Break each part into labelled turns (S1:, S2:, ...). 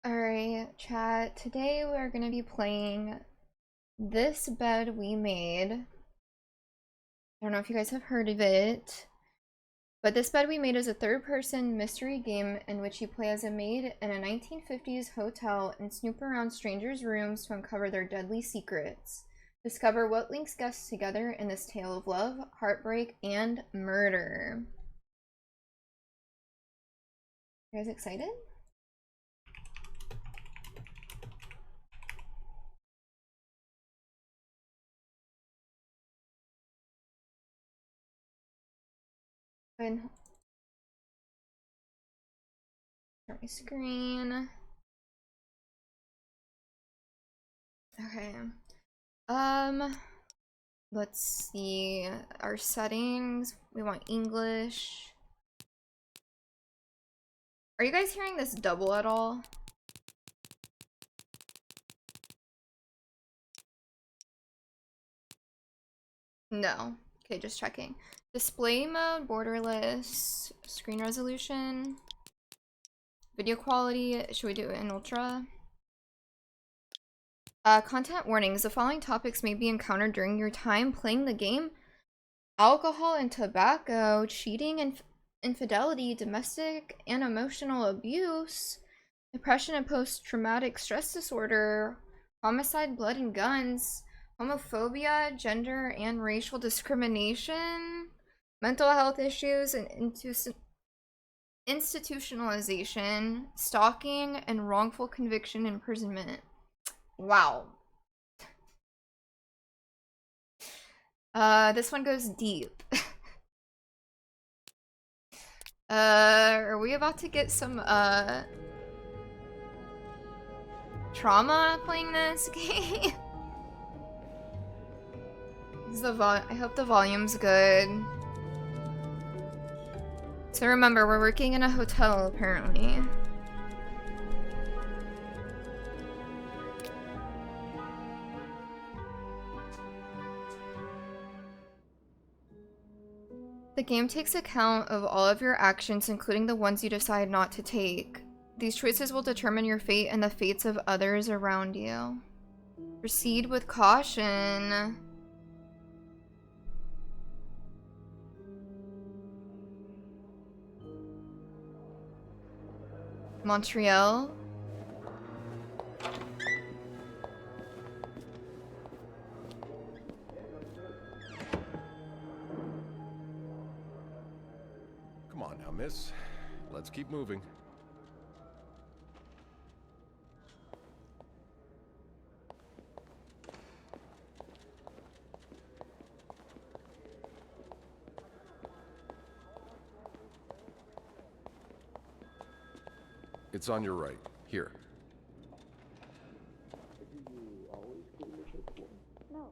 S1: Alright, chat. Today we're gonna be playing This Bed We Made. I don't know if you guys have heard of it, but This Bed We Made is a third-person mystery game in which you play as a maid in a 1950s hotel and snoop around strangers' rooms to uncover their deadly secrets. Discover what links guests together in this tale of love, heartbreak, and murder. You guys excited? Good. Share my screen. Okay. Let's see. Our settings. We want English. Are you guys hearing this double at all? No. Okay, just checking. Display mode, borderless, screen resolution, video quality. Should we do it in ultra? Content warnings. The following topics may be encountered during your time playing the game. Alcohol and tobacco, cheating and infidelity, domestic and emotional abuse, depression and post-traumatic stress disorder, homicide, blood and guns, homophobia, gender and racial discrimination, mental health issues and institutionalization, stalking, and wrongful conviction imprisonment. Wow. This one goes deep. Are we about to get some, trauma playing this game? I hope the volume's good. So remember, we're working in a hotel, apparently. The game takes account of all of your actions, including the ones you decide not to take. These choices will determine your fate and the fates of others around you. Proceed with caution. Montreal?
S2: Come on now, miss. Let's keep moving. It's on your right. Here.
S3: No,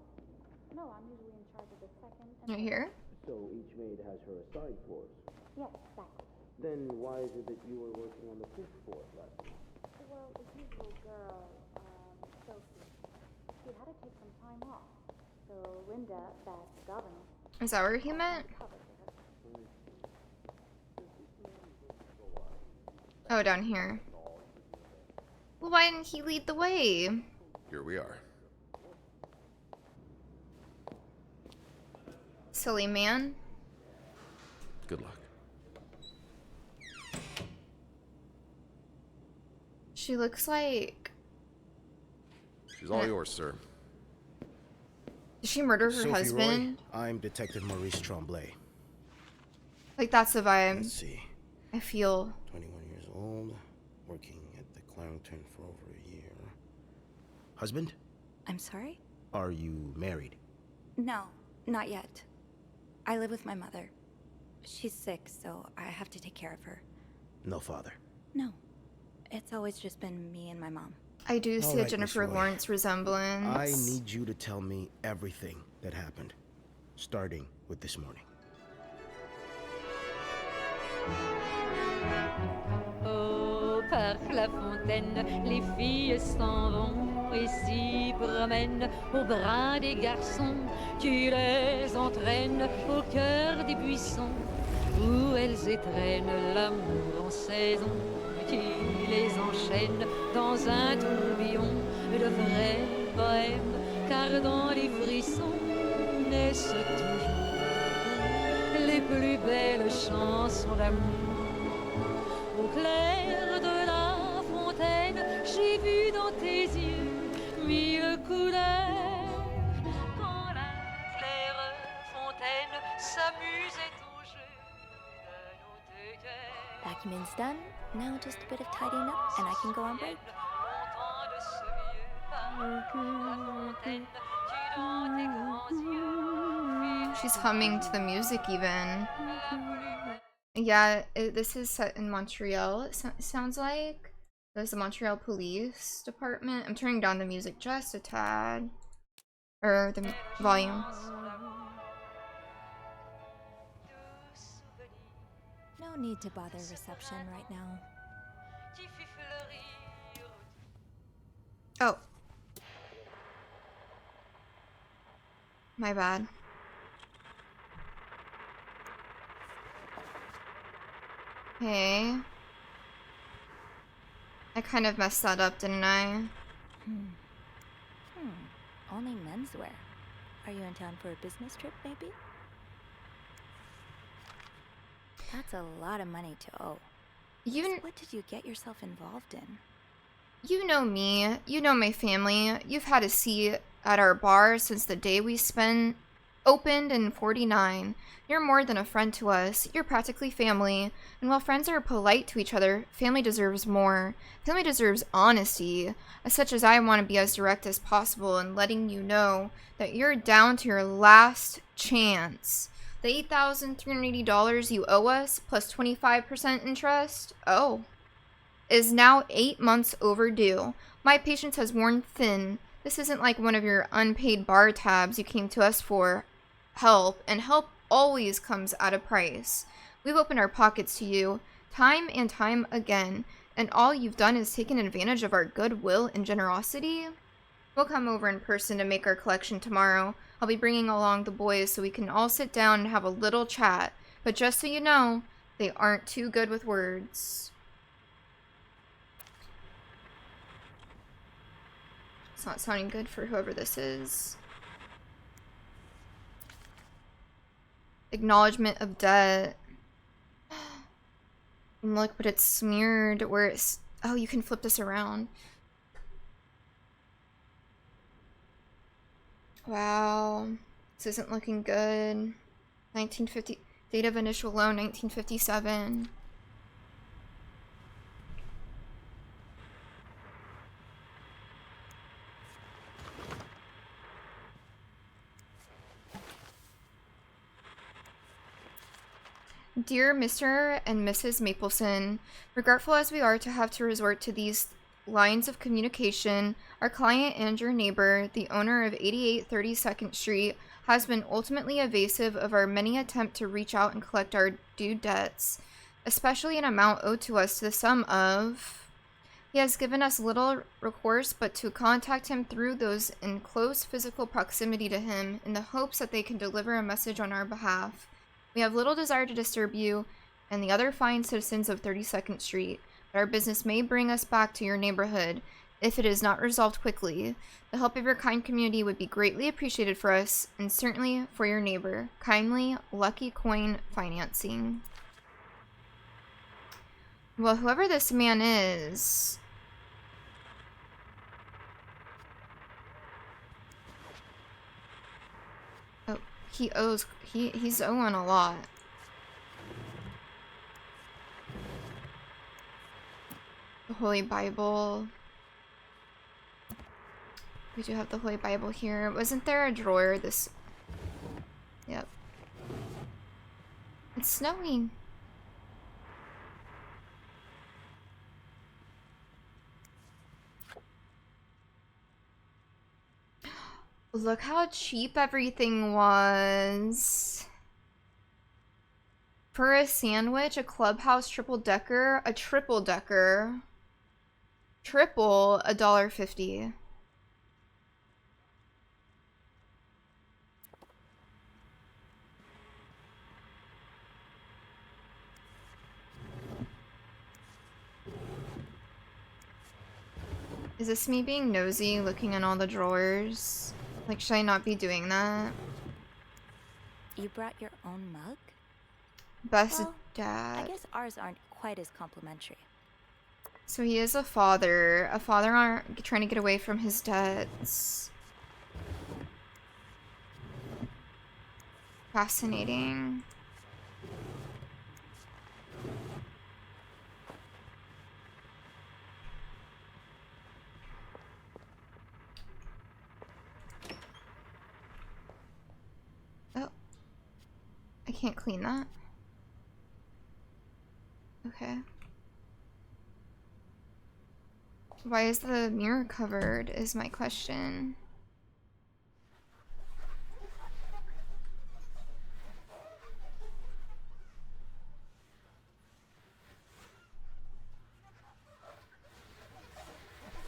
S3: I'm usually in charge of the second and
S1: Right here?
S4: So each maid has her assigned floors.
S3: Yes, exactly.
S4: Then why is it that you were working on the fifth floor last week?
S3: Well, the usual girl, Sophie, she had to take some time off. So Linda, that's the governor,
S1: Is that where he meant?
S3: covered for her.
S1: Oh, down here. Well, why didn't he lead the way?
S2: Here we are.
S1: Silly man.
S2: Good luck.
S1: She looks like...
S2: She's all yours, sir.
S1: Did she murder her
S4: Sophie
S1: husband?
S4: Roy, I'm Detective Maurice Tremblay.
S1: Like, that's the vibe
S4: Let's see.
S1: I feel.
S4: 21 years old, working at the Clarendon for over a year. Husband?
S5: I'm sorry?
S4: Are you married?
S5: No, not yet. I live with my mother. She's sick, so I have to take care of her.
S4: No father.
S5: No. It's always just been me and my mom.
S1: I do see a
S4: Alright,
S1: Jennifer
S4: Miss Roy.
S1: Lawrence resemblance.
S4: I need you to tell me everything that happened, starting with this morning.
S6: Oh, parc la fontaine, les filles s'en vont et s'y promènent au bras des garçons. Tu les entraînes au cœur des buissons où elles étrennent l'amour en saison. qui les enchaîne dans un tourbillon de vraie bohème, car dans les frissons naissent toujours les plus belles chansons d'amour. Au clair de la fontaine, j'ai vu dans tes yeux mille couleurs. Quand la claire fontaine s'amusait au jeu de nos deux cœurs.
S5: Vacuuming's done. Now just a bit of tidying up and I can go on break.
S6: Longtemps de ce vieux parcours à fontaine, tu dans tes grands yeux.
S1: She's humming to the music even. Yeah, this is set in Montreal, it sounds like. There's the Montreal Police Department. I'm turning down the music just a tad. Or the volume.
S5: No need to bother reception right now.
S1: Oh. My bad. Okay. I kind of messed that up, didn't I?
S5: Only menswear. Are you in town for a business trip, maybe? That's a lot of money to owe. What did you get yourself involved in?
S1: You know me. You know my family. You've had a seat at our bar since the day we opened in 49. You're more than a friend to us. You're practically family. And while friends are polite to each other, family deserves more. Family deserves honesty. As such as I want to be as direct as possible in letting you know that you're down to your last chance. The $8,380 you owe us, plus 25% interest, is now 8 months overdue. My patience has worn thin. This isn't like one of your unpaid bar tabs you came to us for help, and help always comes at a price. We've opened our pockets to you time and time again, and all you've done is taken advantage of our goodwill and generosity. We'll come over in person to make our collection tomorrow. I'll be bringing along the boys so we can all sit down and have a little chat, but just so you know, they aren't too good with words. It's not sounding good for whoever this is. Acknowledgement of debt. And look, but it's smeared where it's... Oh, you can flip this around. Wow. This isn't looking good. 1950... Date of initial loan, 1957. Dear Mr. and Mrs. Mapleson, regretful as we are to have to resort to these lines of communication, our client and your neighbor, the owner of 88 32nd Street, has been ultimately evasive of our many attempts to reach out and collect our due debts, especially an amount owed to us to the sum of... He has given us little recourse but to contact him through those in close physical proximity to him in the hopes that they can deliver a message on our behalf. We have little desire to disturb you and the other fine citizens of 32nd Street, but our business may bring us back to your neighborhood if it is not resolved quickly. The help of your kind community would be greatly appreciated for us and certainly for your neighbor. Kindly, Lucky Coin Financing. Well, whoever this man is... Oh, he owes... He's owing a lot. The Holy Bible. We do have the Holy Bible here. Wasn't there a drawer? This... Yep. It's snowing. Look how cheap everything was. For a sandwich, a Clubhouse triple-decker, a triple-decker. Triple, $1.50. Is this me being nosy, looking in all the drawers? Like, should I not be doing that?
S5: You brought your own mug?
S1: Best
S5: Well, I
S1: dad.
S5: guess ours aren't quite as complimentary.
S1: So he is a father. A father trying to get away from his debts. Fascinating. Oh. I can't clean that. Okay. Why is the mirror covered, is my question.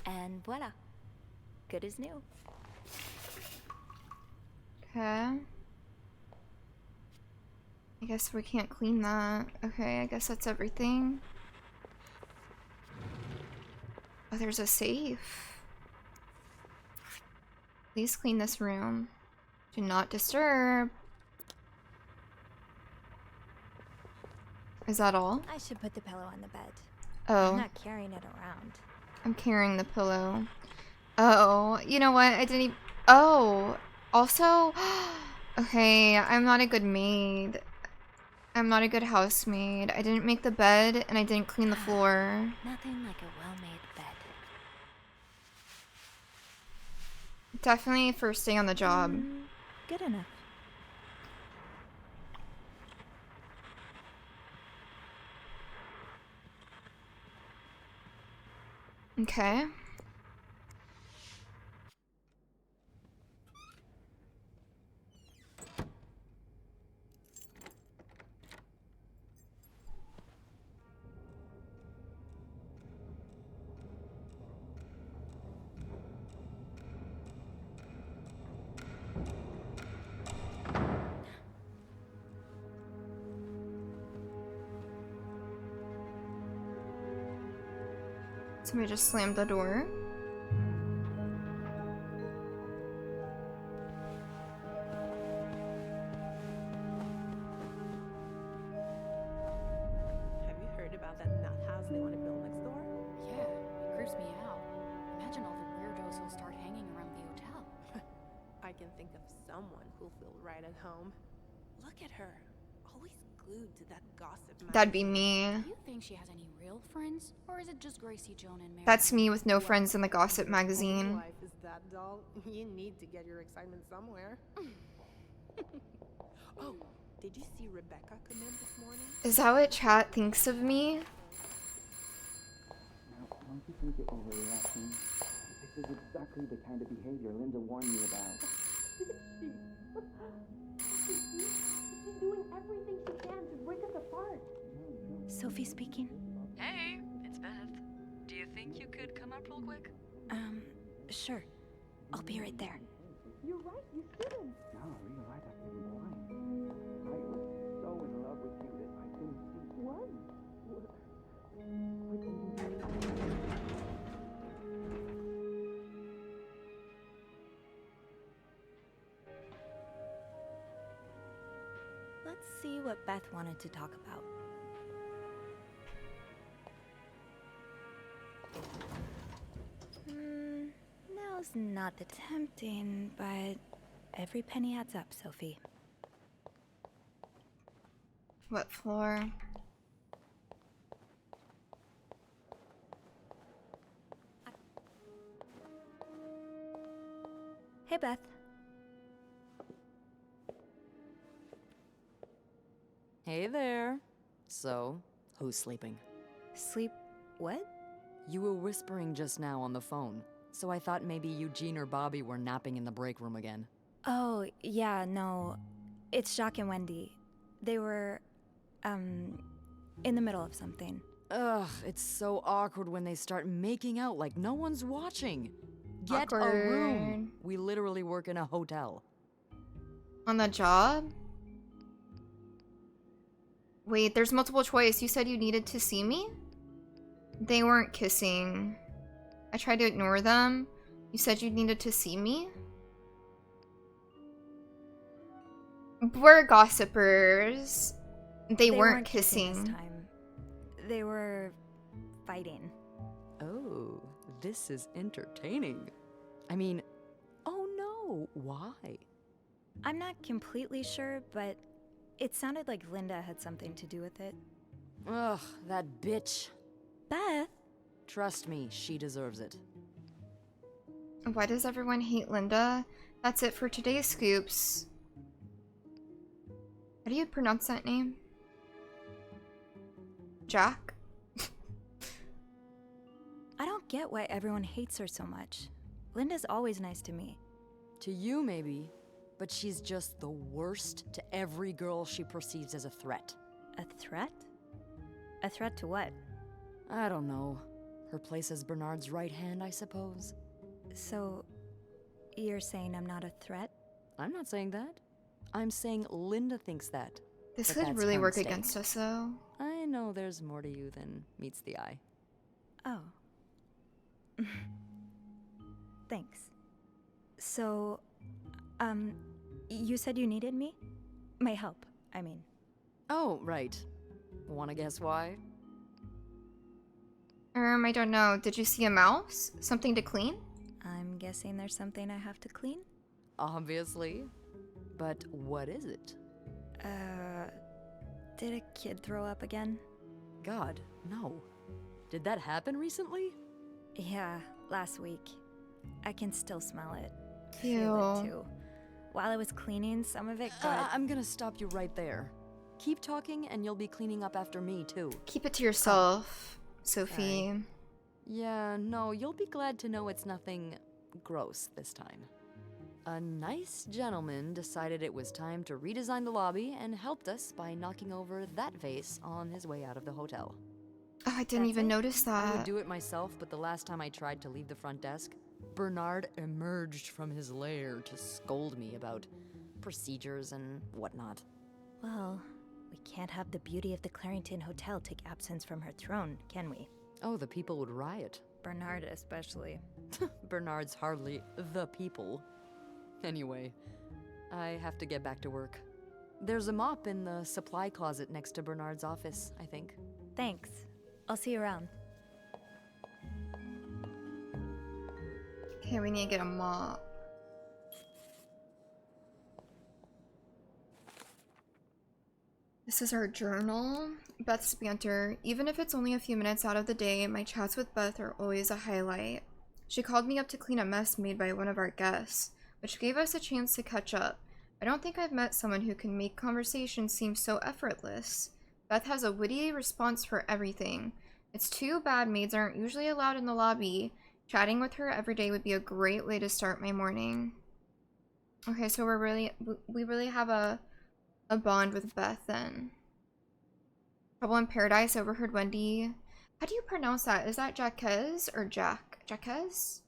S5: And voila. Good as new.
S1: Okay. I guess we can't clean that. Okay, I guess that's everything. Oh, there's a safe. Please clean this room. Do not disturb. Is that all?
S5: I should put the pillow on the bed.
S1: Oh.
S5: I'm not carrying it around.
S1: I'm carrying the pillow. Oh, you know what? I didn't even... Oh, also... Okay, I'm not a good maid. I'm not a good housemaid. I didn't make the bed, and I didn't clean the floor.
S5: Nothing like a well-made bed.
S1: Definitely first day on the job.
S5: Good enough.
S1: Okay. Somebody just slammed the door.
S7: Have you heard about that nut house they want to build next door?
S8: Yeah, it creeps me out. Imagine all the weirdos who'll start hanging around the hotel.
S7: I can think of someone who'll feel right at home. Look at her, always glued to that gossip magazine.
S1: That'd be me.
S8: Do you think she has any real friends? Or is it just Gracie, Joan, and Mary?
S1: That's me with no friends in the gossip magazine.
S7: Life is that dull. You need to get your excitement somewhere. Oh, did you see Rebecca come in this morning?
S1: Is that what chat thinks of me?
S9: Now, don't you think you're overreacting? This is exactly the kind of behavior Linda warned me about.
S3: She's doing everything she can to break us apart.
S5: Sophie speaking.
S6: Hey, it's Beth. Do you think you could come up real quick?
S5: Sure. I'll be right there.
S3: You're right, you shouldn't.
S9: No, you're right, I've been blind. I was so in love with you that I couldn't see.
S3: What?
S9: What can you do?
S5: Let's see what Beth wanted to talk about. Now's not the tempting, but every penny adds up, Sophie.
S1: What floor?
S5: Hey, Beth.
S10: Hey there. So, who's sleeping?
S5: Sleep what?
S10: You were whispering just now on the phone, so I thought maybe Eugene or Bobby were napping in the break room again.
S5: Oh, yeah, no. It's Jacques and Wendy. They were, in the middle of something.
S10: Ugh, it's so awkward when they start making out like no one's watching. Get a
S1: Awkward.
S10: room. We literally work in a hotel.
S1: On the job? Wait, there's multiple choice. You said you needed to see me? They weren't kissing. I tried to ignore them. You said you needed to see me? We're gossipers. They weren't kissing.
S5: This time. They were fighting.
S10: Oh, this is entertaining. I mean, oh no, why?
S5: I'm not completely sure, but it sounded like Linda had something to do with it.
S10: Ugh, that bitch.
S5: Beth?
S10: Trust me, she deserves it.
S1: Why does everyone hate Linda? That's it for today's scoops. How do you pronounce that name? Jack?
S5: I don't get why everyone hates her so much. Linda's always nice to me.
S10: To you, maybe, but she's just the worst to every girl she perceives as a threat.
S5: A threat? A threat to what?
S10: I don't know. Her place as Bernard's right hand, I suppose.
S5: So, you're saying I'm not a threat?
S10: I'm not saying that. I'm saying Linda thinks that.
S1: This
S10: But
S1: could
S10: that's
S1: really
S10: her
S1: work
S10: mistake.
S1: against us, though.
S10: I know there's more to you than meets the eye.
S5: Oh. Thanks. So, you said you needed me? My help, I mean.
S10: Oh, right. Wanna guess why?
S1: I don't know. Did you see a mouse? Something to clean?
S5: I'm guessing there's something I have to clean?
S10: Obviously. But what is it?
S5: Did a kid throw up again?
S10: God, no. Did that happen recently?
S5: Yeah, last week. I can still smell it.
S1: Ew.
S5: Feel it too. While I was cleaning, some of it got...
S10: I'm gonna stop you right there. Keep talking and you'll be cleaning up after me, too.
S1: Keep it to yourself, Sophie.
S5: Sorry.
S10: Yeah, no, you'll be glad to know it's nothing gross this time. A nice gentleman decided it was time to redesign the lobby and helped us by knocking over that vase on his way out of the hotel.
S1: Oh, I didn't even notice
S10: I
S1: that.
S10: would do it myself, but the last time I tried to leave the front desk, Bernard emerged from his lair to scold me about procedures and whatnot.
S5: Well, we can't have the beauty of the Clarington Hotel take absence from her throne, can we?
S10: Oh, the people would riot.
S5: Bernard especially.
S10: Bernard's hardly the people. Anyway, I have to get back to work. There's a mop in the supply closet next to Bernard's office, I think.
S5: Thanks. I'll see you around.
S1: Okay, we need to get a mop. This is our journal. Beth's banter. Even if it's only a few minutes out of the day, my chats with Beth are always a highlight. She called me up to clean a mess made by one of our guests, which gave us a chance to catch up. I don't think I've met someone who can make conversation seem so effortless. Beth has a witty response for everything. It's too bad maids aren't usually allowed in the lobby. Chatting with her every day would be a great way to start my morning. Okay, so we really have a bond with Beth then. Trouble in Paradise overheard Wendy. How do you pronounce that? Is that Jaquez or Jack? Jaquez?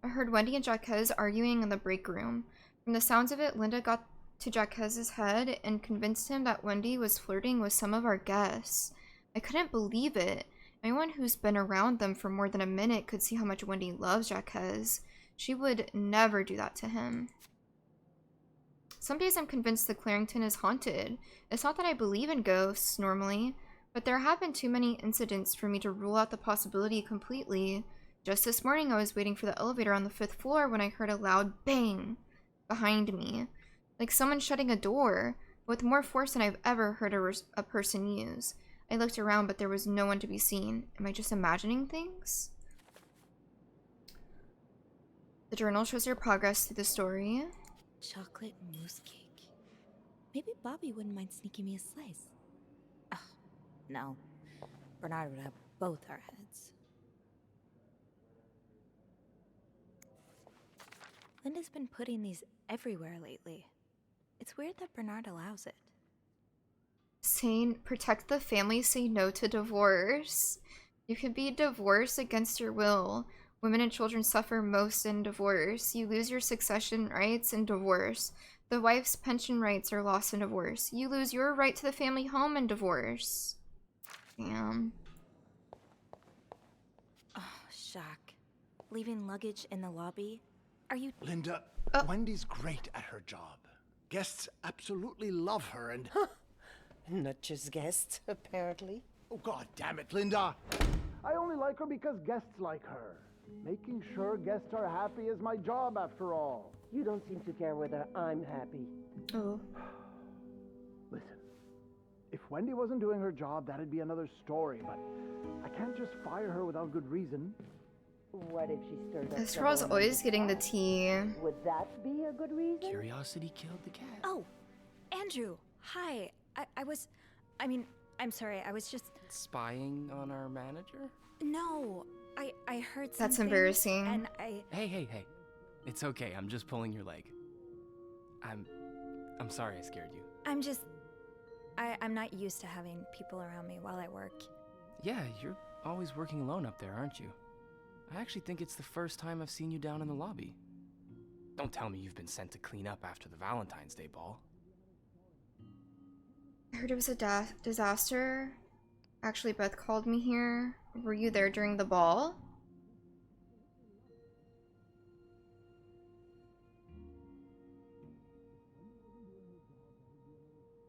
S1: I heard Wendy and Jaquez arguing in the break room. From the sounds of it, Linda got to Jaquez's head and convinced him that Wendy was flirting with some of our guests. I couldn't believe it. Anyone who's been around them for more than a minute could see how much Wendy loves Jaquez. She would never do that to him. Some days I'm convinced the Clarington is haunted. It's not that I believe in ghosts normally, but there have been too many incidents for me to rule out the possibility completely. Just this morning I was waiting for the elevator on the 5th floor when I heard a loud bang behind me. Like someone shutting a door, with more force than I've ever heard a person use. I looked around, but there was no one to be seen. Am I just imagining things? The journal shows your progress through the story.
S11: Chocolate mousse cake. Maybe Bobby wouldn't mind sneaking me a slice. Ugh, no. Bernard would have both our heads.
S5: Linda's been putting these everywhere lately. It's weird that Bernard allows it.
S1: Saying protect the family, say no to divorce. You can be divorced against your will. Women and children suffer most in divorce. You lose your succession rights in divorce. The wife's pension rights are lost in divorce. You lose your right to the family home in divorce. Damn.
S5: Oh, Jacques.
S11: leaving luggage in the lobby. Are you...
S12: Linda, Wendy's great at her job. Guests absolutely love her and...
S13: Not just guests, apparently.
S12: Oh, God damn it, Linda! I only like her because guests like her. Making sure guests are happy is my job, after all.
S13: You don't seem to care whether I'm happy.
S1: Oh.
S12: Listen, if Wendy wasn't doing her job, that'd be another story, but I can't just fire her without good reason.
S13: What if she stirred up
S1: This girl's
S13: trouble
S1: always getting the tea.
S13: Would that be a good reason?
S9: Curiosity killed the cat.
S5: Oh, Andrew, hi. I'm sorry, I was just...
S9: Spying on our manager?
S5: No, I heard something.
S1: That's embarrassing.
S5: And
S9: Hey. It's okay, I'm just pulling your leg. I'm sorry I scared you.
S5: I'm not used to having people around me while I work.
S9: Yeah, you're always working alone up there, aren't you? I actually think it's the first time I've seen you down in the lobby. Don't tell me you've been sent to clean up after the Valentine's Day ball.
S1: I heard it was a disaster. Actually, Beth called me here. Were you there during the ball?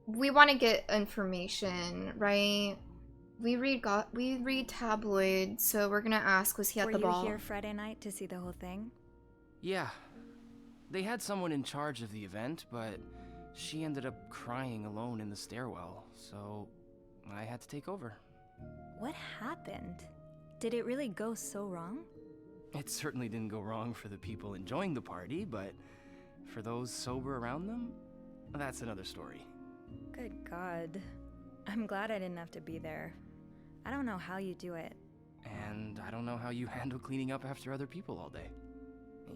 S1: We want to get information, right? We read tabloids, so we're gonna ask, was he at the ball?
S5: Were you here Friday night to see the whole thing?
S9: Yeah. They had someone in charge of the event, but she ended up crying alone in the stairwell, so I had to take over.
S5: What happened? Did it really go so wrong?
S9: It certainly didn't go wrong for the people enjoying the party, but for those sober around them, that's another story.
S5: Good God. I'm glad I didn't have to be there. I don't know how you do it.
S9: And I don't know how you handle cleaning up after other people all day.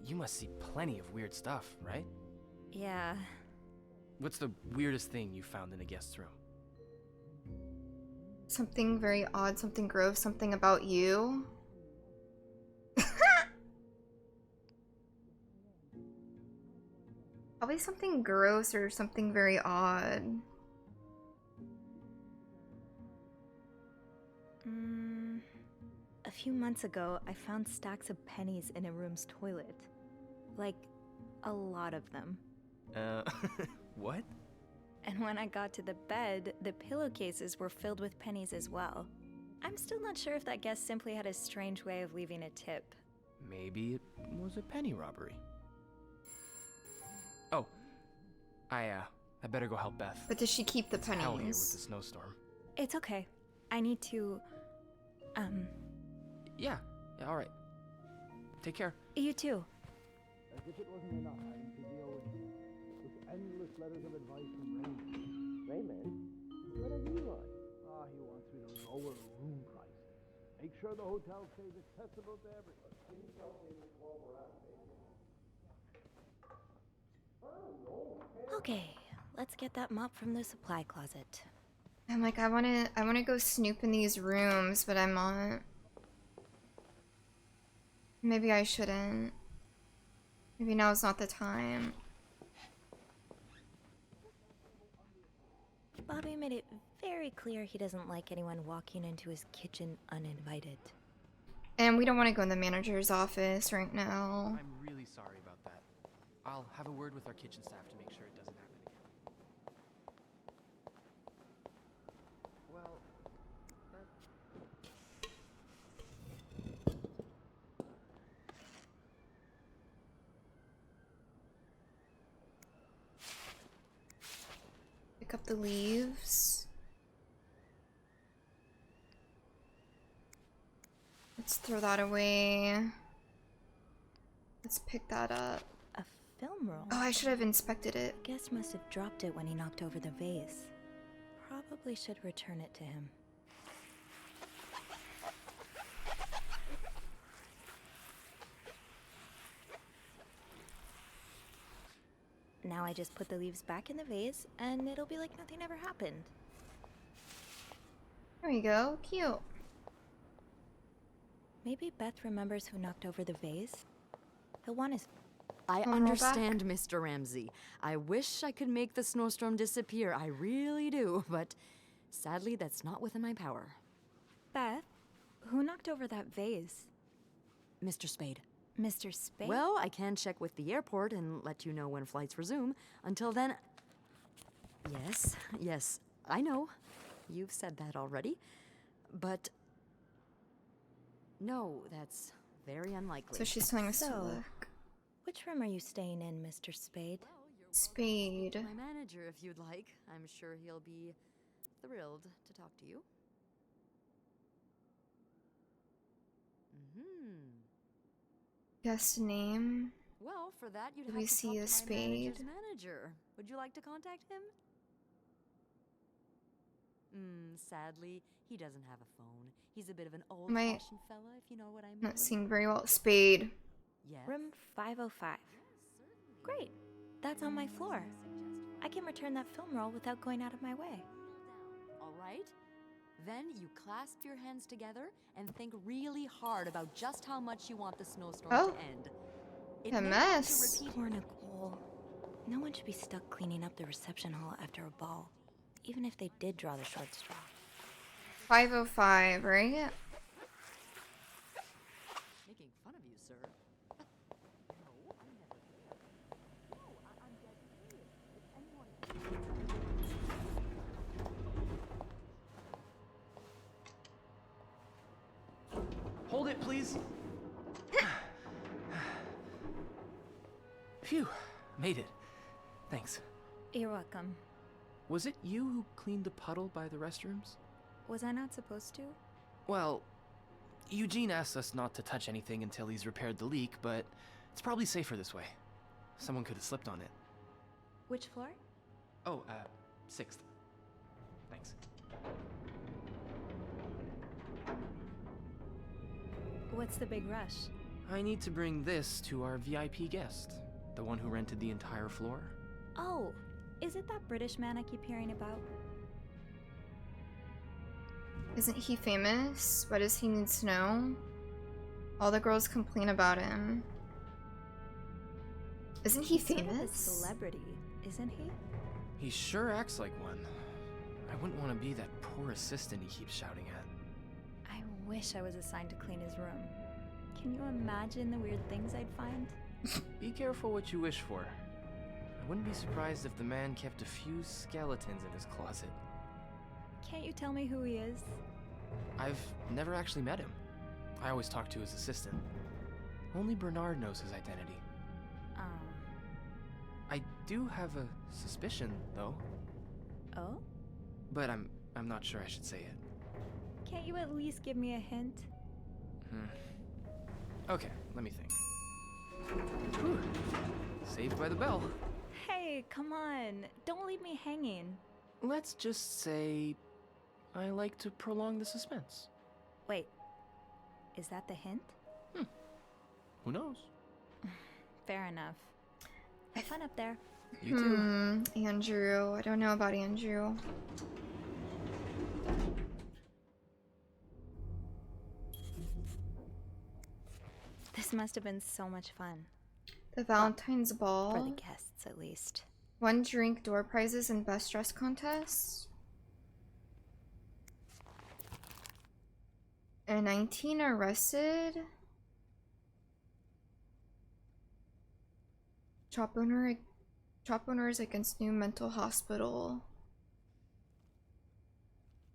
S9: You must see plenty of weird stuff, right?
S5: Yeah.
S9: What's the weirdest thing you found in a guest's room?
S1: Something very odd, something gross, something about you. Probably something gross or something very odd.
S5: A few months ago, I found stacks of pennies in a room's toilet. Like, a lot of them.
S9: What?
S5: And when I got to the bed, the pillowcases were filled with pennies as well. I'm still not sure if that guest simply had a strange way of leaving a tip.
S9: Maybe it was a penny robbery. Oh, I better go help Beth.
S1: But does she keep the
S9: It's hell here with
S1: pennies?
S9: the snowstorm.
S5: It's okay. I need to,
S9: Yeah, all right. Take care.
S5: You too.
S12: As if it wasn't enough having to deal with endless letters of advice from Raymond.
S13: Raymond? What does he want?
S12: He wants me to lower room prices. Make sure the hotel stays accessible to everyone.
S11: Okay, let's get that mop from the supply closet.
S1: I'm like, I wanna go snoop in these rooms, but I'm not. Maybe I shouldn't. Maybe now's not the time.
S11: Bobby made it very clear he doesn't like anyone walking into his kitchen uninvited.
S1: And we don't want to go in the manager's office right now.
S9: I'm really sorry about that. I'll have a word with our kitchen staff to make sure it doesn't happen again. Well,
S1: Pick up the leaves. Let's throw that away. Let's pick that up.
S11: A film roll?
S1: Oh, I should have inspected it.
S11: Guest must have dropped it when he knocked over the vase. Probably should return it to him. Now I just put the leaves back in the vase, and it'll be like nothing ever happened.
S1: There we go. Cute.
S11: Maybe Beth remembers who knocked over the vase. He'll want his...
S10: I
S1: Wanna roll back?
S10: understand, Mr. Ramsey. I wish I could make the snowstorm disappear. I really do, but sadly, that's not within my power.
S5: Beth, who knocked over that vase?
S10: Mr. Spade.
S5: Mr. Spade?
S10: Well, I can check with the airport and let you know when flights resume. Until then... Yes, I know. You've said that already. But... no, that's very unlikely.
S1: So she's telling us to
S5: So,
S1: look.
S5: which room are you staying in, Mr. Spade?
S1: Spade.
S10: My manager, if you'd like. I'm sure he'll be thrilled to talk to you.
S1: Guest name.
S10: Well, for that, you'd
S1: Do
S10: have
S1: we
S10: to
S1: see
S10: talk
S1: a
S10: to my
S1: spade?
S10: manager's manager. Would you like to contact him? Sadly, he doesn't have a phone. He's a bit of an old-fashioned fella, if you know what I mean.
S1: Not seeing very well. Spade.
S10: Yes.
S5: Room 505. Great. That's on my floor. I can return that film roll without going out of my way.
S10: All right? Then you clasp your hands together and think really hard about just how much you want the snowstorm to end. It
S1: A
S10: may
S1: mess.
S10: have to repeat-
S5: Poor Nicole. No one should be stuck cleaning up the reception hall after a ball, even if they did draw the short straw.
S1: 505, right?
S10: Making fun of you, sir. No, I never did. No, I'm dead serious. If anyone...
S9: Hold it, please. Phew, made it. Thanks.
S5: You're welcome.
S9: Was it you who cleaned the puddle by the restrooms?
S5: Was I not supposed to?
S9: Well, Eugene asked us not to touch anything until he's repaired the leak, but it's probably safer this way. Someone could have slipped on it.
S5: Which floor?
S9: Oh, 6th. Thanks.
S5: What's the big rush?
S9: I need to bring this to our VIP guest, the one who rented the entire floor.
S5: Oh, is it that British man I keep hearing about?
S1: Isn't he famous? What does he need to know? All the girls complain about him. Isn't he
S5: He's sort of a
S1: famous?
S5: celebrity, isn't he?
S9: He sure acts like one. I wouldn't want to be that poor assistant he keeps shouting at.
S5: I wish I was assigned to clean his room. Can you imagine the weird things I'd find?
S9: Be careful what you wish for. I wouldn't be surprised if the man kept a few skeletons in his closet.
S5: Can't you tell me who he is?
S9: I've never actually met him. I always talk to his assistant. Only Bernard knows his identity. I do have a suspicion, though.
S5: Oh?
S9: But I'm not sure I should say it.
S5: Can't you at least give me a hint?
S9: Okay, let me think. Whew. Saved by the bell.
S5: Hey, come on. Don't leave me hanging.
S9: Let's just say I like to prolong the suspense.
S5: Wait, is that the hint?
S9: Who knows?
S5: Fair enough. Have fun up there.
S9: You too.
S1: Andrew. I don't know about Andrew.
S5: This must have been so much fun.
S1: The Valentine's Ball.
S5: For the guests, at least.
S1: 1 drink door prizes and best dress contests. And 19 arrested. Shop owners against new mental hospital.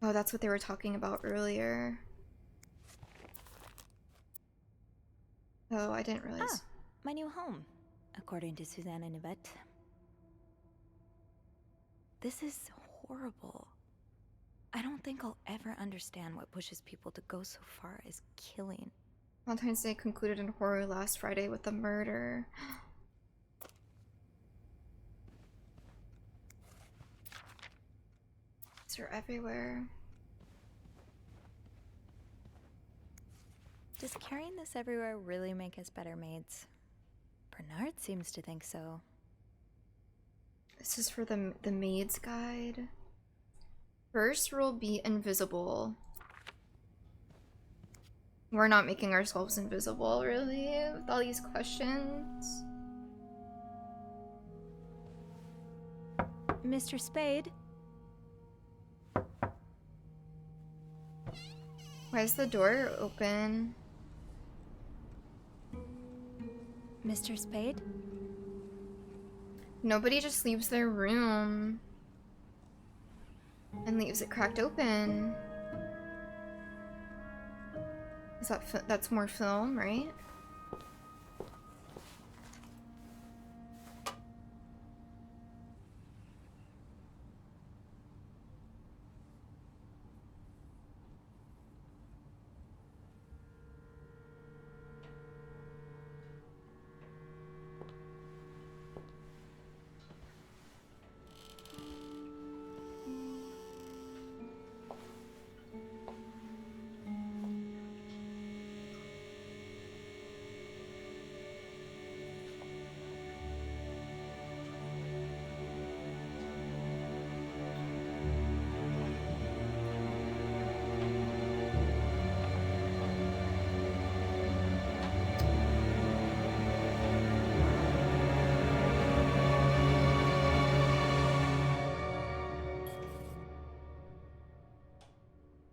S1: Oh, that's what they were talking about earlier. Oh, I didn't realize.
S5: Ah, my new home, according to Suzanne and Yvette. This is horrible. I don't think I'll ever understand what pushes people to go so far as killing.
S1: Valentine's Day concluded in horror last Friday with a murder. They're everywhere.
S5: Does carrying this everywhere really make us better maids? Bernard seems to think so.
S1: This is for the maid's guide. First rule, be invisible. We're not making ourselves invisible, really, with all these questions.
S5: Mr. Spade?
S1: Why is the door open?
S5: Mr. Spade?
S1: Nobody just leaves their room and leaves it cracked open. Is that that's more film, right?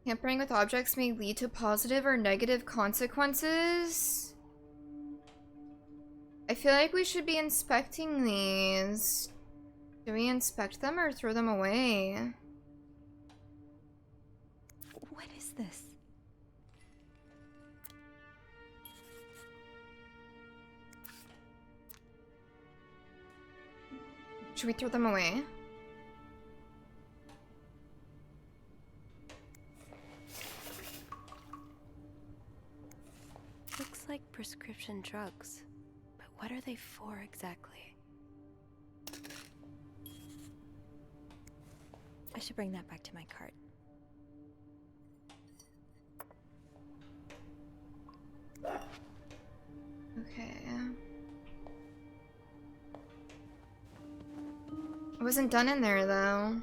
S1: Tampering with objects may lead to positive or negative consequences. I feel like we should be inspecting these. Do we inspect them or throw them away?
S5: What is this?
S1: Should we throw them away?
S7: Looks like prescription drugs. But what are they for exactly?
S5: I should bring that back to my cart.
S1: Okay. I wasn't done in there though.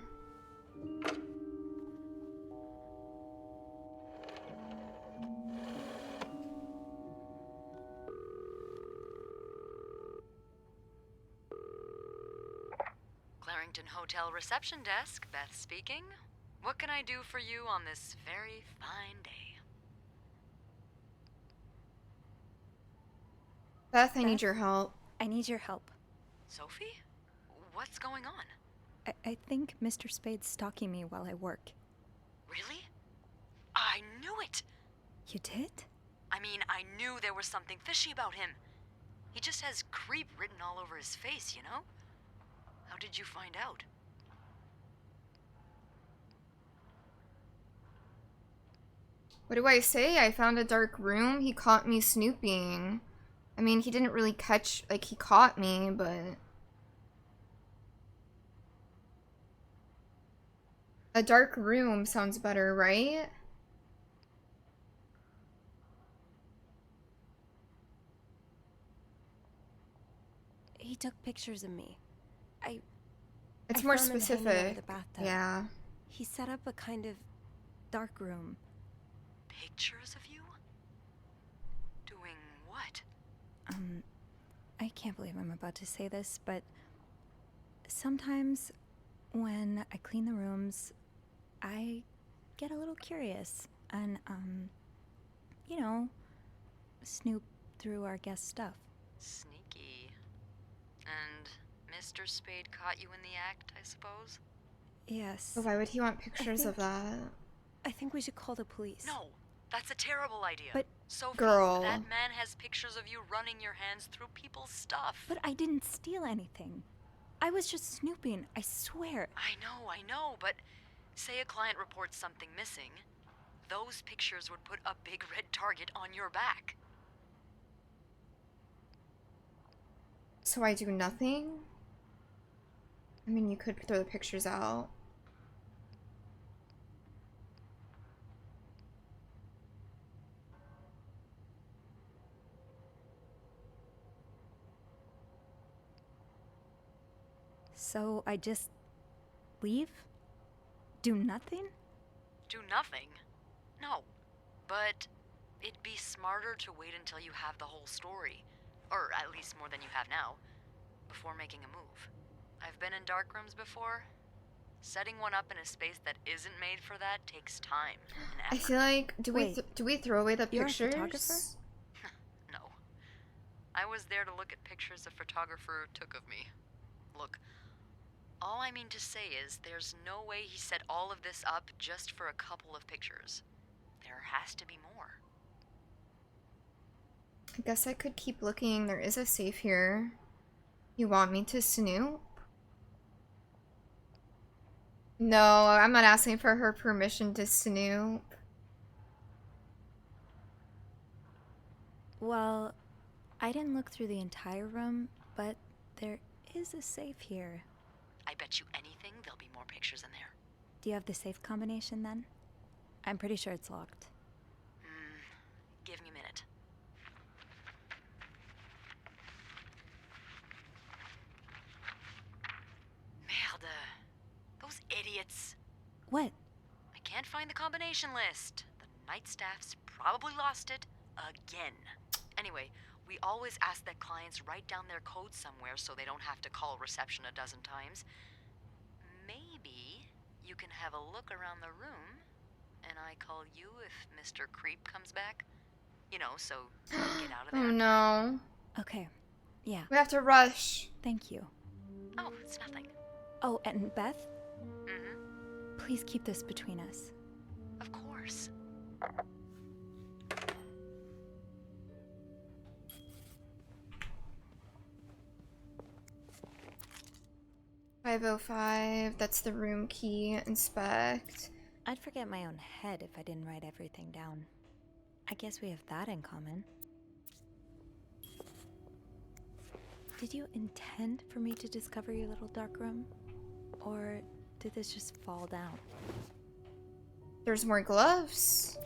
S10: Clarington Hotel reception desk, Beth speaking. What can I do for you on this very fine day?
S1: Beth, I need your help.
S5: I need your help.
S10: Sophie? What's going on?
S5: I think Mr. Spade's stalking me while I work.
S10: Really? I knew it!
S5: You did?
S10: I mean, I knew there was something fishy about him. He just has creep written all over his face, you know? How did you find out?
S1: What do I say? I found a dark room. He caught me snooping. I mean, he didn't really catch, like, he caught me, but... A dark room sounds better, right?
S7: He took pictures of me.
S1: It's
S7: I
S1: more
S7: found them hanging over
S1: specific.
S7: the bathtub.
S1: Yeah.
S7: He set up a kind of dark room.
S10: Pictures of you? Doing what?
S5: I can't believe I'm about to say this, but sometimes when I clean the rooms, I get a little curious and, you know, snoop through our guest stuff.
S10: Sneaky. And Mr. Spade caught you in the act, I suppose?
S5: Yes.
S1: But why would he want pictures of that?
S7: I think we should call the police.
S10: No, that's a terrible idea.
S5: But,
S10: Sophie,
S1: girl.
S10: that man has pictures of you running your hands through people's stuff.
S5: But I didn't steal anything. I was just snooping, I swear.
S10: I know, but say a client reports something missing, those pictures would put a big red target on your back.
S1: So I do nothing? I mean, you could throw the pictures out.
S5: So I just leave? Do nothing?
S10: Do nothing? No. But it'd be smarter to wait until you have the whole story. Or at least more than you have now. Before making a move. I've been in dark rooms before. Setting one up in a space that isn't made for that takes time and effort.
S1: I feel like, do we throw away the
S5: You're a
S1: pictures?
S5: photographer?
S10: No. I was there to look at pictures a photographer took of me. Look, all I mean to say is there's no way he set all of this up just for a couple of pictures. There has to be more.
S1: I guess I could keep looking. There is a safe here. You want me to snoop? No, I'm not asking for her permission to snoop.
S5: Well, I didn't look through the entire room, but there is a safe here.
S10: I bet you anything there'll be more pictures in there.
S5: Do you have the safe combination then? I'm pretty sure it's locked.
S10: Give me a minute. Merde. Those idiots.
S5: What?
S10: I can't find the combination list. The night staff's probably lost it again. Anyway, we always ask that clients write down their code somewhere so they don't have to call reception a dozen times. Maybe you can have a look around the room, and I call you if Mr. Creep comes back. You know, so get out of there.
S1: Oh no.
S5: Okay. Yeah.
S1: We have to rush.
S5: Thank you.
S10: Oh, it's nothing.
S5: Oh, and Beth?
S10: Mm-hmm.
S5: Please keep this between us.
S10: Of course.
S1: 505, that's the room key. Inspect.
S5: I'd forget my own head if I didn't write everything down. I guess we have that in common. Did you intend for me to discover your little dark room? Or did this just fall down?
S1: There's more gloves.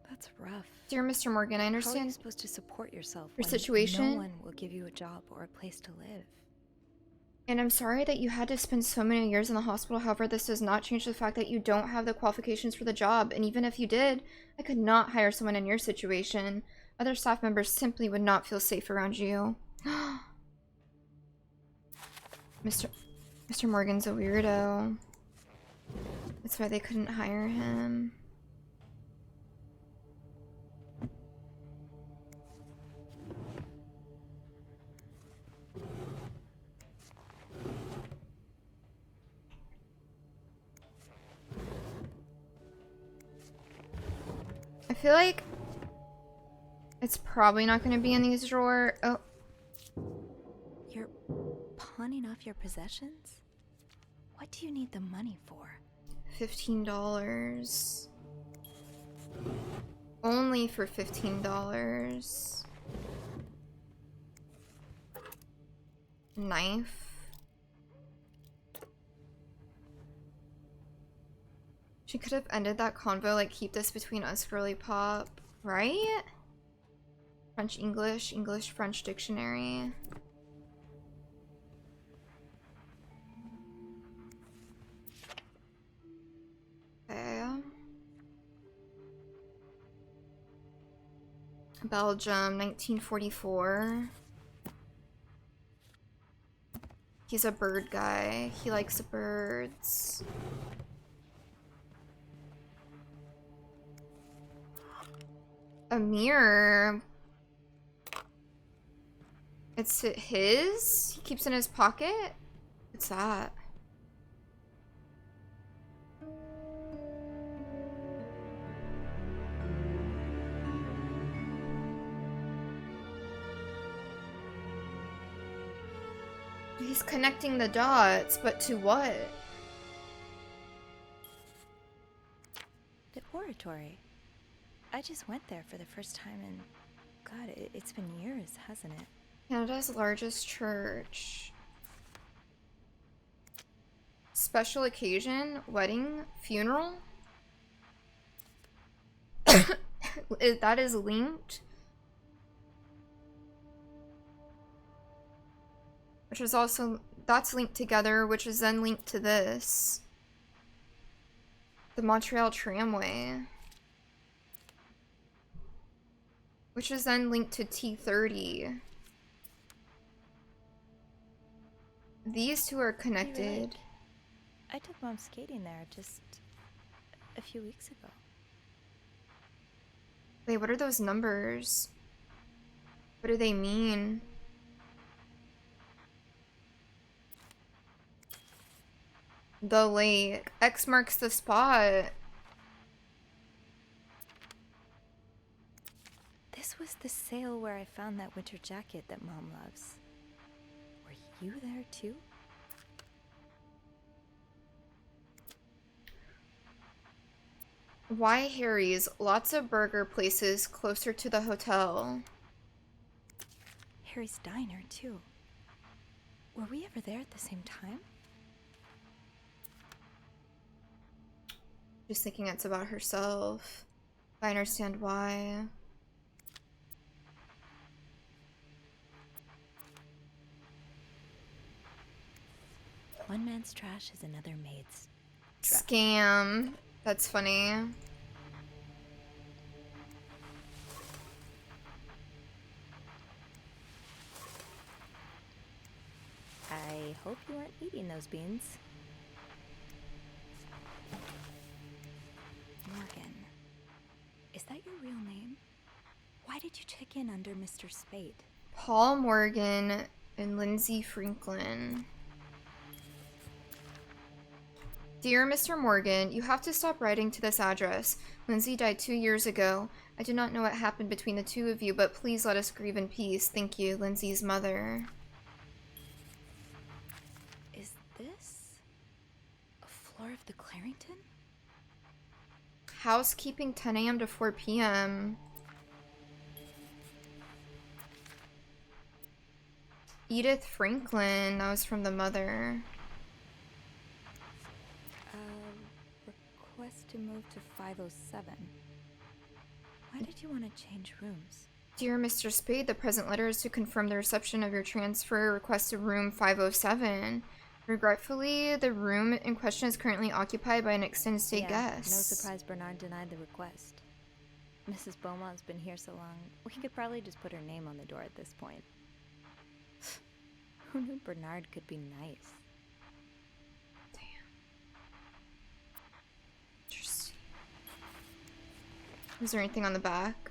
S5: That's rough.
S1: Dear Mr. Morgan, I
S5: How are you
S1: understand
S5: supposed to support yourself
S1: your
S5: when
S1: situation.
S5: no one will give you a job or a place to live?
S1: And I'm sorry that you had to spend so many years in the hospital. However, this does not change the fact that you don't have the qualifications for the job. And even if you did, I could not hire someone in your situation. Other staff members simply would not feel safe around you. Mr. Morgan's a weirdo. That's why they couldn't hire him. I feel like it's probably not going to be in these drawers. Oh.
S5: You're pawning off your possessions? What do you need the money for?
S1: $15. Only for $15. Knife. She could have ended that convo like, keep this between us, girly pop, right? French, English, English, French dictionary. Okay. Belgium, 1944. He's a bird guy. He likes birds. A mirror. It's his? He keeps it in his pocket? What's that? He's connecting the dots, but to what?
S5: The oratory. I just went there for the first time and God, it's been years, hasn't it?
S1: Canada's largest church. Special occasion, wedding, funeral? That is linked. Which is also, that's linked together, which is then linked to this. The Montreal Tramway. Which is then linked to T30. These two are connected.
S5: I took Mom skating there just a few weeks ago.
S1: Wait, what are those numbers? What do they mean? The lake. X marks the spot.
S5: This was the sale where I found that winter jacket that Mom loves. Were you there too?
S1: Why Harry's? Lots of burger places closer to the hotel.
S5: Harry's Diner too. Were we ever there at the same time?
S1: Just thinking it's about herself. I understand why.
S5: One man's trash is another maid's.
S1: Scam. That's funny.
S5: I hope you weren't eating those beans. Morgan. Is that your real name? Why did you check in under Mr. Spade?
S1: Paul Morgan and Lindsay Franklin. Dear Mr. Morgan, you have to stop writing to this address. Lindsay died 2 years ago. I do not know what happened between the two of you, but please let us grieve in peace. Thank you, Lindsay's mother.
S5: Is this a floor of the Clarington?
S1: Housekeeping 10 a.m. to 4 p.m. Edith Franklin, that was from the mother.
S5: Request to move to 507. Why did you want to change rooms?
S1: Dear Mr. Spade, the present letter is to confirm the reception of your transfer request to room 507. Regretfully, the room in question is currently occupied by an extended stay guest.
S5: No surprise Bernard denied the request. Mrs. Beaumont's been here so long, we could probably just put her name on the door at this point. Who knew Bernard could be nice?
S1: Is there anything on the back?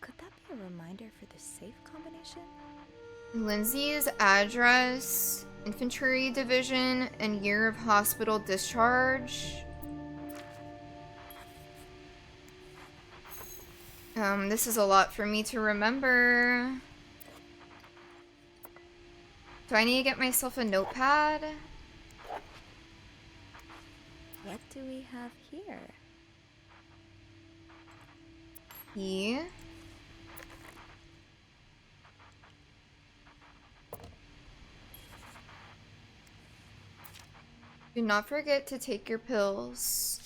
S5: Could that be a reminder for the safe combination?
S1: Lindsay's address, infantry division, and year of hospital discharge. This is a lot for me to remember. Do I need to get myself a notepad?
S5: What do we have here?
S1: E. Do not forget to take your pills.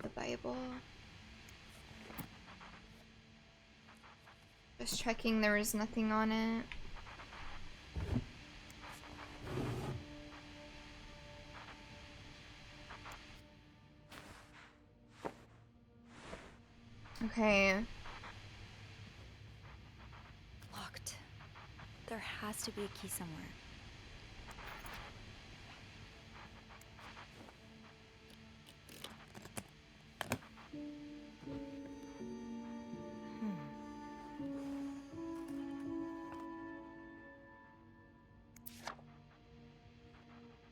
S1: The Bible. Just checking there was nothing on it. Okay.
S5: Locked. There has to be a key somewhere.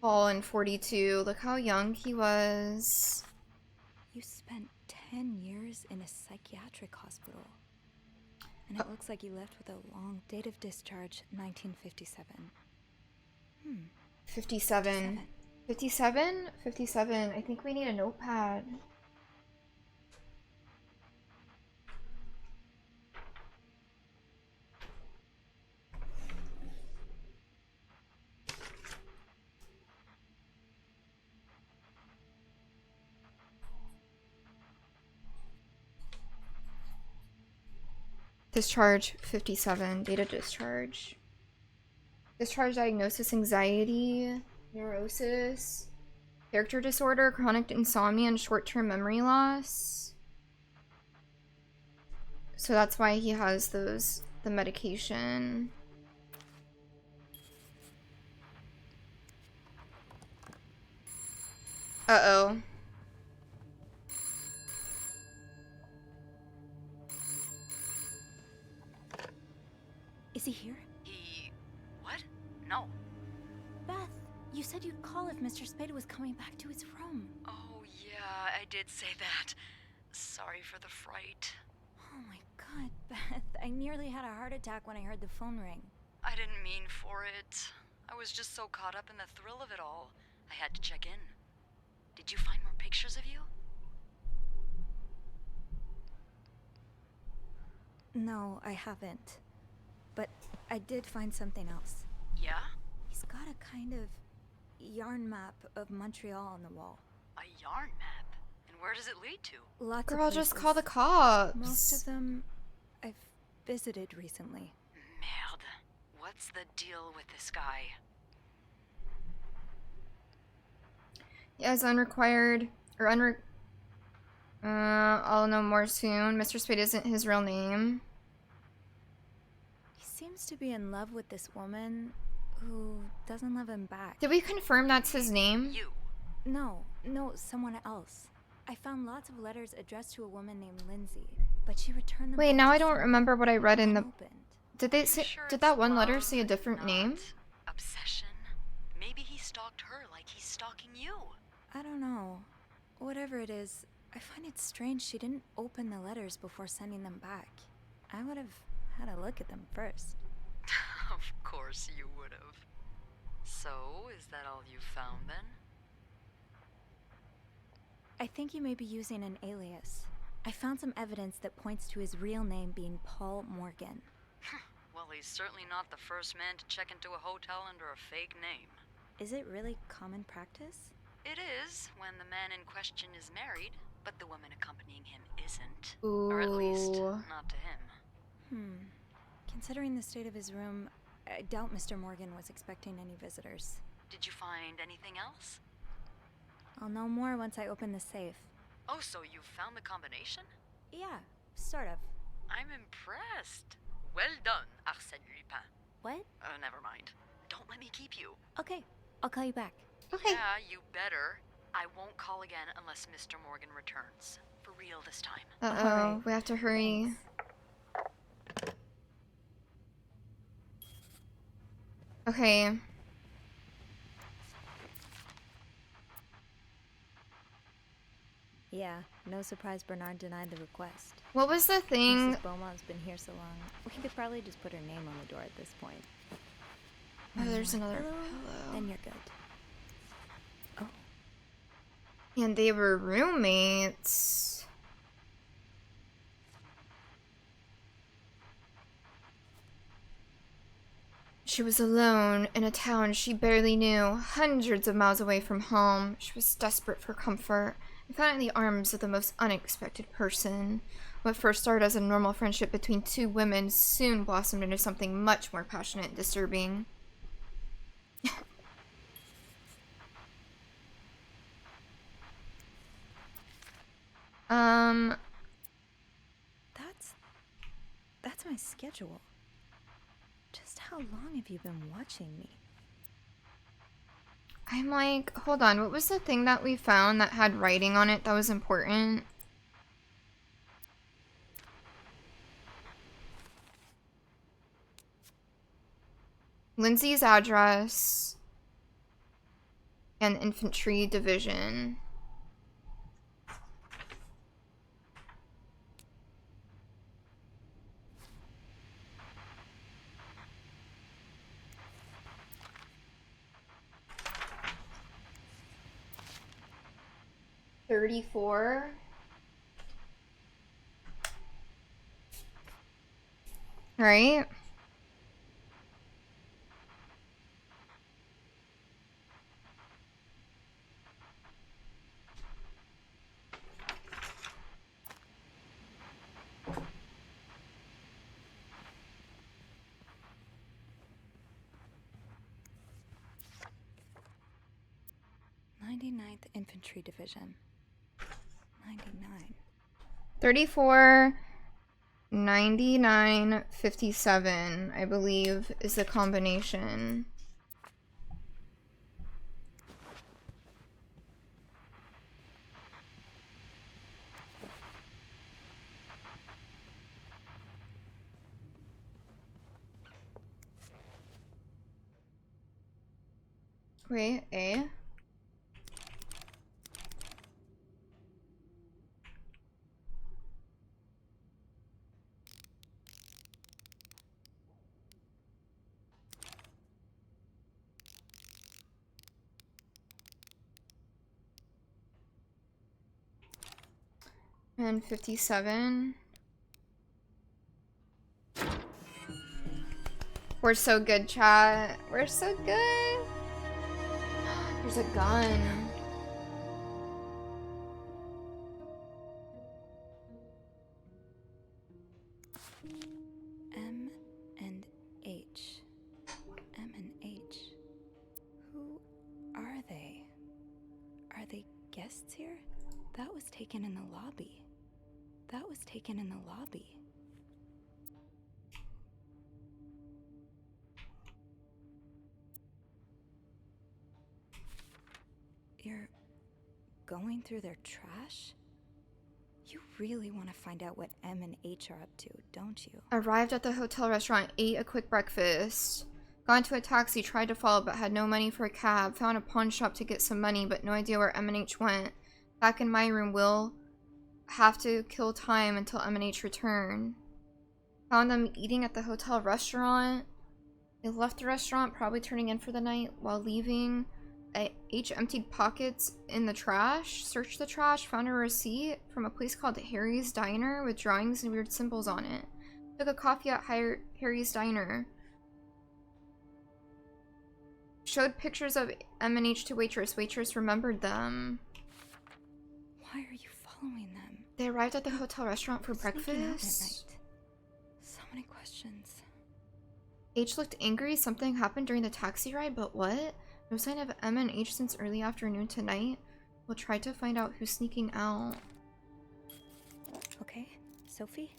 S1: Paul in 42. Look how young he was.
S5: You spent 10 years in a psychiatric hospital. And it looks like you left with a long date of discharge, 1957.
S1: 57. 57? 57. I think we need a notepad. Discharge 57, data discharge. Discharge diagnosis, anxiety, neurosis, character disorder, chronic insomnia, and short-term memory loss. So that's why he has the medication. Uh-oh.
S11: Is he here?
S10: He... what? No.
S11: Beth, you said you'd call if Mr. Spada was coming back to his room.
S10: Oh, yeah, I did say that. Sorry for the fright.
S11: Oh my god, Beth. I nearly had a heart attack when I heard the phone ring.
S10: I didn't mean for it. I was just so caught up in the thrill of it all. I had to check in. Did you find more pictures of you?
S5: No, I haven't. But I did find something else.
S10: Yeah?
S5: He's got a kind of yarn map of Montreal on the wall.
S10: A yarn map? And where does it lead to?
S5: Lots
S1: Girl,
S5: of places.
S1: just call the cops.
S5: Most of them I've visited recently.
S10: Merde. What's the deal with this guy?
S1: Yes, unrequired or I'll know more soon. Mr. Spade isn't his real name.
S5: He seems to be in love with this woman who doesn't love him back.
S1: Did we confirm that's his name?
S10: You.
S5: No, someone else. I found lots of letters addressed to a woman named Lindsay, but she returned them.
S1: Wait,
S5: back
S1: now
S5: to
S1: I don't
S5: someone
S1: remember what I read in the.
S5: unopened.
S1: Did they say? Did that one letter say a different name?
S10: Obsession? Maybe he stalked her like he's stalking you.
S5: I don't know. Whatever it is, I find it strange she didn't open the letters before sending them back. I would have had a look at them first.
S10: Of course you would have. So, is that all you found then?
S5: I think he may be using an alias. I found some evidence that points to his real name being Paul Morgan.
S10: Well, he's certainly not the first man to check into a hotel under a fake name.
S5: Is it really common practice?
S10: It is, when the man in question is married, but the woman accompanying him isn't.
S1: Ooh.
S10: Or at least, not to him.
S5: Considering the state of his room, I doubt Mr. Morgan was expecting any visitors.
S10: Did you find anything else?
S5: I'll know more once I open the safe.
S10: Oh, so you found the combination?
S5: Yeah, sort of.
S10: I'm impressed. Well done, Arsène Lupin.
S5: What?
S10: Never mind. Don't let me keep you.
S5: Okay, I'll call you back.
S1: Okay.
S10: Yeah, you better. I won't call again unless Mr. Morgan returns. For real this time.
S1: Uh-oh,
S5: Alright.
S1: we have to hurry. Okay.
S5: Yeah, no surprise Bernard denied the request.
S1: What was the thing?
S5: Mrs. Beaumont's been here so long. We could probably just put her name on the door at this point.
S1: Oh, there's another
S5: pillow.
S1: pillow.
S5: Then you're good.
S1: And they were roommates. She was alone in a town she barely knew, hundreds of miles away from home. She was desperate for comfort and found it in the arms of the most unexpected person. What first started as a normal friendship between two women soon blossomed into something much more passionate and disturbing.
S5: That's my schedule. Just how long have you been watching me?
S1: I'm like, hold on, what was the thing that we found that had writing on it that was important? Lindsay's address and infantry division. $34. Right?
S5: Infantry Division. 99.
S1: 34, 99, 57, I believe, is the combination. Wait, A? And 57. We're so good, chat. We're so good. There's a gun.
S5: M and H. M and H. Who are they? Are they guests here? That was taken in the lobby. That was taken in the lobby. You're going through their trash? You really want to find out what M and H are up to, don't you?
S1: Arrived at the hotel restaurant, ate a quick breakfast. Got into a taxi, tried to follow but had no money for a cab. Found a pawn shop to get some money but no idea where M and H went. Back in my room, will have to kill time until M and H return. Found them eating at the hotel restaurant. They left the restaurant, probably turning in for the night. While leaving, H emptied pockets in the trash. Searched the trash, found a receipt from a place called Harry's Diner with drawings and weird symbols on it. Took a coffee at Harry's Diner. Showed pictures of M and H to waitress. Waitress remembered them.
S5: Why are you following them?
S1: They arrived at the hotel restaurant for
S5: Sneaking out at
S1: breakfast.
S5: night. So many questions.
S1: H looked angry. Something happened during the taxi ride, but what? No sign of M and H since early afternoon tonight. We'll try to find out who's sneaking out.
S5: Okay, Sophie,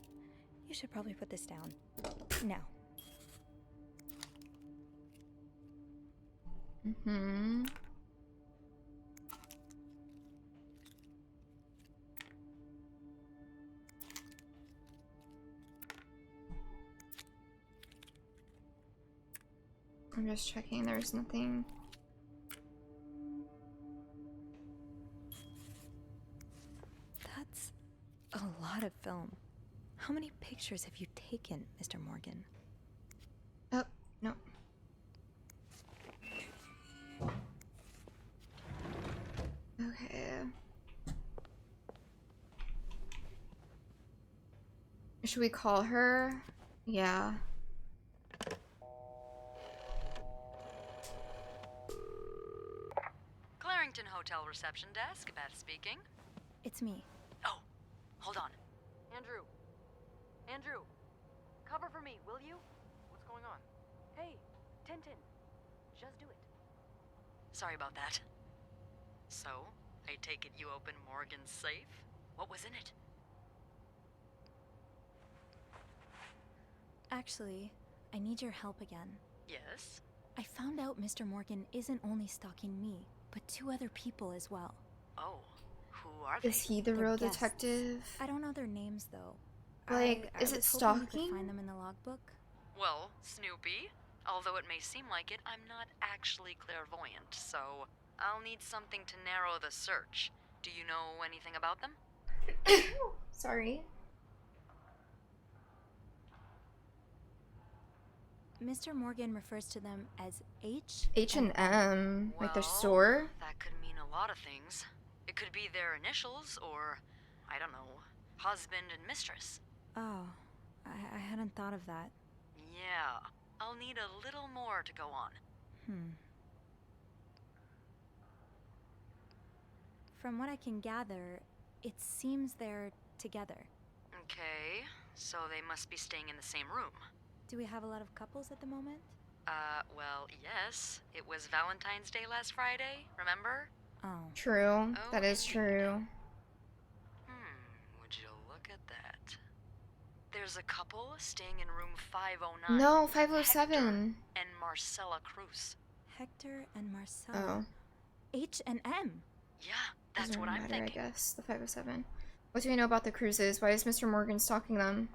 S5: you should probably put this down. Now.
S1: Mm-hmm. I'm just checking, there's nothing.
S5: That's a lot of film. How many pictures have you taken, Mr. Morgan?
S1: Oh, no. Okay. Should we call her? Yeah.
S10: Clarington Hotel reception desk, Beth speaking.
S5: It's me.
S10: Oh, hold on. Andrew. Andrew. Cover for me, will you?
S9: What's going on?
S10: Hey, Tintin. Just do it. Sorry about that. So, I take it you opened Morgan's safe? What was in it?
S5: Actually, I need your help again.
S10: Yes?
S5: I found out Mr. Morgan isn't only stalking me, but 2 other people as well.
S10: Oh, who are they?
S1: Is he the
S5: They're
S1: real
S5: guests.
S1: detective?
S5: I don't know their names though.
S1: Like,
S5: I
S1: is it
S5: was hoping you
S1: stalking?
S5: could find them in the logbook.
S10: Well, Snoopy, although it may seem like it, I'm not actually clairvoyant, so I'll need something to narrow the search. Do you know anything about them?
S1: Sorry.
S5: Mr. Morgan refers to them as
S1: H&M, like their store?
S10: That could mean a lot of things. It could be their initials, or, I don't know, husband and mistress.
S5: Oh, I hadn't thought of that.
S10: Yeah, I'll need a little more to go on.
S5: From what I can gather, it seems they're together.
S10: Okay, so they must be staying in the same room.
S5: Do we have a lot of couples at the moment?
S10: Well, yes. It was Valentine's Day last Friday, remember?
S5: Oh.
S1: True. That is true.
S10: Would you look at that? There's a couple staying in room 509.
S1: No, 507.
S10: Hector and Marcella Cruz.
S5: Hector and Marcella.
S1: Oh.
S5: H and M.
S10: Yeah, that's
S1: Doesn't
S10: what I'm
S1: matter,
S10: thinking.
S1: I guess. The 507. What do we know about the cruises? Why is Mr. Morgan stalking them?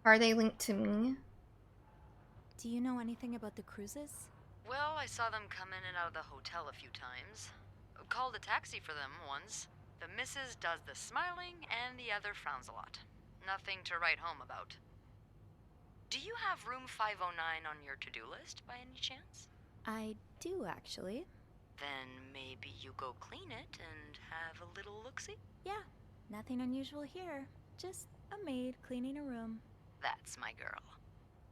S1: Are they linked to me?
S5: Do you know anything about the cruises?
S10: Well, I saw them come in and out of the hotel a few times. Called a taxi for them once. The missus does the smiling and the other frowns a lot. Nothing to write home about. Do you have room 509 on your to-do list by any chance?
S11: I do, actually.
S10: Then maybe you go clean it and have a little look-see?
S11: Yeah, nothing unusual here. Just a maid cleaning a room.
S10: That's my girl.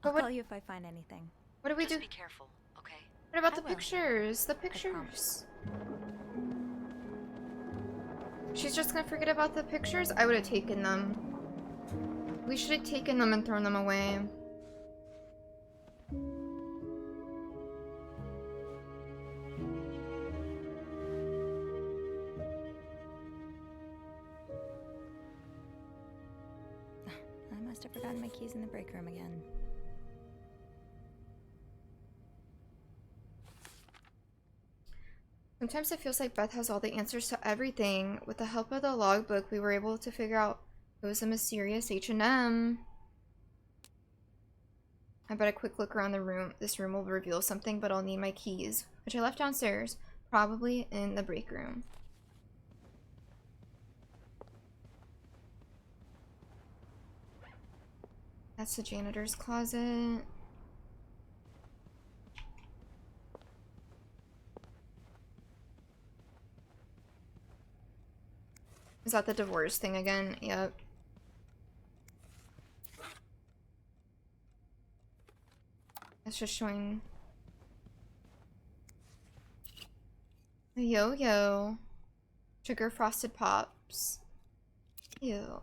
S11: I'll call you if I find anything.
S1: What do we
S10: Just
S1: do?
S10: be careful, okay?
S1: What about
S11: I
S1: the
S11: will.
S1: pictures? The pictures. She's just gonna forget about the pictures? I would have taken them. We should have taken them and thrown them away.
S11: I must have forgotten my keys in the break room again.
S1: Sometimes it feels like Beth has all the answers to everything. With the help of the logbook, we were able to figure out it was a mysterious H&M. I bet a quick look around the room. This room will reveal something, but I'll need my keys, which I left downstairs, probably in the break room. That's the janitor's closet. Is that the divorce thing again? Yep. It's just showing a yo-yo. Sugar frosted pops. Ew.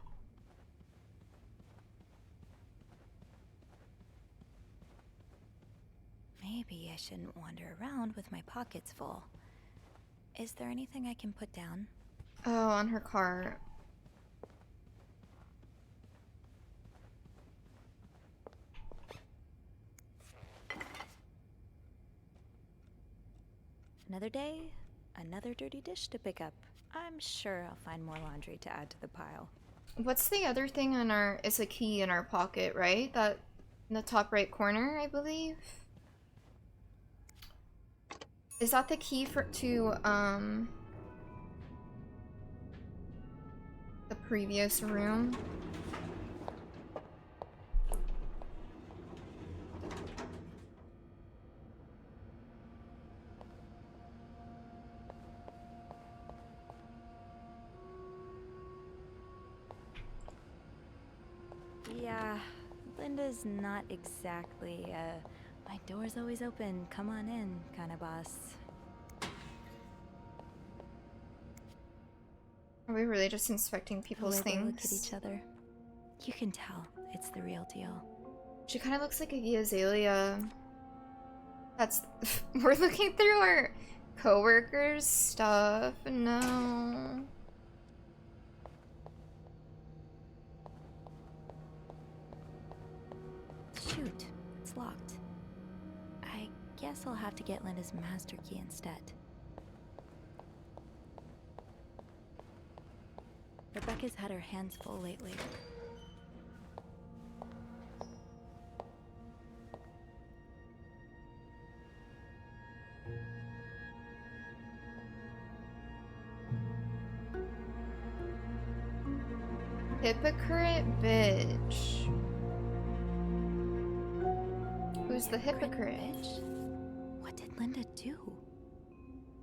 S11: Maybe I shouldn't wander around with my pockets full. Is there anything I can put down?
S1: Oh, on her car.
S11: Another day, another dirty dish to pick up. I'm sure I'll find more laundry to add to the pile.
S1: What's the other thing on our... It's a key in our pocket, right? That in the top right corner, I believe? Is that the key to the previous room?
S11: Yeah, Linda's not exactly my door's always open, come on in kind of boss.
S1: Are we really just inspecting people's
S11: The way they
S1: things?
S11: look at each other. You can tell it's the real deal.
S1: She kind of looks like a Azalea. That's... We're looking through our co-workers' stuff. No.
S11: Shoot, it's locked. I guess I'll have to get Linda's master key instead. Rebecca's had her hands full lately.
S1: Hypocrite bitch. Who's the hypocrite?
S11: Bitch? What did Linda do?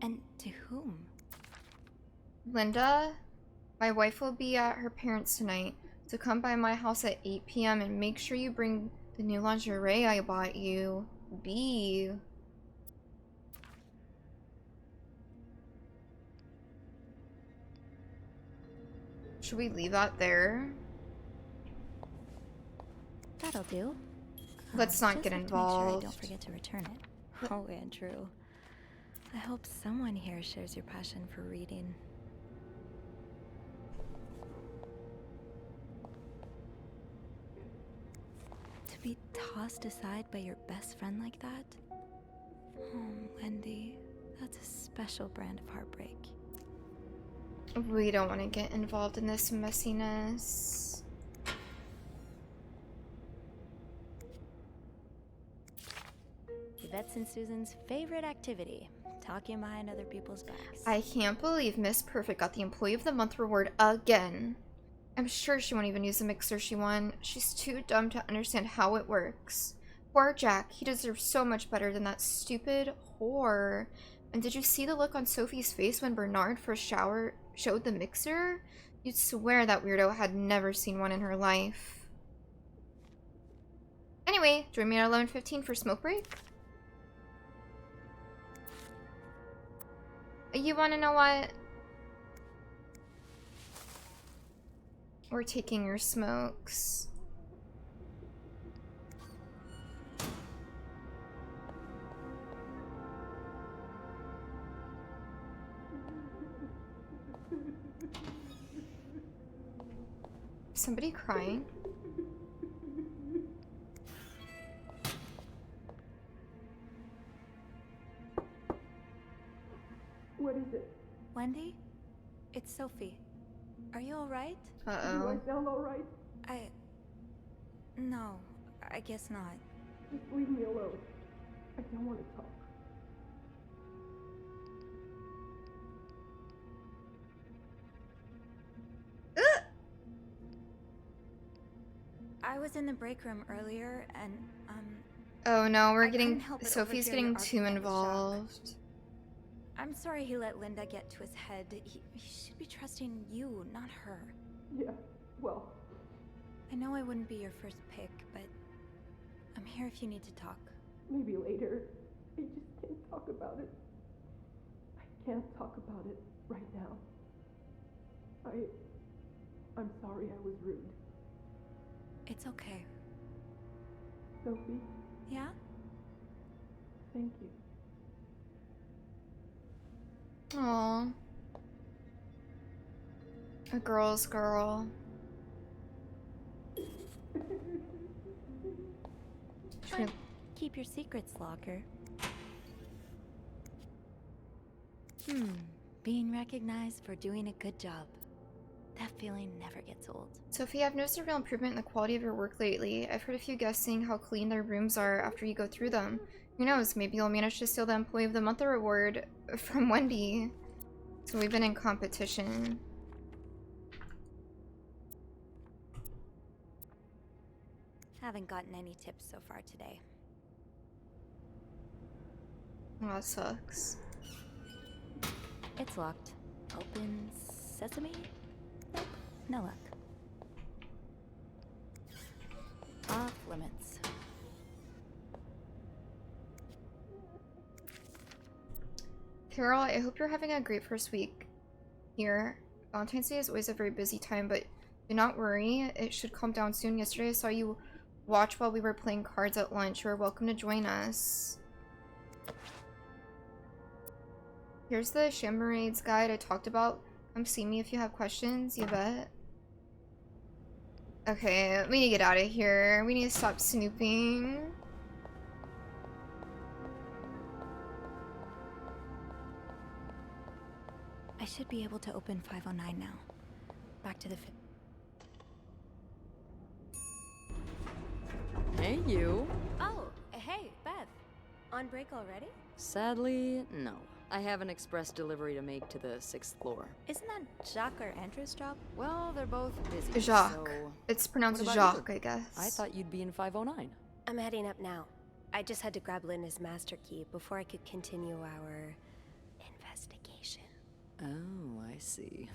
S11: And to whom?
S1: Linda, my wife will be at her parents' tonight, so come by my house at 8 p.m. and make sure you bring the new lingerie I bought you. B. Should we leave that there?
S11: That'll do.
S1: Let's not
S11: Just
S1: get
S11: have to make sure I
S1: involved.
S11: don't forget to return it. Oh, Andrew. I hope someone here shares your passion for reading. To be tossed aside by your best friend like that? Oh, Wendy, that's a special brand of heartbreak.
S1: We don't want to get involved in this messiness.
S11: The Yvette's and Susan's favorite activity, talking behind other people's backs.
S1: I can't believe Miss Perfect got the Employee of the Month reward again. I'm sure she won't even use the mixer she won. She's too dumb to understand how it works. Poor Jack, he deserves so much better than that stupid whore. And did you see the look on Sophie's face when Bernard first showed the mixer? You'd swear that weirdo had never seen one in her life. Anyway, join me at 11:15 for smoke break. You wanna know what? We're taking your smokes. Somebody crying?
S3: What is it?
S11: Wendy? It's Sophie. Are you alright?
S3: Do I sound alright?
S11: No, I guess not.
S3: Just leave me alone. I don't want to talk.
S11: I was in the break room earlier and,
S1: Oh no, we're
S11: I couldn't
S1: getting...
S11: help but
S1: Sophie's
S11: overhear your
S1: getting too
S11: argument with Jacques.
S1: involved.
S11: I'm sorry he let Linda get to his head. He should be trusting you, not her.
S3: Yeah, well,
S11: I know I wouldn't be your first pick, but I'm here if you need to talk.
S3: maybe later. I just can't talk about it. I can't talk about it right now. I'm sorry I was rude.
S11: It's okay.
S3: Sophie,
S11: Yeah?
S3: thank you.
S1: Aww. A girl's girl.
S11: But keep your secrets, Locker. Being recognized for doing a good job. That feeling never gets old.
S1: Sophie, I've noticed a real improvement in the quality of your work lately. I've heard a few guests saying how clean their rooms are after you go through them. Who knows, maybe you'll manage to steal the Employee of the Month award from Wendy. So we've been in competition.
S11: Haven't gotten any tips so far today.
S1: Oh, that sucks.
S11: It's locked. Open sesame? Nope, no luck. Off limits.
S1: Carol, I hope you're having a great first week here. Valentine's Day is always a very busy time, but do not worry. It should calm down soon. Yesterday I saw you watch while we were playing cards at lunch. You're welcome to join us. Here's the Chambermaids guide I talked about. Come see me if you have questions, you bet. Okay, we need to get out of here. We need to stop snooping.
S11: I should be able to open 509 now. Back to the
S10: Hey, you.
S14: Oh, hey, Beth. On break already?
S10: Sadly, no. I have an express delivery to make to the 6th floor.
S14: Isn't that Jacques or Andrew's job?
S10: Well, they're both busy,
S1: Jacques.
S10: so...
S1: It's pronounced
S10: What about
S1: Jacques,
S10: you?
S1: I guess.
S10: I thought you'd be in 509.
S14: I'm heading up now. I just had to grab Linda's master key before I could continue our investigation.
S10: Oh, I see.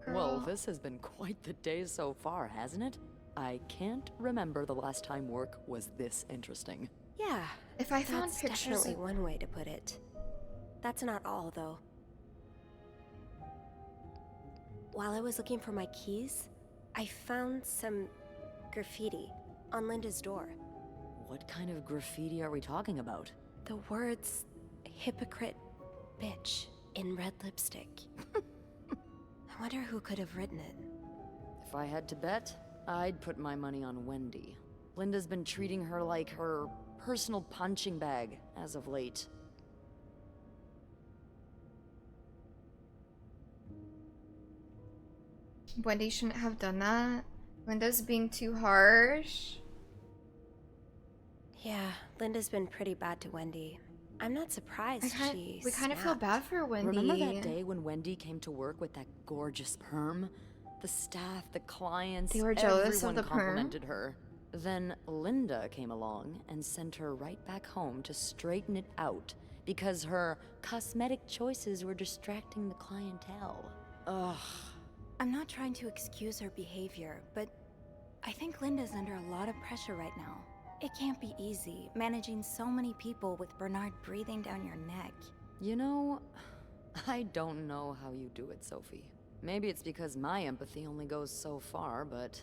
S1: Girl.
S10: Well, this has been quite the day so far, hasn't it? I can't remember the last time work was this interesting.
S14: Yeah.
S1: If I found
S14: that's
S1: pictures
S14: definitely
S1: of...
S14: one way to put it. That's not all, though. While I was looking for my keys, I found some graffiti on Linda's door.
S10: What kind of graffiti are we talking about?
S14: The words, hypocrite, bitch, in red lipstick. I wonder who could have written it.
S10: If I had to bet, I'd put my money on Wendy. Linda's been treating her like her personal punching bag as of late.
S1: Wendy shouldn't have done that. Linda's being too harsh.
S14: Yeah, Linda's been pretty bad to Wendy. I'm not surprised
S1: We kind of feel bad for Wendy.
S10: Remember that day when Wendy came to work with that gorgeous perm? The staff, the clients,
S1: They were jealous
S10: everyone
S1: of the perm.
S10: complimented her. Then Linda came along and sent her right back home to straighten it out because her cosmetic choices were distracting the clientele. Ugh.
S11: I'm not trying to excuse her behavior, but I think Linda's under a lot of pressure right now. It can't be easy, managing so many people with Bernard breathing down your neck.
S10: You know, I don't know how you do it, Sophie. Maybe it's because my empathy only goes so far, but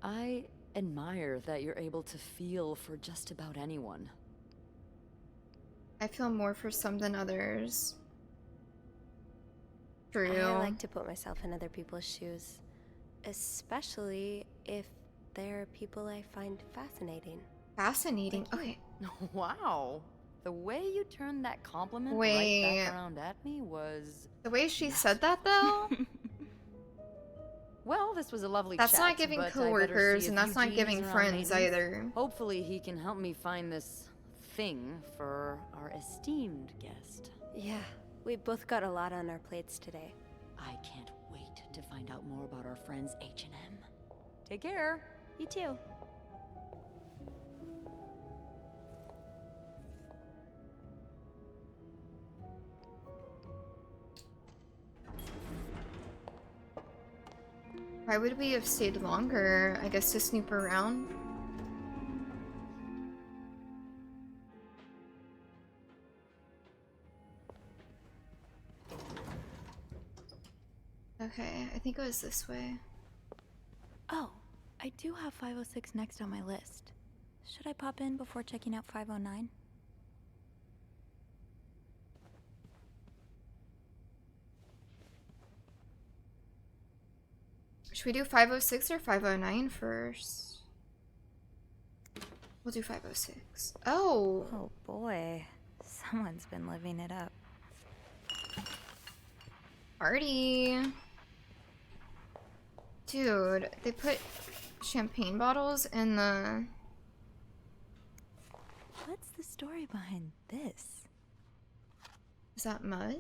S10: I admire that you're able to feel for just about anyone.
S1: I feel more for some than others. True.
S14: I like to put myself in other people's shoes, especially if they're people I find fascinating.
S1: Fascinating? Okay.
S10: Wow. The way you turned that compliment
S1: Wait.
S10: right back around at me was...
S1: The way she said that, though?
S10: Well, this was a lovely
S1: That's
S10: chat,
S1: not giving
S10: but I better
S1: coworkers,
S10: see
S1: and
S10: if
S1: that's not
S10: Eugene's
S1: giving
S10: around
S1: friends
S10: maintenance.
S1: either.
S10: Hopefully he can help me find this thing for our esteemed guest.
S14: Yeah, we both got a lot on our plates today.
S10: I can't wait to find out more about our friends H&M. Take care.
S14: You too.
S1: Why would we have stayed longer? I guess to snoop around? Okay, I think it was this way.
S11: Oh, I do have 506 next on my list. Should I pop in before checking out 509?
S1: Should we do 506 or 509 first? We'll do 506. Oh!
S11: Oh boy, someone's been living it up.
S1: Party! Dude, they put champagne bottles in the...
S11: What's the story behind this?
S1: Is that mud?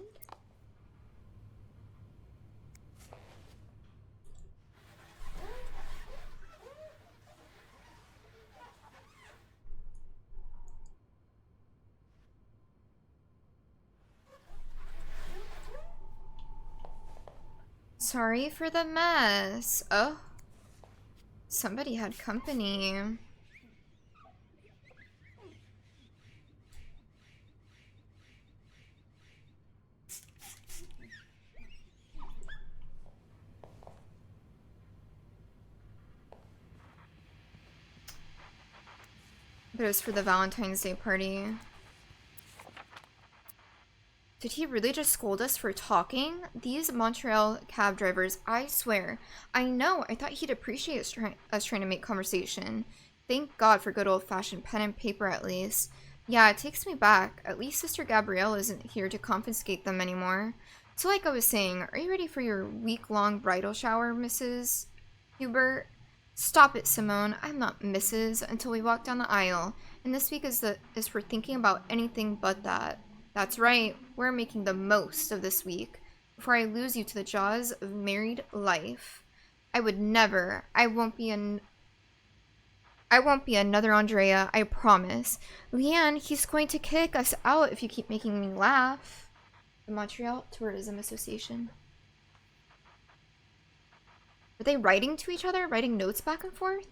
S1: Sorry for the mess. Oh. Somebody had company. But it was for the Valentine's Day party. Did he really just scold us for talking? These Montreal cab drivers, I swear. I know, I thought he'd appreciate us trying to make conversation. Thank God for good old-fashioned pen and paper at least. Yeah, it takes me back. At least Sister Gabrielle isn't here to confiscate them anymore. So like I was saying, are you ready for your week-long bridal shower, Mrs. Hubert? Stop it, Simone. I'm not Mrs. until we walk down the aisle. And this week is for thinking about anything but that. That's right, we're making the most of this week before I lose you to the jaws of married life. I would never. I won't be another Andrea, I promise. Leanne, he's going to kick us out if you keep making me laugh. The Montreal Tourism Association. Are they writing to each other? Writing notes back and forth?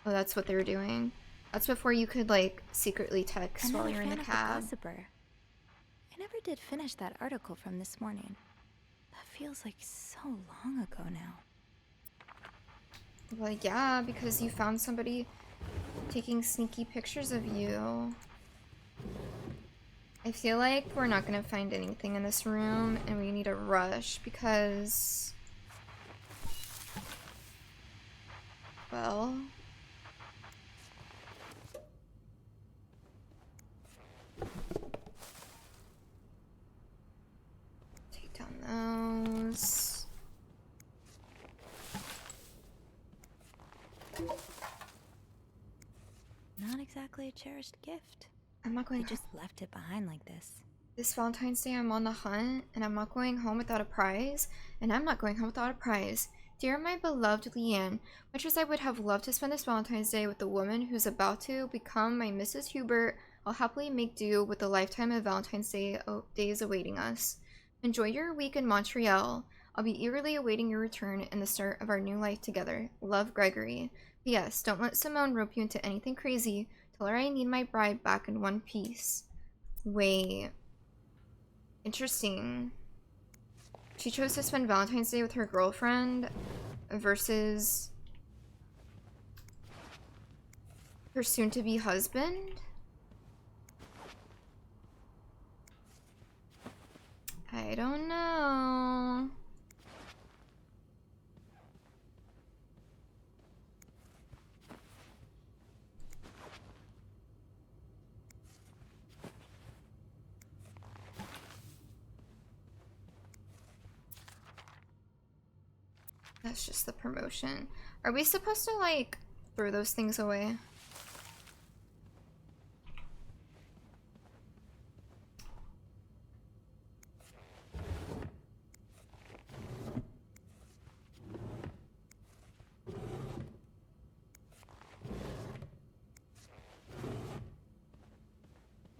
S1: Oh, that's what they were doing. That's before you could, like, secretly text while you're in the cab.
S11: I never did finish that article from this morning. That feels like so long ago now.
S1: Well, yeah, because you found somebody taking sneaky pictures of you. I feel like we're not gonna find anything in this room, and we need to rush because... Well... Take down those...
S11: Not exactly a cherished gift.
S1: I'm not going
S11: You just left it behind like this.
S1: This Valentine's Day, I'm on the hunt, and I'm not going home without a prize, and I'm not going home without a prize. Dear my beloved Leanne, much as I would have loved to spend this Valentine's Day with the woman who's about to become my Mrs. Hubert, I'll happily make do with the lifetime of Valentine's Day days awaiting us. Enjoy your week in Montreal. I'll be eagerly awaiting your return and the start of our new life together. Love, Gregory. P.S. Don't let Simone rope you into anything crazy. Tell her I need my bride back in one piece. Wait. Interesting. She chose to spend Valentine's Day with her girlfriend versus her soon-to-be husband? I don't know. That's just the promotion. Are we supposed to, like, throw those things away?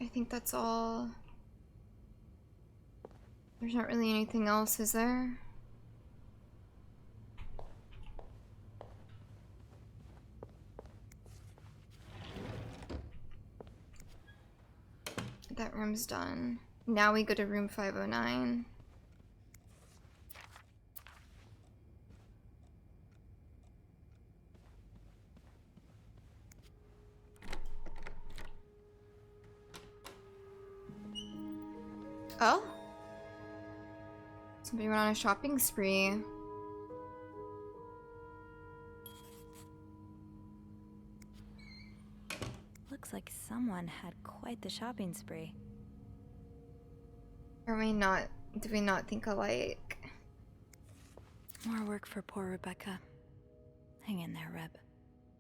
S1: I think that's all. There's not really anything else, is there? That room's done. Now we go to room 509. Oh? Somebody went on a shopping spree.
S11: Looks like someone had quite the shopping spree.
S1: Are we not? Do we not think alike?
S11: More work for poor Rebecca. Hang in there, Reb.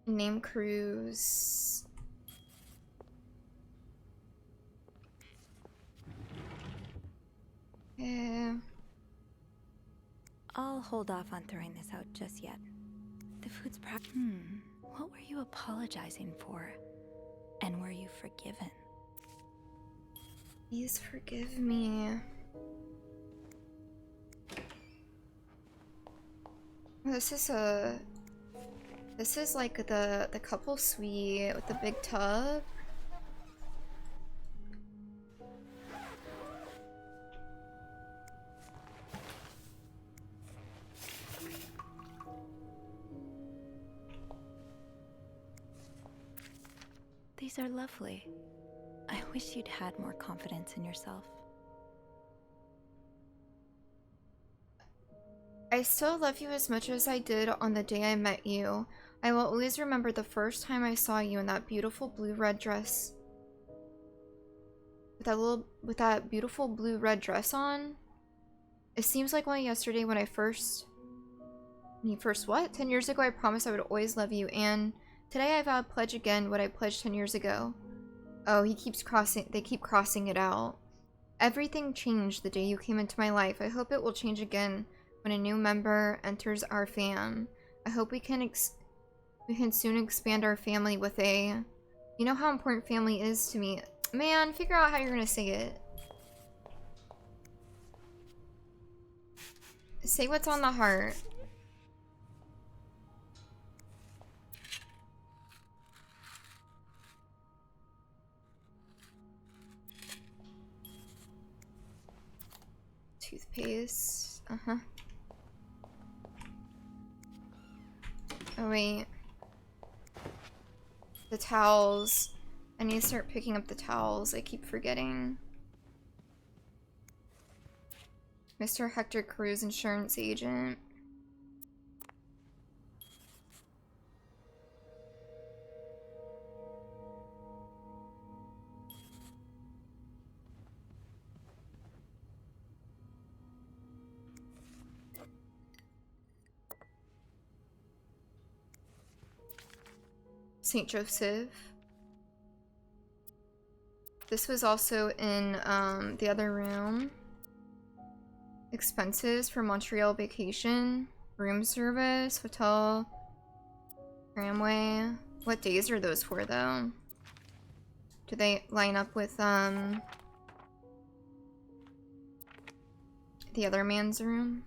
S1: Name Cruise. Yeah.
S11: I'll hold off on throwing this out just yet. The food's what were you apologizing for? And were you forgiven?
S1: Please forgive me. This is like the couple suite with the big tub.
S11: These are lovely. I wish you'd had more confidence in yourself.
S1: I still love you as much as I did on the day I met you. I will always remember the first time I saw you in that beautiful blue-red dress. With that beautiful blue-red dress on. It seems like only yesterday when you first what? 10 years ago I promised I would always love you, and today I vow to pledge again what I pledged 10 years ago. Oh, they keep crossing it out. Everything changed the day you came into my life. I hope it will change again when a new member enters our fam. I hope we can soon expand our family with a... You know how important family is to me. Man, figure out how you're gonna say it. Say what's on the heart. Toothpaste. Uh-huh. Oh, wait. The towels. I need to start picking up the towels. I keep forgetting. Mr. Hector Cruz, insurance agent. St. Joseph. This was also in the other room. Expenses for Montreal vacation, room service, hotel, tramway. What days are those for though? Do they line up with the other man's room?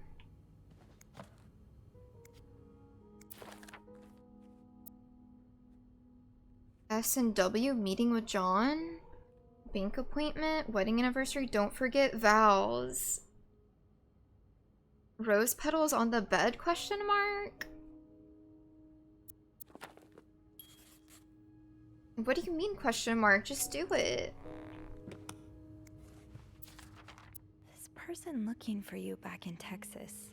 S1: S&W meeting with John? Bank appointment? Wedding anniversary? Don't forget vows. Rose petals on the bed? Question mark? What do you mean question mark? Just do it.
S11: This person looking for you back in Texas,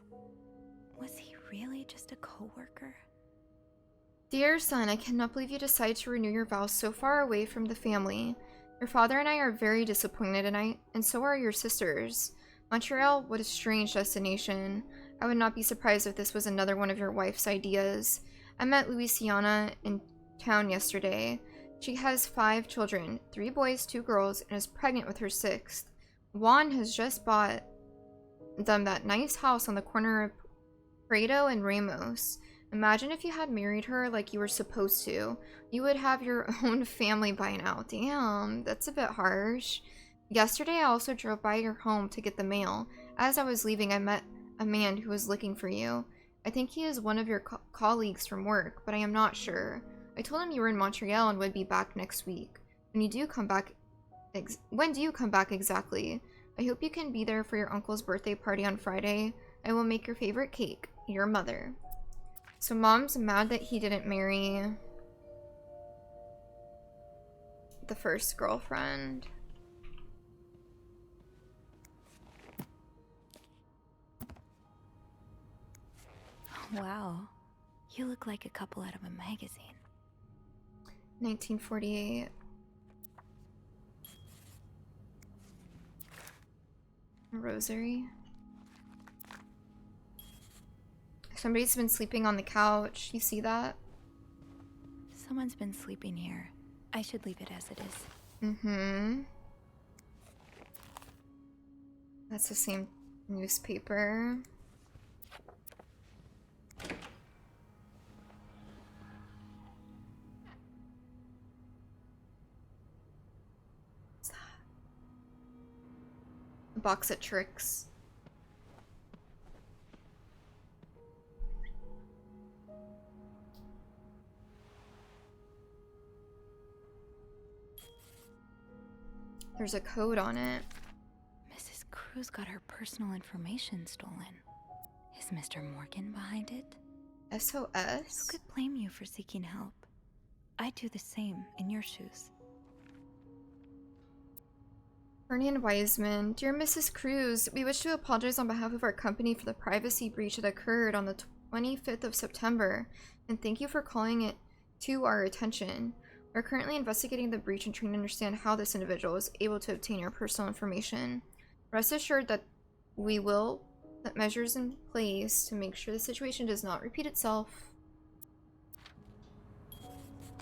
S11: was he really just a coworker?
S1: Dear son, I cannot believe you decided to renew your vows so far away from the family. Your father and I are very disappointed, and so are your sisters. Montreal, what a strange destination. I would not be surprised if this was another one of your wife's ideas. I met Louisiana in town yesterday. She has 5 children, 3 boys, 2 girls, and is pregnant with her 6th. Juan has just bought them that nice house on the corner of Prado and Ramos. Imagine if you had married her like you were supposed to. You would have your own family by now. Damn, that's a bit harsh. Yesterday, I also drove by your home to get the mail. As I was leaving, I met a man who was looking for you. I think he is one of your colleagues from work, but I am not sure. I told him you were in Montreal and would be back next week. When do you come back exactly? I hope you can be there for your uncle's birthday party on Friday. I will make your favorite cake. Your mother. So mom's mad that he didn't marry the first girlfriend.
S11: Wow, you look like a couple out of a magazine.
S1: 1948. Rosary. Somebody's been sleeping on the couch. You see that?
S11: Someone's been sleeping here. I should leave it as it is.
S1: Mm-hmm. That's the same newspaper. What's that? A box of tricks. There's a code on it.
S11: Mrs. Cruz got her personal information stolen. Is Mr. Morgan behind it?
S1: SOS?
S11: Who could blame you for seeking help? I'd do the same in your shoes.
S1: Ferdinand Wiseman. Dear Mrs. Cruz, we wish to apologize on behalf of our company for the privacy breach that occurred on the 25th of September, and thank you for calling it to our attention. We're currently investigating the breach and trying to understand how this individual was able to obtain your personal information. Rest assured that we will put measures in place to make sure the situation does not repeat itself.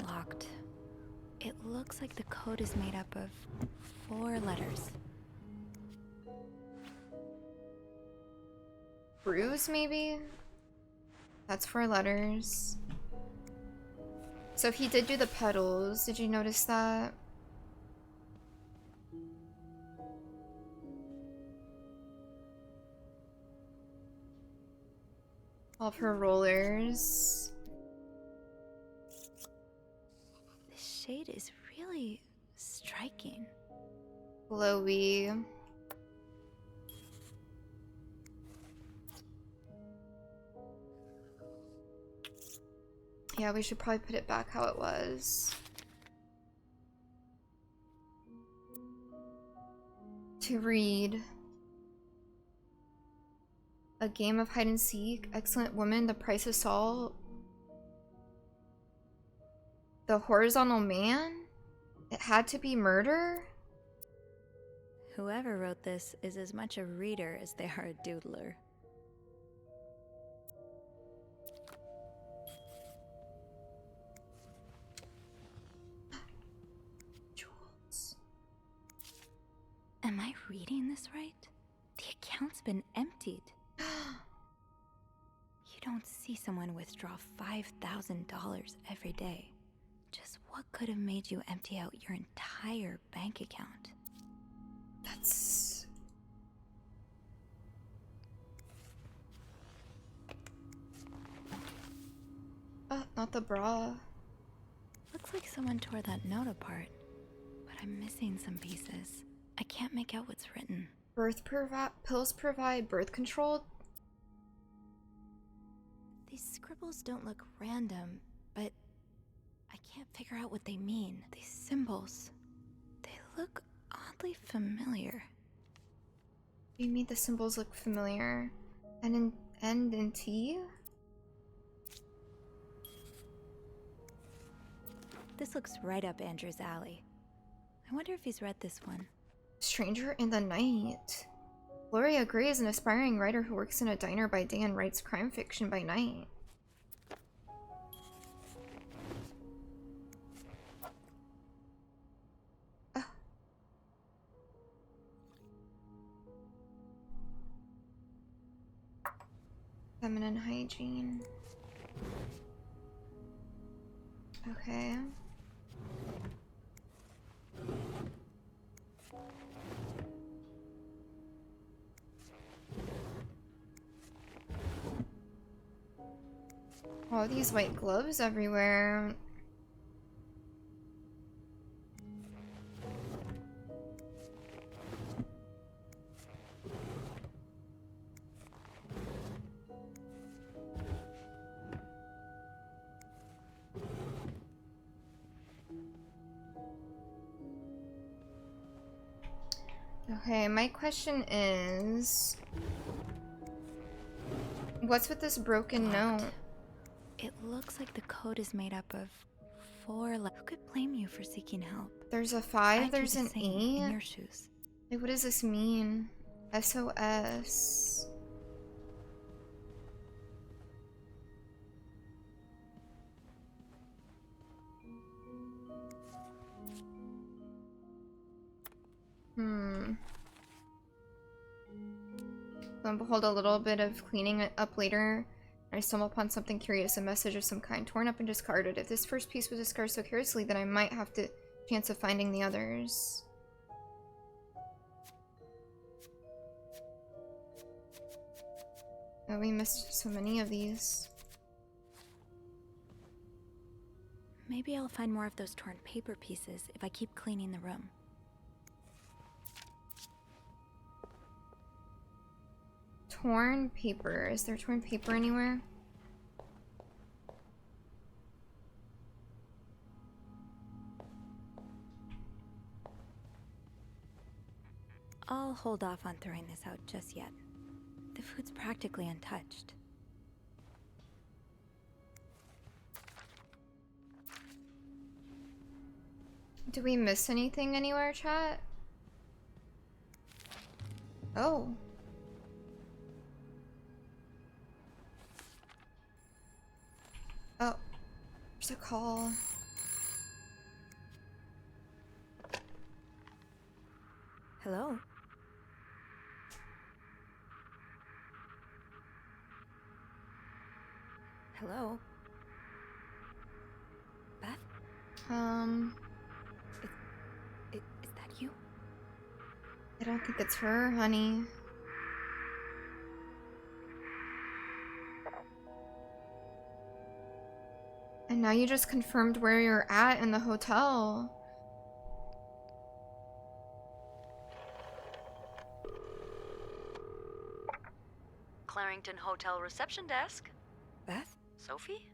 S11: Locked. It looks like the code is made up of 4 letters.
S1: Bruise, maybe? That's 4 letters. So he did do the petals. Did you notice that? All of her rollers.
S11: This shade is really striking.
S1: Glowy. Yeah, we should probably put it back how it was. To read. A game of hide and seek. Excellent woman. The price of salt. The horizontal man. It had to be murder.
S11: Whoever wrote this is as much a reader as they are a doodler. reading this right? The account's been emptied. You don't see someone withdraw $5,000 every day. Just what could have made you empty out your entire bank account?
S1: That's... Oh, not the bra.
S11: Looks like someone tore that note apart, but I'm missing some pieces. I can't make out what's written.
S1: Pills provide birth control?
S11: These scribbles don't look random, but I can't figure out what they mean. These symbols, they look oddly familiar.
S1: You mean the symbols look familiar? N and T?
S11: This looks right up Andrew's alley. I wonder if he's read this one.
S1: Stranger in the Night. Gloria Gray is an aspiring writer who works in a diner by day and writes crime fiction by night. Oh. Feminine hygiene. Okay. All these white gloves everywhere. Okay, my question is, what's with this broken note?
S11: It looks like the code is made up of 4 letters. Who could blame you for seeking help?
S1: There's a 5,
S11: I'd do
S1: there's
S11: the
S1: an
S11: same
S1: 8.
S11: in your shoes.
S1: Like, what does this mean? SOS. Lo and behold, a little bit of cleaning it up later, I stumble upon something curious, a message of some kind, torn up and discarded. If this first piece was discarded so carelessly, then I might have the chance of finding the others. Oh, we missed so many of these.
S11: Maybe I'll find more of those torn paper pieces if I keep cleaning the room.
S1: Torn paper. Is there torn paper anywhere?
S11: I'll hold off on throwing this out just yet. The food's practically untouched.
S1: Do we miss anything anywhere, chat? Oh. Oh. There's a call.
S11: Hello? Hello? Beth? Is that you?
S1: I don't think it's her, honey. And now you just confirmed where you're at in the hotel.
S10: Clarington Hotel reception desk.
S11: Beth?
S10: Sophie?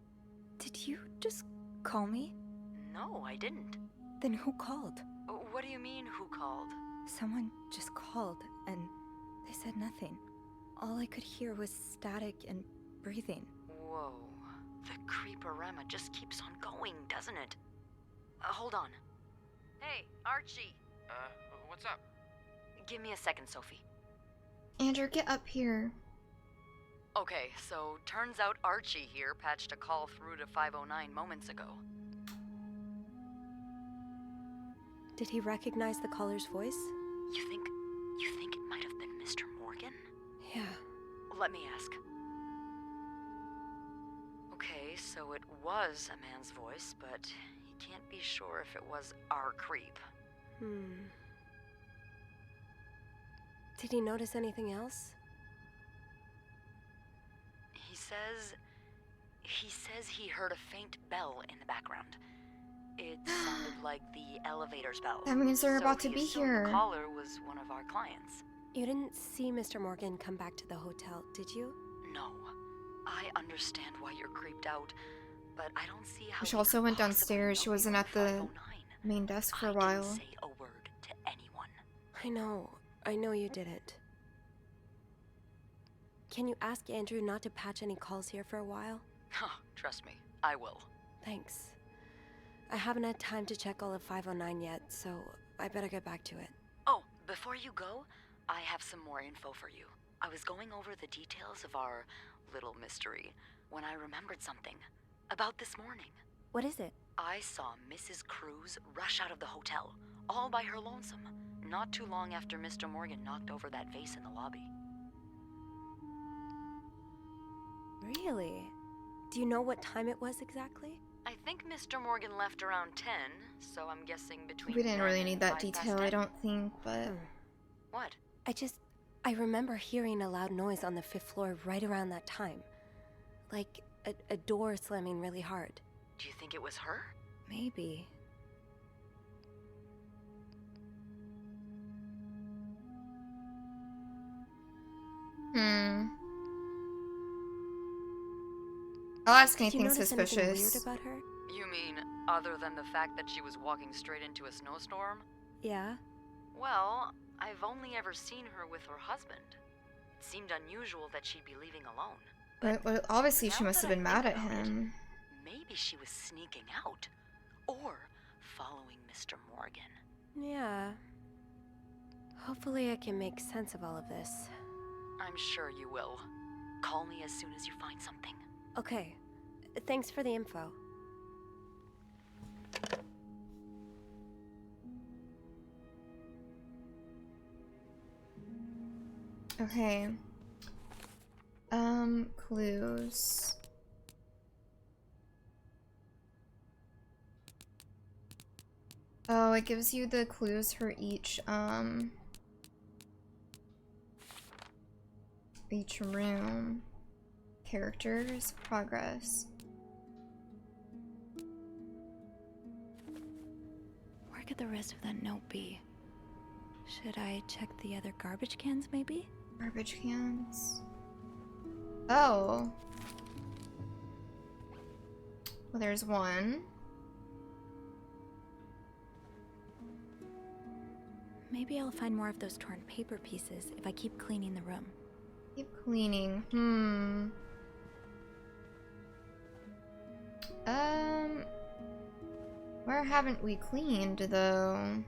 S11: Did you just call me?
S10: No, I didn't.
S11: Then who called?
S10: What do you mean, who called?
S11: Someone just called, and they said nothing. All I could hear was static and breathing.
S10: Whoa. The creeporama just keeps on going, doesn't it? Hold on. Hey, Archie.
S9: What's up?
S10: Give me a second, Sophie.
S1: Andrew, get up here.
S10: Okay, so turns out Archie here patched a call through to 509 moments ago.
S14: Did he recognize the caller's voice?
S10: You You think it might have been Mr. Morgan?
S14: Yeah.
S10: Let me ask. Okay, so it was a man's voice, but he can't be sure if it was our creep.
S14: Did he notice anything else?
S10: He says he heard a faint bell in the background. It sounded like the elevator's bell.
S14: That means they're
S10: so
S14: about to
S10: he
S14: be
S10: assumed
S14: here.
S10: The caller was one of our clients.
S14: You didn't see Mr. Morgan come back to the hotel, did you?
S10: No. I understand why you're creeped out, but I don't see how
S1: She also went downstairs. She wasn't at the main desk for a while.
S10: say a word to anyone.
S14: I know you didn't. Can you ask Andrew not to patch any calls here for a while?
S10: Trust me, I will.
S14: Thanks. I haven't had time to check all of 509 yet, so I better get back to it.
S10: Oh, before you go, I have some more info for you. I was going over the details of our little mystery when I remembered something about this morning.
S14: What is it?
S10: I saw Mrs. Cruz rush out of the hotel, all by her lonesome, not too long after Mr. Morgan knocked over that vase in the lobby.
S14: Really? Do you know what time it was exactly?
S10: I think Mr. Morgan left around 10, so I'm guessing between
S1: We didn't
S10: 10
S1: really
S10: and
S1: need that
S10: 5 past
S1: detail,
S10: 10.
S1: I don't think, but...
S10: What?
S14: I remember hearing a loud noise on the 5th floor right around that time. Like a door slamming really hard.
S10: Do you think it was her?
S14: Maybe.
S1: I'll ask
S14: Did you
S1: anything
S14: notice
S1: suspicious.
S14: anything weird about her?
S10: You mean other than the fact that she was walking straight into a snowstorm?
S14: Yeah.
S10: Well, I've only ever seen her with her husband. It seemed unusual that she'd be leaving alone.
S1: Well, obviously she
S10: now
S1: must have
S10: that
S1: been
S10: I
S1: mad
S10: think
S1: at
S10: about it,
S1: him.
S10: Maybe she was sneaking out. Or following Mr. Morgan.
S14: Yeah. Hopefully I can make sense of all of this.
S10: I'm sure you will. Call me as soon as you find something.
S14: Okay. Thanks for the info.
S1: Okay. Clues. Oh, it gives you the clues for each room. Characters, progress.
S5: Where could the rest of that note be? Should I check the other garbage cans, maybe?
S1: Garbage cans. Oh. Well, there's one.
S5: Maybe I'll find more of those torn paper pieces if I keep cleaning the room.
S1: Keep cleaning. Where haven't we cleaned, though?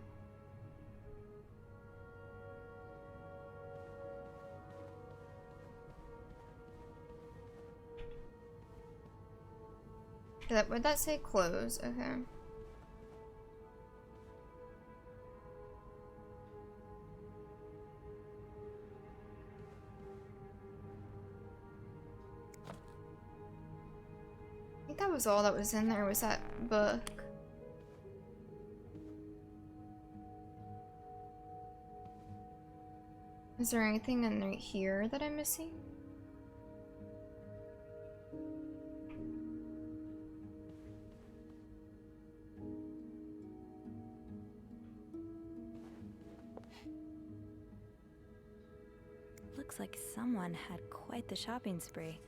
S1: Would that say close? Okay. I think that was all that was in there, was that book. Is there anything in right here that I'm missing?
S5: Looks like someone had quite the shopping spree.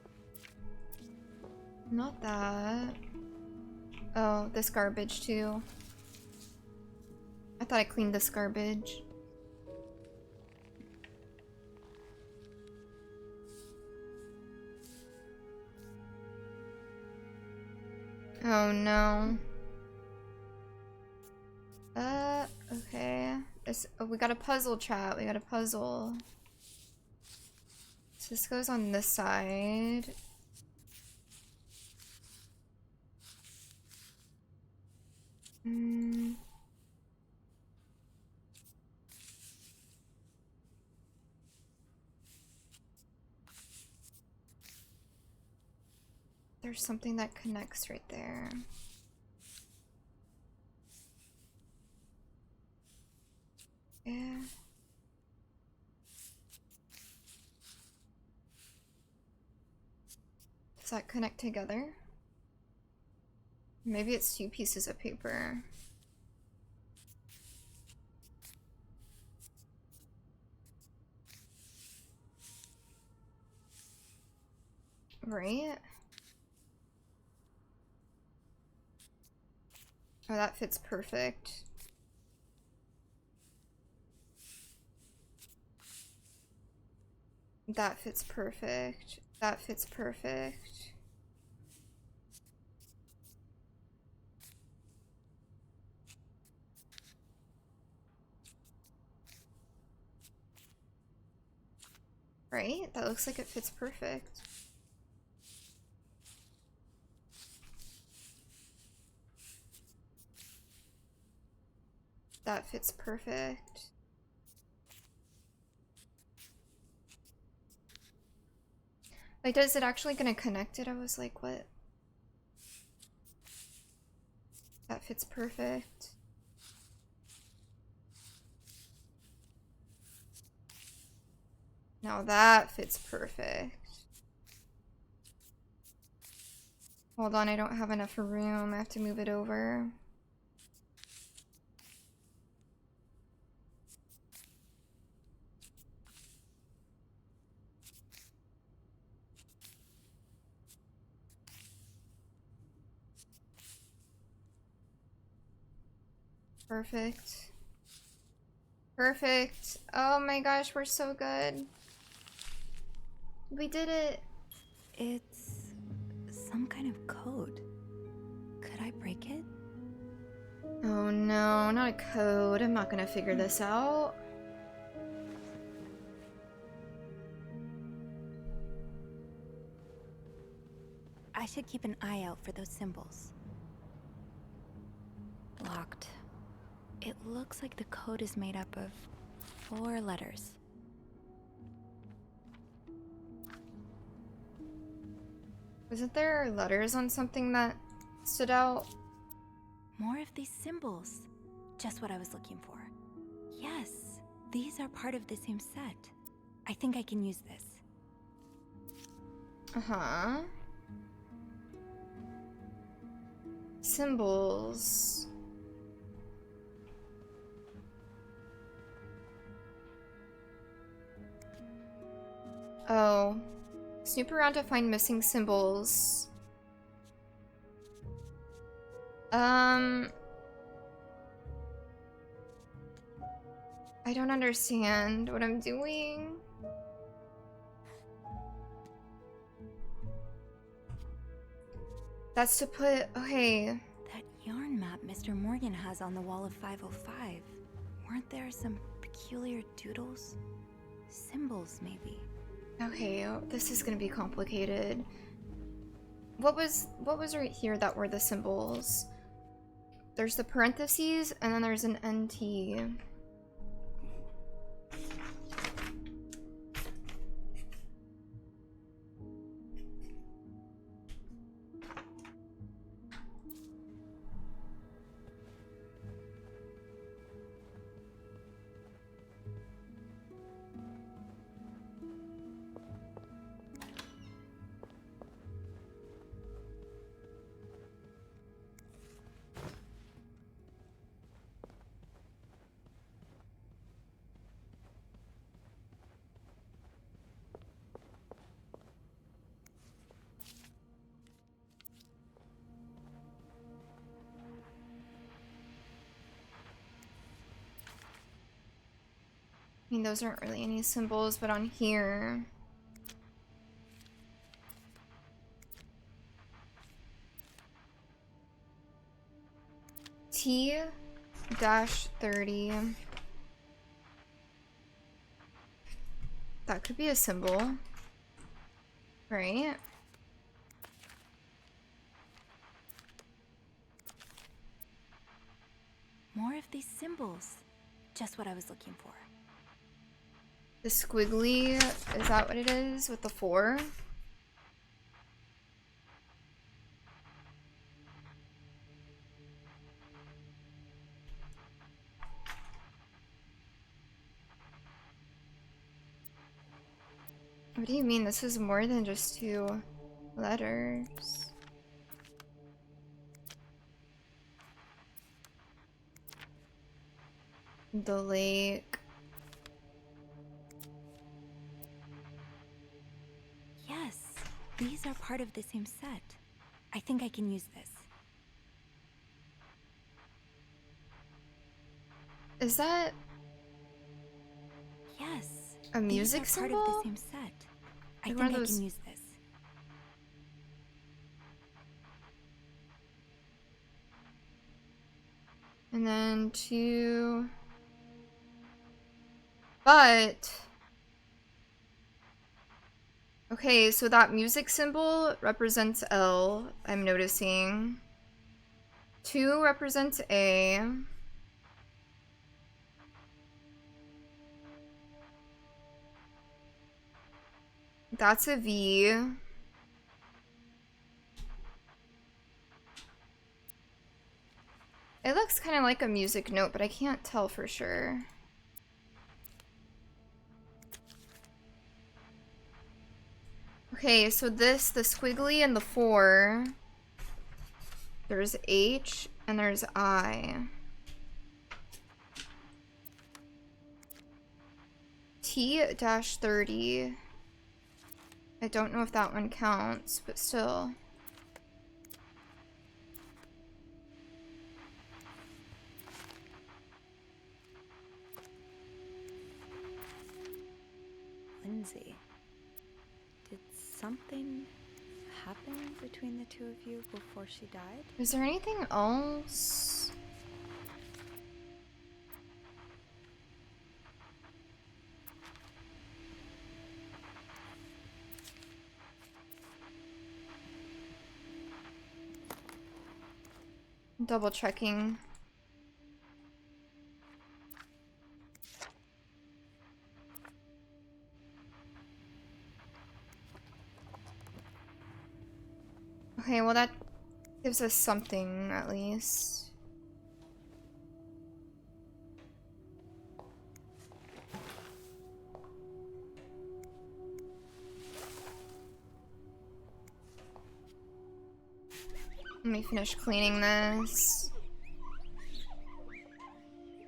S1: Not that. Oh, this garbage too. I thought I cleaned this garbage. Oh no. Okay. We got a puzzle, chat. We got a puzzle. So this goes on this side. There's something that connects right there. Yeah. Does that connect together? Maybe it's 2 pieces of paper. Right? Oh, that fits perfect. That fits perfect. That fits perfect. Right? That looks like it fits perfect. That fits perfect. Like, is it actually gonna connect it? I was like, what? That fits perfect. Now that fits perfect. Hold on, I don't have enough room. I have to move it over. Perfect. Perfect. Oh my gosh, we're so good. We did it.
S11: It's some kind of code. Could I break it?
S1: Oh no, not a code. I'm not gonna figure this out.
S11: I should keep an eye out for those symbols. Locked. It looks like the code is made up of 4 letters.
S1: Wasn't there letters on something that stood out?
S11: More of these symbols. Just what I was looking for. Yes, these are part of the same set. I think I can use this.
S1: Uh-huh. Symbols. Oh. Snoop around to find missing symbols. I don't understand what I'm doing. That's to put, okay.
S11: That yarn map Mr. Morgan has on the wall of 505. Weren't there some peculiar doodles? Symbols, maybe.
S1: Okay, oh, this is gonna be complicated. What was right here that were the symbols? There's the parentheses, and then there's an NT. I mean, those aren't really any symbols, but on here. T-30. That could be a symbol. Right?
S11: More of these symbols. Just what I was looking for.
S1: The squiggly, is that what it is with the 4? What do you mean? This is more than just 2 letters. The lake.
S11: Yes, these are part of the same set. I think I can use this.
S1: Is that
S11: Yes.
S1: a music
S11: these are
S1: symbol?
S11: part of the same set. I
S1: Like
S11: think
S1: one of
S11: I
S1: those-
S11: can use this.
S1: And then 2. But okay, so that music symbol represents L, I'm noticing. 2 represents A. That's a V. It looks kind of like a music note, but I can't tell for sure. Okay, so this, the squiggly and the 4, there's H and there's I. T-30. I don't know if that one counts, but still.
S5: Lindsay, did something happen between the two of you before she died?
S1: Is there anything else? Double checking. Okay, well that gives us something at least. Let me finish cleaning this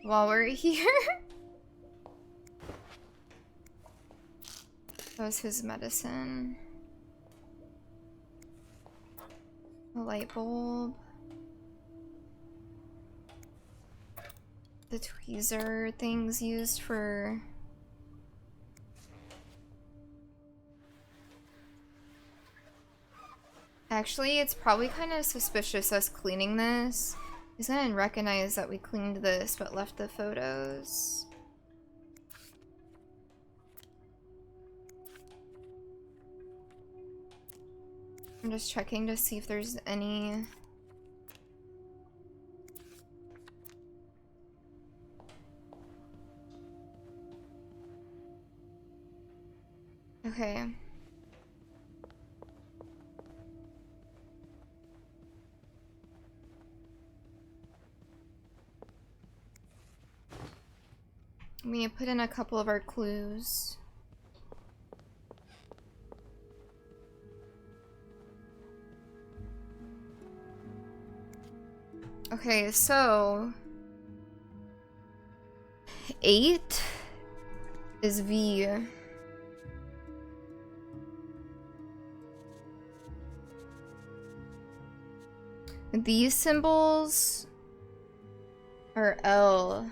S1: while we're here. That was his medicine. A light bulb. The tweezer things used for... Actually, it's probably kind of suspicious us cleaning this. He's gonna recognize that we cleaned this but left the photos. I'm just checking to see if there's any... Okay. We need to put in a couple of our clues. Okay, so 8 is V. These symbols are L.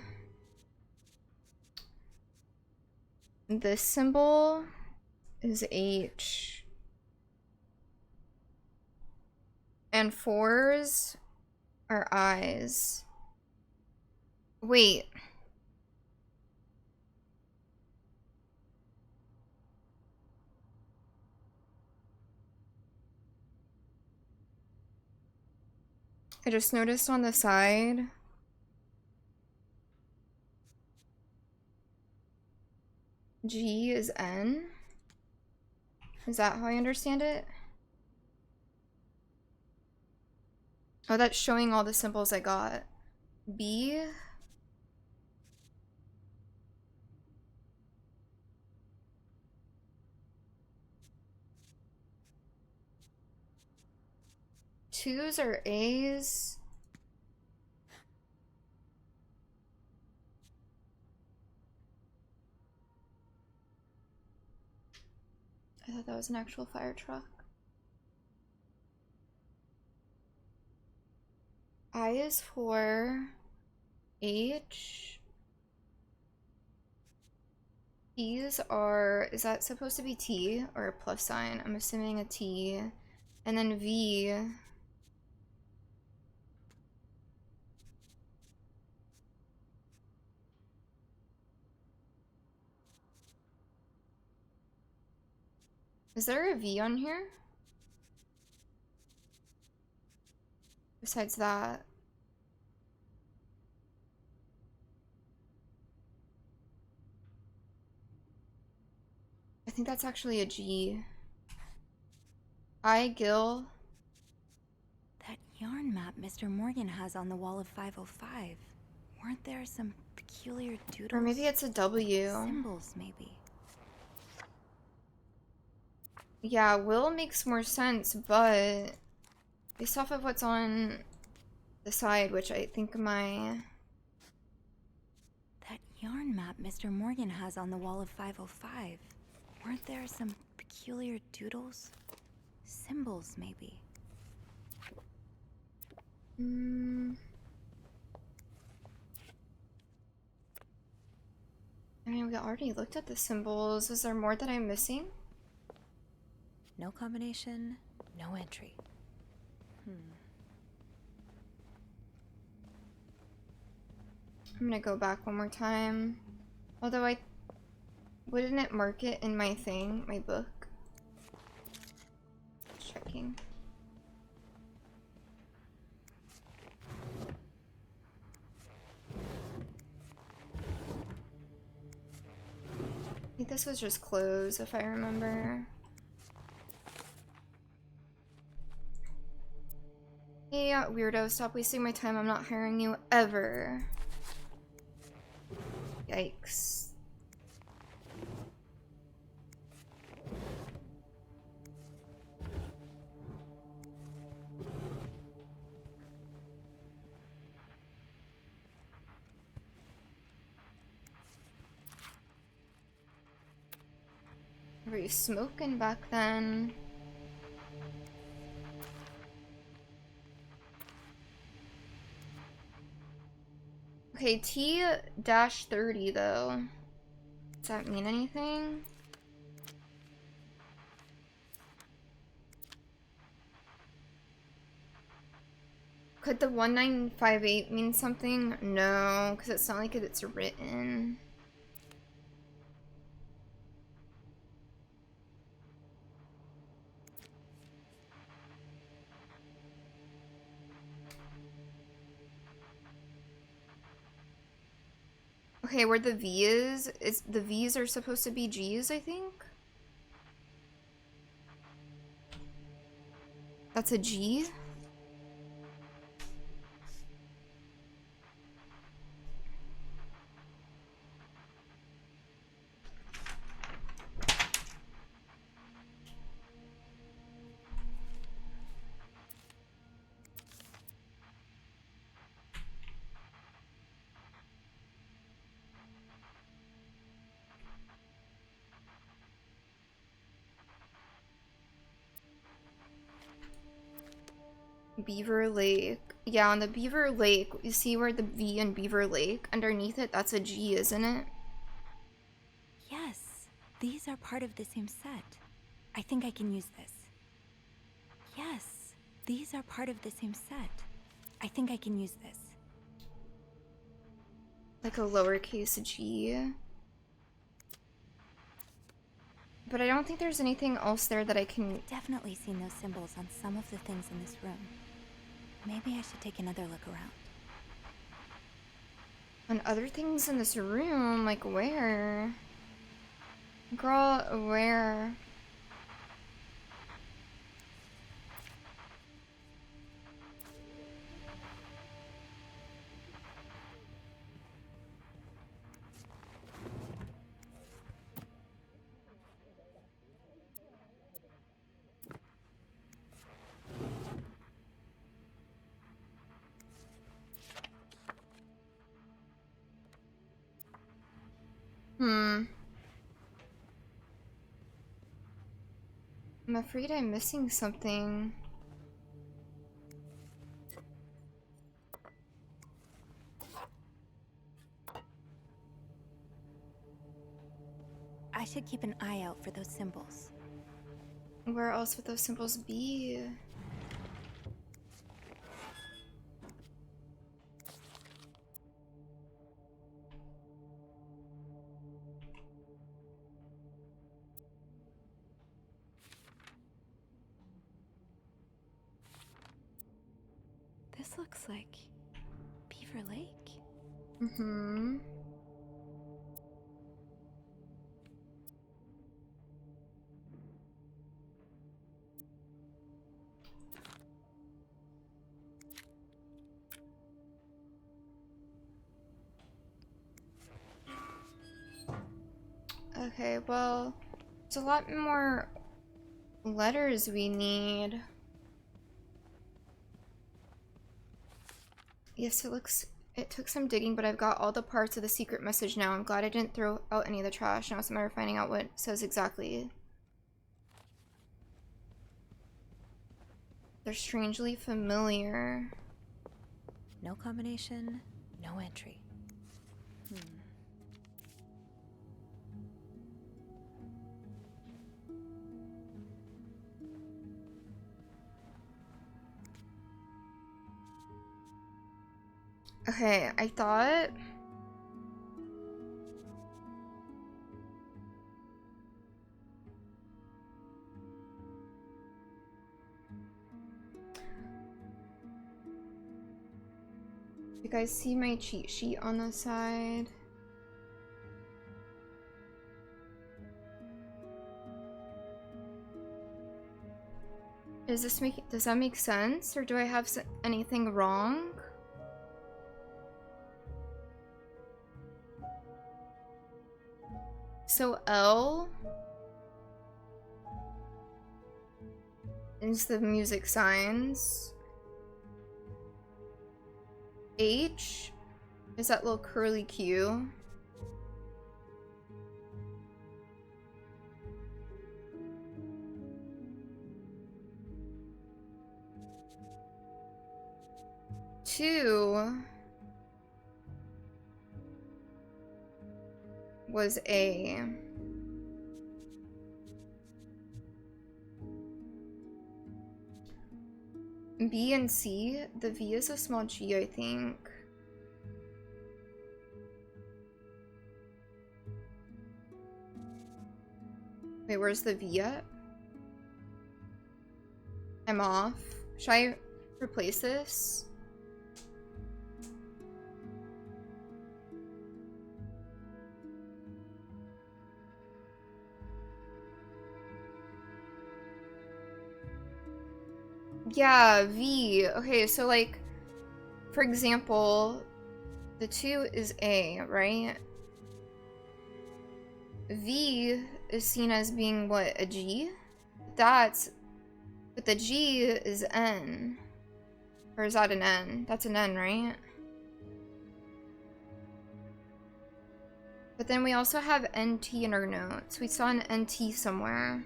S1: This symbol is H. And 4s are I's. Wait. I just noticed on the side. G is N. Is that how I understand it? Oh, that's showing all the symbols I got. B. 2s or A's? I thought that was an actual fire truck. I is for H. T's are, is that supposed to be T or a plus sign? I'm assuming a T. And then V. Is there a V on here? Besides that. I think that's actually a G. I, Gil.
S11: That yarn map Mr. Morgan has on the wall of 505. Weren't there some peculiar doodles?
S1: Or maybe it's a W.
S11: Symbols, maybe.
S1: Yeah, Will makes more sense, but based off of what's on the side, which I think my...
S11: That yarn map Mr. Morgan has on the wall of 505. Weren't there some peculiar doodles? Symbols, maybe.
S1: I mean, we already looked at the symbols. Is there more that I'm missing?
S10: No combination, no entry.
S1: I'm gonna go back one more time. Although wouldn't it mark it in my thing, my book? Checking. I think this was just clothes, if I remember. Hey, weirdo, stop wasting my time. I'm not hiring you ever. Yikes. Were you smoking back then? Okay, T-30 though. Does that mean anything? Could the 1958 mean something? No, because it's not like it's written. Okay, where the V is the V's are supposed to be G's, I think? That's a G? Beaver Lake. Yeah, on the Beaver Lake, you see where the V in Beaver Lake? Underneath it, that's a G, isn't it?
S11: Yes, these are part of the same set. I think I can use this. Yes, these are part of the same set. I think I can use this.
S1: Like a lowercase g. But I don't think there's anything else there that I can...
S11: Definitely seen those symbols on some of the things in this room. Maybe I should take another look around.
S1: On other things in this room? Like where? Girl, where? I'm afraid I'm missing something.
S11: I should keep an eye out for those symbols.
S1: Where else would those symbols be?
S11: This looks like Beaver Lake.
S1: Mm-hmm. Okay, well, there's a lot more letters we need. Yes, it took some digging, but I've got all the parts of the secret message now. I'm glad I didn't throw out any of the trash. Now it's a matter of finding out what it says exactly. They're strangely familiar.
S11: No combination, no entry.
S1: Okay, I thought... You guys see my cheat sheet on the side? Does that make sense? Or do I have anything wrong? So L is the music signs. H is that little curly Q. Two was A. B and C, the V is a small G, I think. Wait, where's the V at? I'm off. Should I replace this? Yeah, V. Okay, so like, for example, the 2 is A, right? V is seen as being what, a G? But the G is N. Or is that an N? That's an N, right? But then we also have NT in our notes. We saw an NT somewhere.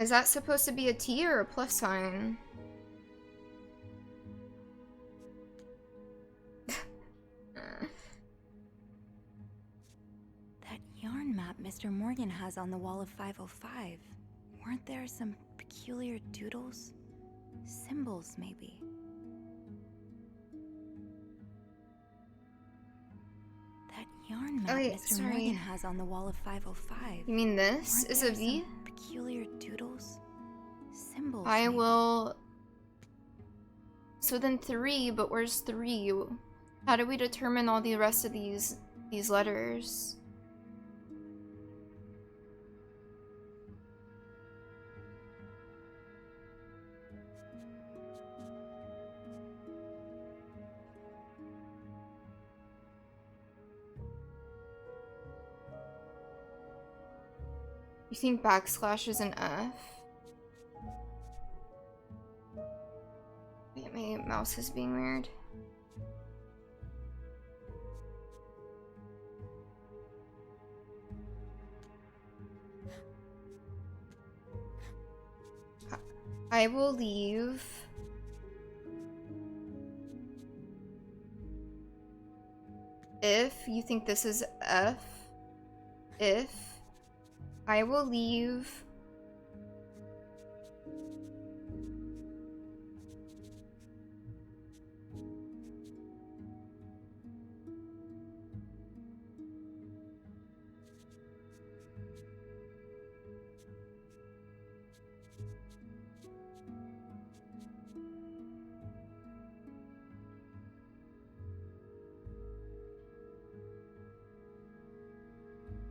S1: Is that supposed to be a T or a plus sign?
S11: That yarn map Mr. Morgan has on the wall of 505. Weren't there some peculiar doodles? Symbols, maybe. That yarn map Mr. Morgan has on the wall of 505.
S1: You mean this is a V?
S11: Peculiar doodles? Symbols.
S1: I will... So then 3, but where's 3? How do we determine all the rest of these letters? You think backslash is an F? Wait, my mouse is being weird. I will leave if you think this is F. If I will leave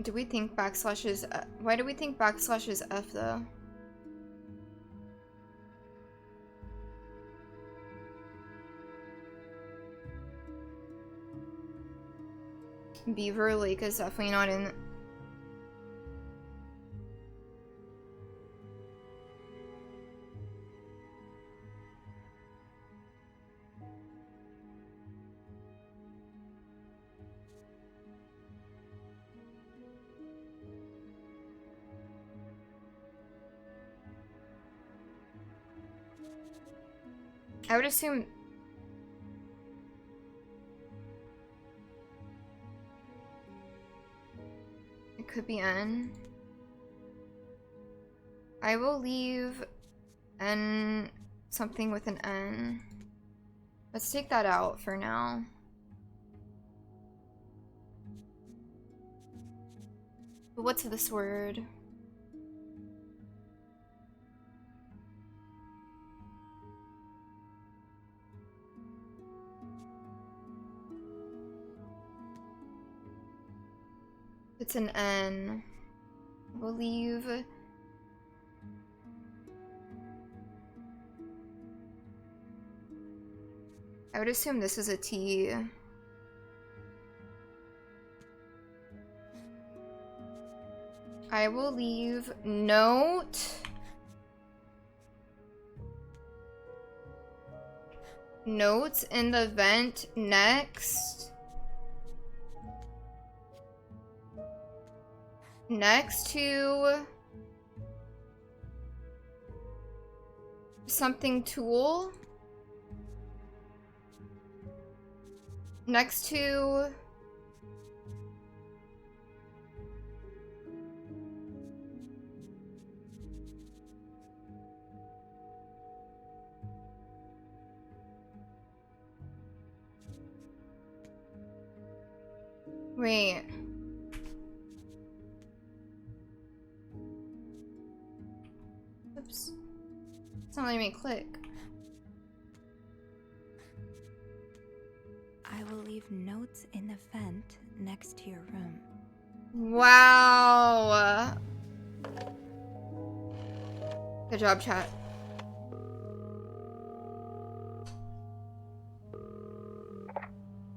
S1: do we think backslash is why do we think backslash is F though? Beaver Lake is definitely not in. I would assume it could be N. I will leave N, something with an N. Let's take that out for now. But what's this word? It's an N. We'll leave. I would assume this is a T. I will leave note. Notes in the vent next. Next to something tool. Next to wait. Oops. It's not letting me click.
S11: I will leave notes in the vent next to your room.
S1: Wow. Good job, chat.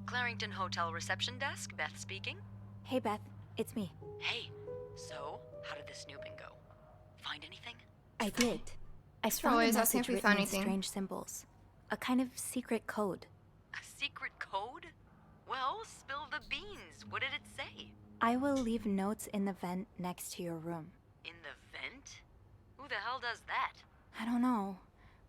S10: Clarington Hotel reception desk, Beth speaking.
S11: Hey, Beth. It's me.
S10: Hey, so how did the snooping go? Find anything?
S11: I did. I found
S1: Probably
S11: a
S1: is asking
S11: message
S1: if we
S11: written
S1: found
S11: in
S1: anything.
S11: strange symbols. A kind of secret code.
S10: A secret code? Well, spill the beans. What did it say?
S11: I will leave notes in the vent next to your room.
S10: In the vent? Who the hell does that?
S11: I don't know,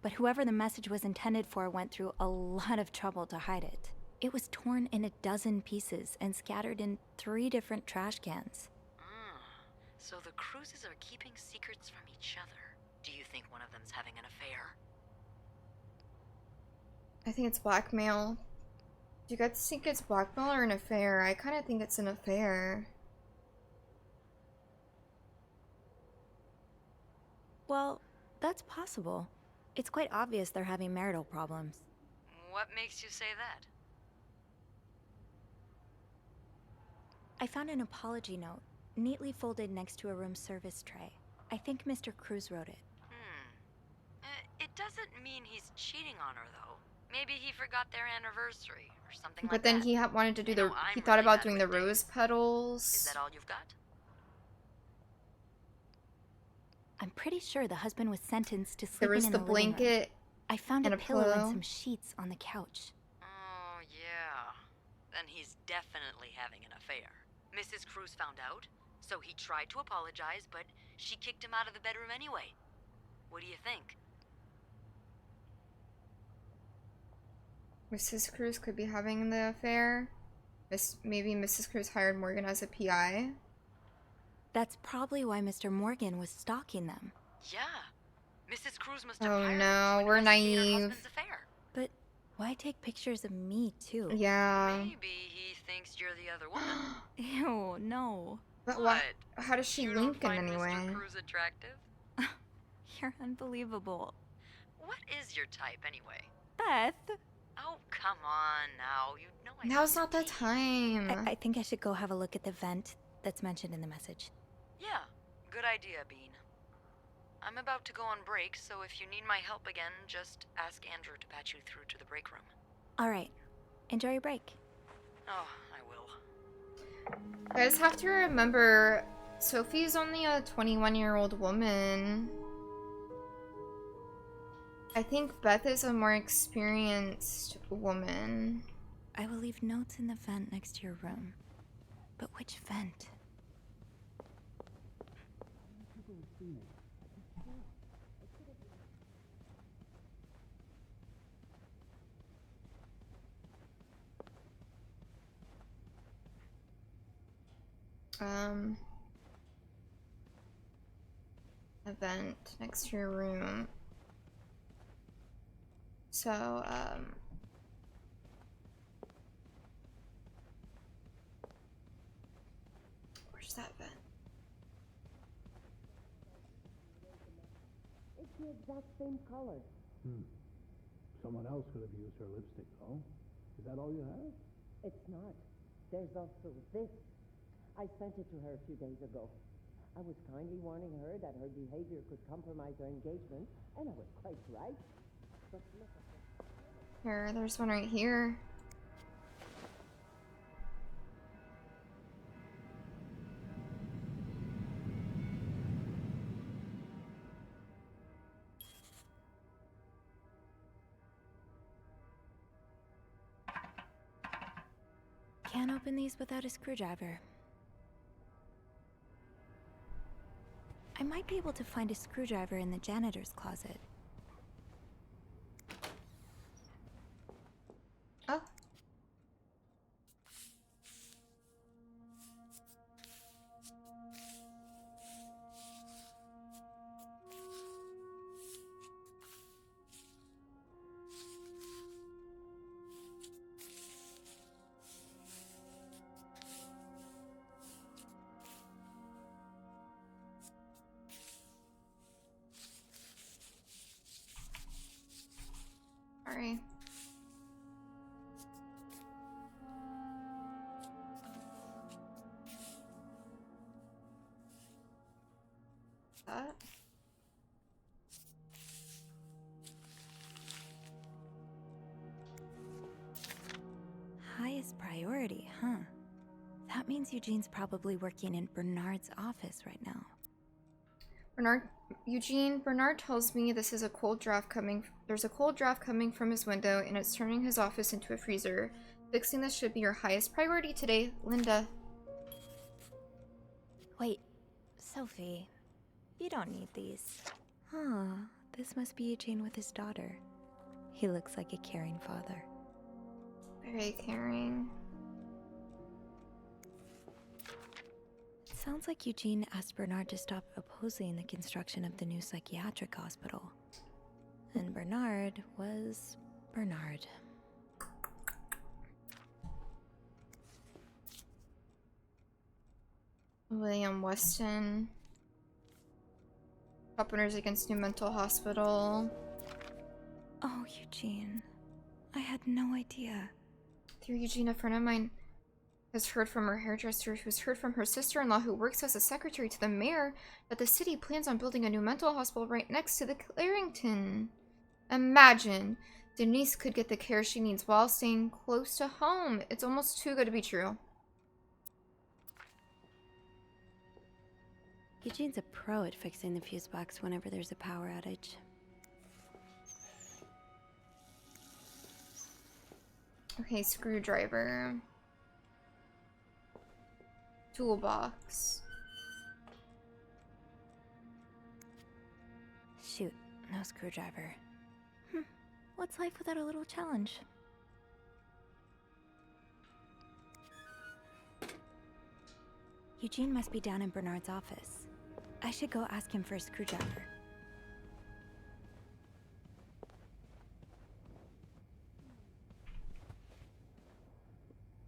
S11: but whoever the message was intended for went through a lot of trouble to hide it. It was torn in 12 pieces and scattered in 3 different trash cans.
S10: So the Cruises are keeping secrets from each other. Do you think one of them's having an affair?
S1: I think it's blackmail. Do you guys think it's blackmail or an affair? I kind of think it's an affair.
S11: Well, that's possible. It's quite obvious they're having marital problems.
S10: What makes you say that?
S11: I found an apology note, neatly folded next to a room service tray. I think Mr. Cruz wrote it.
S10: It doesn't mean he's cheating on her, though. Maybe he forgot their anniversary or something like that.
S1: But then he wanted to do the. He thought about doing the rose petals.
S10: Is that all you've got?
S11: I'm pretty sure the husband was sentenced to
S1: There
S11: sleeping
S1: was
S11: in
S1: the
S11: the living room.
S1: blanket.
S11: I found
S1: and
S11: a
S1: a
S11: pillow
S1: pillow.
S11: and some sheets on the couch.
S10: Oh, yeah. Then he's definitely having an affair. Mrs. Cruz found out, so he tried to apologize, but she kicked him out of the bedroom anyway. What do you think?
S1: Mrs. Cruz could be having the affair. Maybe Mrs. Cruz hired Morgan as a PI.
S11: That's probably why Mr. Morgan was stalking them.
S10: Yeah. Mrs. Cruz must have
S1: Oh
S10: hired him
S1: no,
S10: to
S1: we're
S10: investigate her
S1: naive.
S10: husband's affair.
S11: But why take pictures of me, too?
S1: Yeah.
S10: Maybe he thinks you're the other woman.
S11: Ew, no.
S1: But what? How does she
S10: You
S1: link
S10: don't
S1: in
S10: find
S1: any way?
S10: Mr. Cruz attractive?
S11: You're unbelievable.
S10: What is your type, anyway?
S11: Beth!
S10: Oh, come on now. You know I
S1: Now's not the time.
S11: I think I should go have a look at the vent that's mentioned in the message.
S10: Yeah, good idea, Bean. I'm about to go on break, so if you need my help again, just ask Andrew to patch you through to the break room.
S11: All right. Enjoy your break.
S10: Oh, I will.
S1: You guys have to remember, Sophie's only a 21-year-old woman. I think Beth is a more experienced woman.
S11: I will leave notes in the vent next to your room. But which vent?
S1: A vent next to your room. So, where's that vent?
S13: It's the exact same color.
S12: Someone else could have used her lipstick, though. Is that all you have?
S13: It's not. There's also this. I sent it to her a few days ago. I was kindly warning her that her behavior could compromise our engagement, and I was quite right. But look at this.
S1: Here, there's one right here.
S11: Can't open these without a screwdriver. I might be able to find a screwdriver in the janitor's closet.
S1: Oh. Sorry. That.
S11: Highest priority, huh? That means Eugene's probably working in Bernard's office right now.
S1: Bernard tells me this is a cold draft coming. There's a cold draft coming from his window and it's turning his office into a freezer. Fixing this should be your highest priority today, Linda.
S11: Wait, Sophie, you don't need these. Huh, this must be Eugene with his daughter. He looks like a caring father.
S1: Very caring.
S11: Sounds like Eugene asked Bernard to stop opposing the construction of the new psychiatric hospital. And Bernard was Bernard.
S1: William Weston. Openers against New Mental Hospital.
S11: Oh, Eugene. I had no idea.
S1: Through Eugene, a friend of mine has heard from her hairdresser, who's heard from her sister-in-law, who works as a secretary to the mayor, that the city plans on building a new mental hospital right next to the Clarington. Imagine, Denise could get the care she needs while staying close to home. It's almost too good to be true.
S11: Eugene's a pro at fixing the fuse box whenever there's a power outage.
S1: Okay, screwdriver. Toolbox.
S11: Shoot, no screwdriver. What's life without a little challenge? Eugene must be down in Bernard's office. I should go ask him for a screwdriver.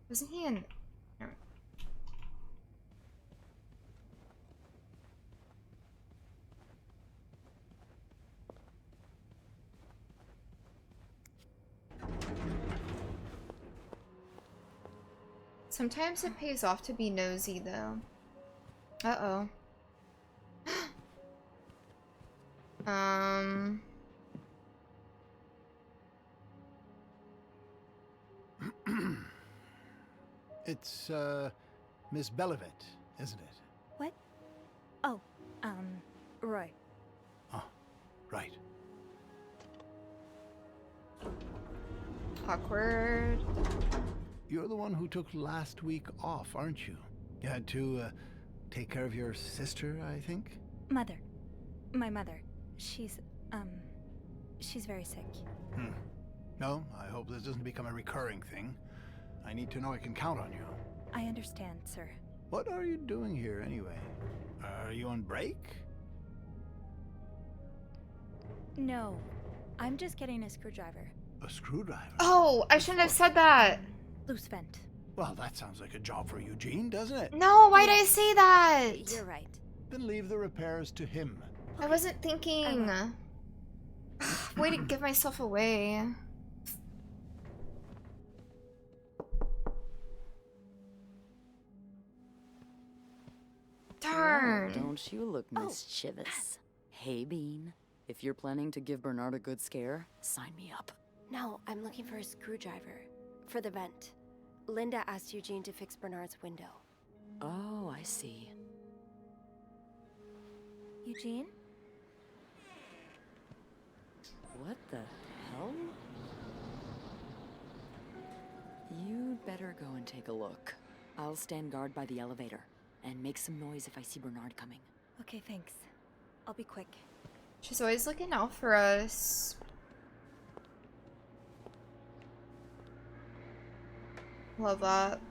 S1: Wasn't he in... no. Sometimes it pays off to be nosy, though. Uh-oh.
S12: It's, Miss Belivet, isn't it?
S11: What? Oh, Roy.
S12: Oh, right.
S1: Awkward.
S12: You're the one who took last week off, aren't you? You had to, take care of your sister, I think?
S11: Mother. My mother. She's very sick.
S12: No, I hope this doesn't become a recurring thing. I need to know I can count on you.
S11: I understand, sir.
S12: What are you doing here, anyway? Are you on break?
S11: No. I'm just getting a screwdriver.
S12: A screwdriver?
S1: Oh, I shouldn't have said that.
S11: Loose vent.
S12: Well, that sounds like a job for Eugene, doesn't it?
S1: No, why'd I say that?
S11: You're right.
S12: Then leave the repairs to him.
S1: I wasn't thinking. Way to give myself away. Darn.
S10: Well, don't you look mischievous. Hey, Bean. If you're planning to give Bernard a good scare, sign me up.
S14: No, I'm looking for a screwdriver. For the vent. Linda asked Eugene to fix Bernard's window.
S10: Oh, I see.
S11: Eugene?
S10: What the hell? You'd better go and take a look. I'll stand guard by the elevator and make some noise if I see Bernard coming.
S11: Okay, thanks. I'll be quick.
S1: She's always looking out for us. Love that.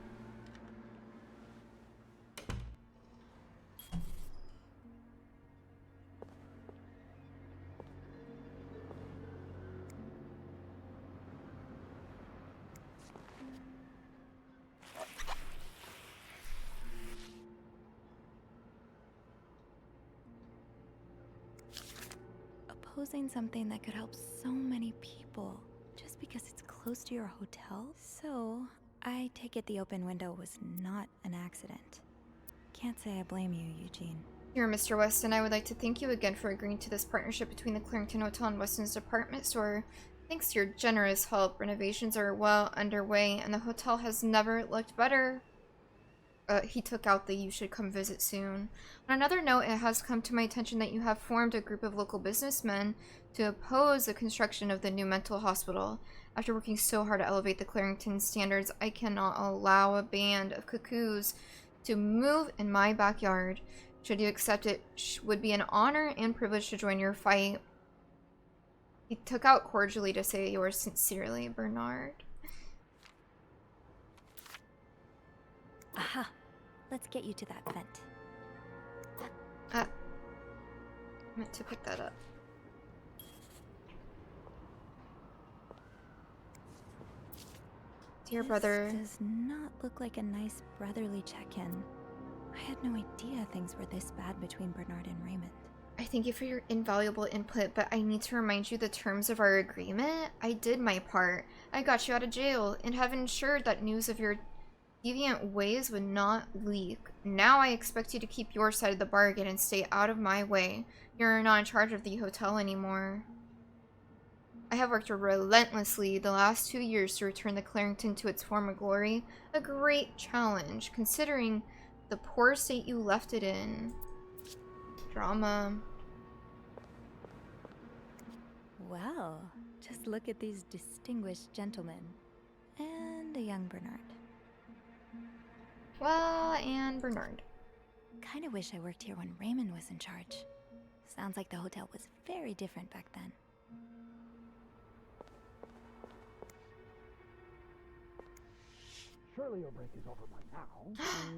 S11: Opposing something that could help so many people just because it's close to your hotel? So, I take it the open window was not an accident. Can't say I blame you, Eugene.
S1: Here, Mr. Weston, I would like to thank you again for agreeing to this partnership between the Clarington Hotel and Weston's department store. Thanks to your generous help, renovations are well underway, and the hotel has never looked better. He took out the "you should come visit soon." On another note, it has come to my attention that you have formed a group of local businessmen to oppose the construction of the new mental hospital. After working so hard to elevate the Clarington standards, I cannot allow a band of cuckoos to move in my backyard. Should you accept it, would be an honor and privilege to join your fight. He took out cordially to say yours sincerely, Bernard.
S11: Aha! Let's get you to that vent.
S1: I meant to pick that up. Dear brother.
S11: This does not look like a nice brotherly check-in. I had no idea things were this bad between Bernard and Raymond.
S1: I thank you for your invaluable input, but I need to remind you the terms of our agreement. I did my part. I got you out of jail and have ensured that news of your deviant ways would not leak. Now I expect you to keep your side of the bargain and stay out of my way. You're not in charge of the hotel anymore. I have worked relentlessly the last 2 years to return the Clarington to its former glory. A great challenge, considering the poor state you left it in. Drama.
S11: Well, just look at these distinguished gentlemen. And a young Bernard.
S1: Well, and Bernard.
S11: Kinda wish I worked here when Raymond was in charge. Sounds like the hotel was very different back then.
S12: Surely your break is over by now.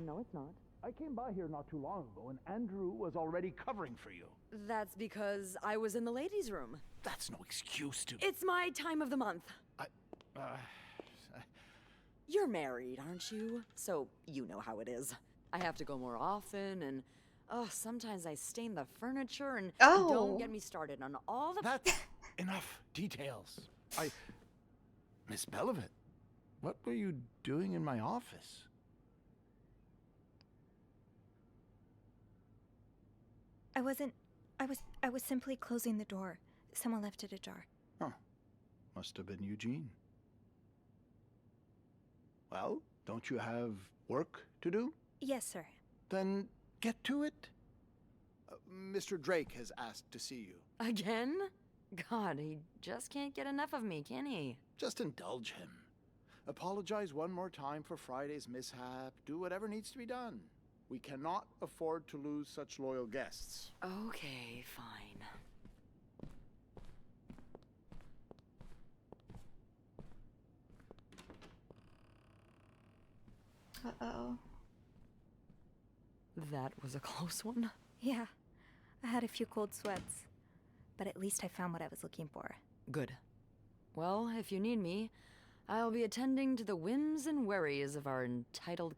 S10: No, it's not.
S12: I came by here not too long ago, and Andrew was already covering for you.
S10: That's because I was in the ladies' room.
S12: That's no excuse to...
S10: It's my time of the month.
S12: uh,
S10: You're married, aren't you? So you know how it is. I have to go more often, and sometimes I stain the furniture, and don't get me started on all the...
S12: That's enough details. Miss Belovit, what were you doing in my office?
S11: I was simply closing the door. Someone left it ajar.
S12: Huh. Must have been Eugene. Well, don't you have work to do?
S11: Yes, sir.
S12: Then get to it. Mr. Drake has asked to see you.
S10: Again? God, he just can't get enough of me, can he?
S12: Just indulge him. Apologize one more time for Friday's mishap. Do whatever needs to be done. We cannot afford to lose such loyal guests.
S10: Okay, fine.
S1: Uh-oh.
S10: That was a close one.
S11: Yeah, I had a few cold sweats, but at least I found what I was looking for.
S10: Good. Well, if you need me, I'll be attending to the whims and worries of our entitled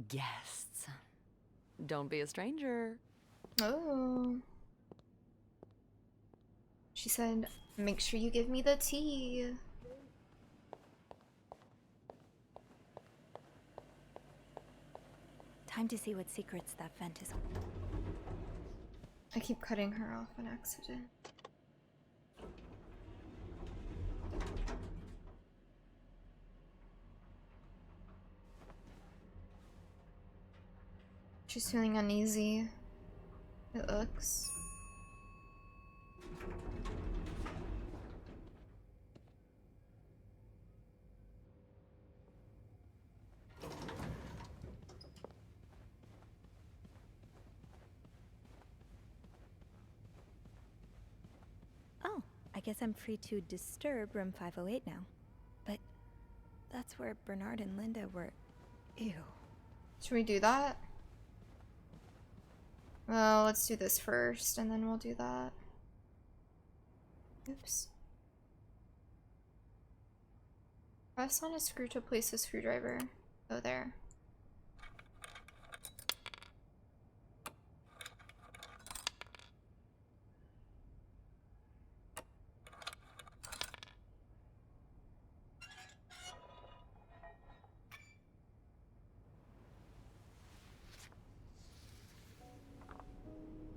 S10: guests. Don't be a stranger.
S1: Oh. She said, make sure you give me the tea.
S11: Time to see what secrets that vent is.
S1: I keep cutting her off on accident. She's feeling uneasy. It looks.
S11: Oh, I guess I'm free to disturb room 508 now. But that's where Bernard and Linda were. Ew.
S1: Should we do that? Well, let's do this first, and then we'll do that. Oops. Press on a screw to place a screwdriver. Oh, there.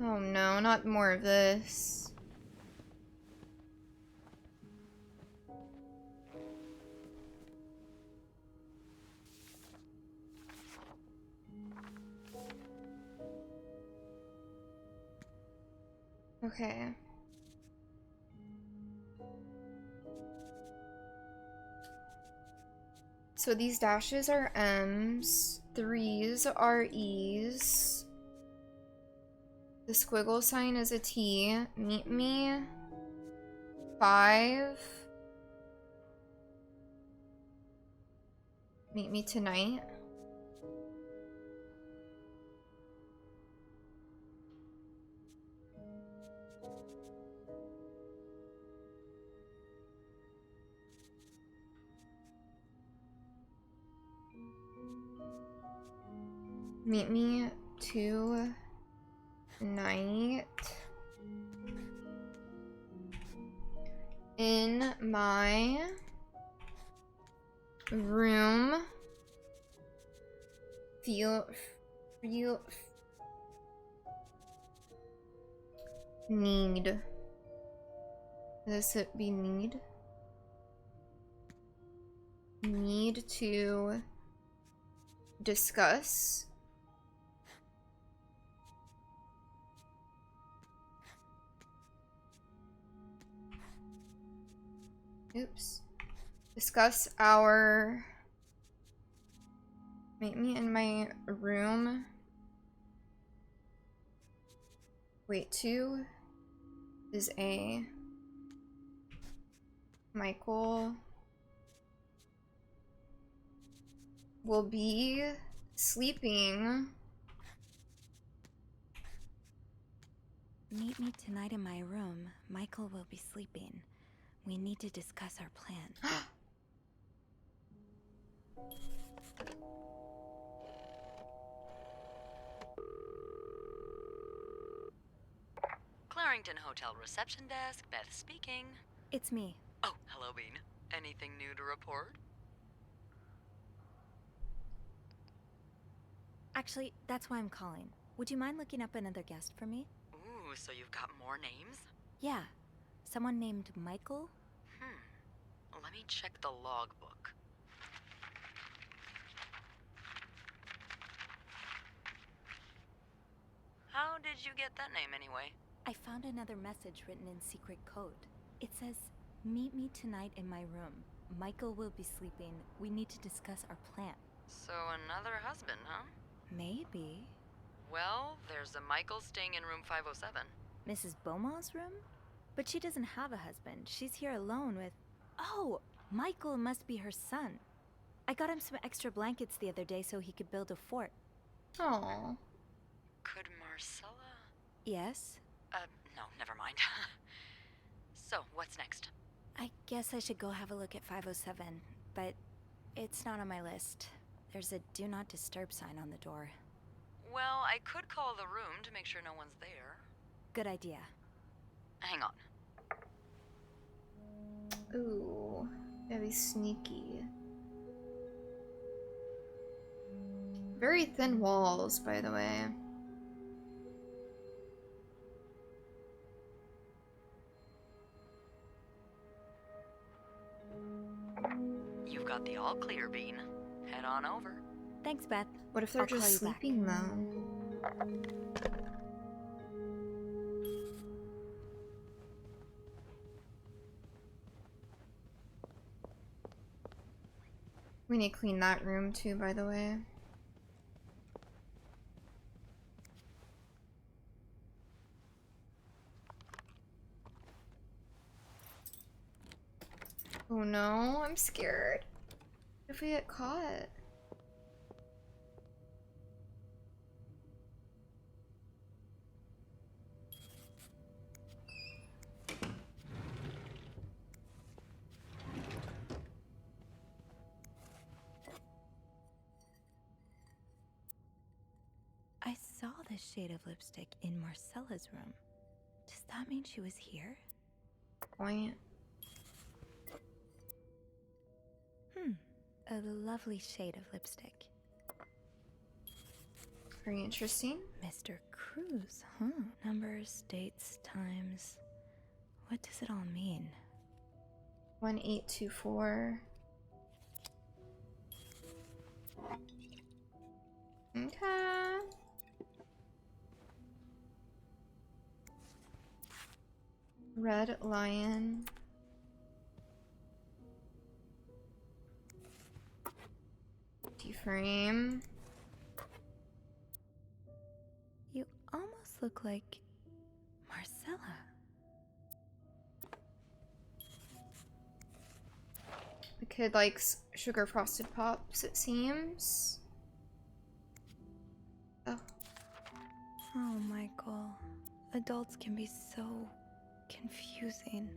S1: Oh no, not more of this. Okay. So these dashes are M's, 3s are E's. The squiggle sign is a T. Meet me. 5. Meet me tonight. Meet me tonight. In my room. Feel need. This it be need? Need to discuss. Oops. Discuss our... Meet me in my room. Wait, 2 is A. Michael will be sleeping.
S11: Meet me tonight in my room. Michael will be sleeping. We need to discuss our plan.
S10: Clarrington Hotel reception desk, Beth speaking.
S11: It's me.
S10: Oh, hello, Bean. Anything new to report?
S11: Actually, that's why I'm calling. Would you mind looking up another guest for me?
S10: Ooh, so you've got more names?
S11: Yeah. Someone named Michael?
S10: Let me check the logbook. How did you get that name anyway?
S11: I found another message written in secret code. It says, "Meet me tonight in my room. Michael will be sleeping. We need to discuss our plan."
S10: So another husband, huh?
S11: Maybe.
S10: Well, there's a Michael staying in room 507.
S11: Mrs. Beaumont's room? But she doesn't have a husband. She's here alone with... Oh! Michael must be her son. I got him some extra blankets the other day so he could build a fort.
S1: Oh.
S10: Could Marcella?
S11: Yes?
S10: No, never mind. So, what's next?
S11: I guess I should go have a look at 507, but it's not on my list. There's a do not disturb sign on the door.
S10: Well, I could call the room to make sure no one's there.
S11: Good idea.
S10: Hang on.
S1: Ooh. Very sneaky. Very thin walls, by the way.
S10: You've got the all clear, Bean. Head on over.
S11: Thanks, Beth.
S1: What if they're
S11: I'll call
S1: just
S11: you back.
S1: sleeping, though? We need to clean that room, too, by the way. Oh no, I'm scared. What if we get caught?
S11: I saw this shade of lipstick in Marcella's room. Does that mean she was here?
S1: Point.
S11: A lovely shade of lipstick.
S1: Very interesting.
S11: Mr. Cruz, huh? Numbers, dates, times. What does it all mean?
S1: 1824. Okay. Red Lion. Frame.
S11: You almost look like Marcella.
S1: The kid likes sugar frosted pops, it seems. Oh.
S11: Oh, Michael. Adults can be so confusing.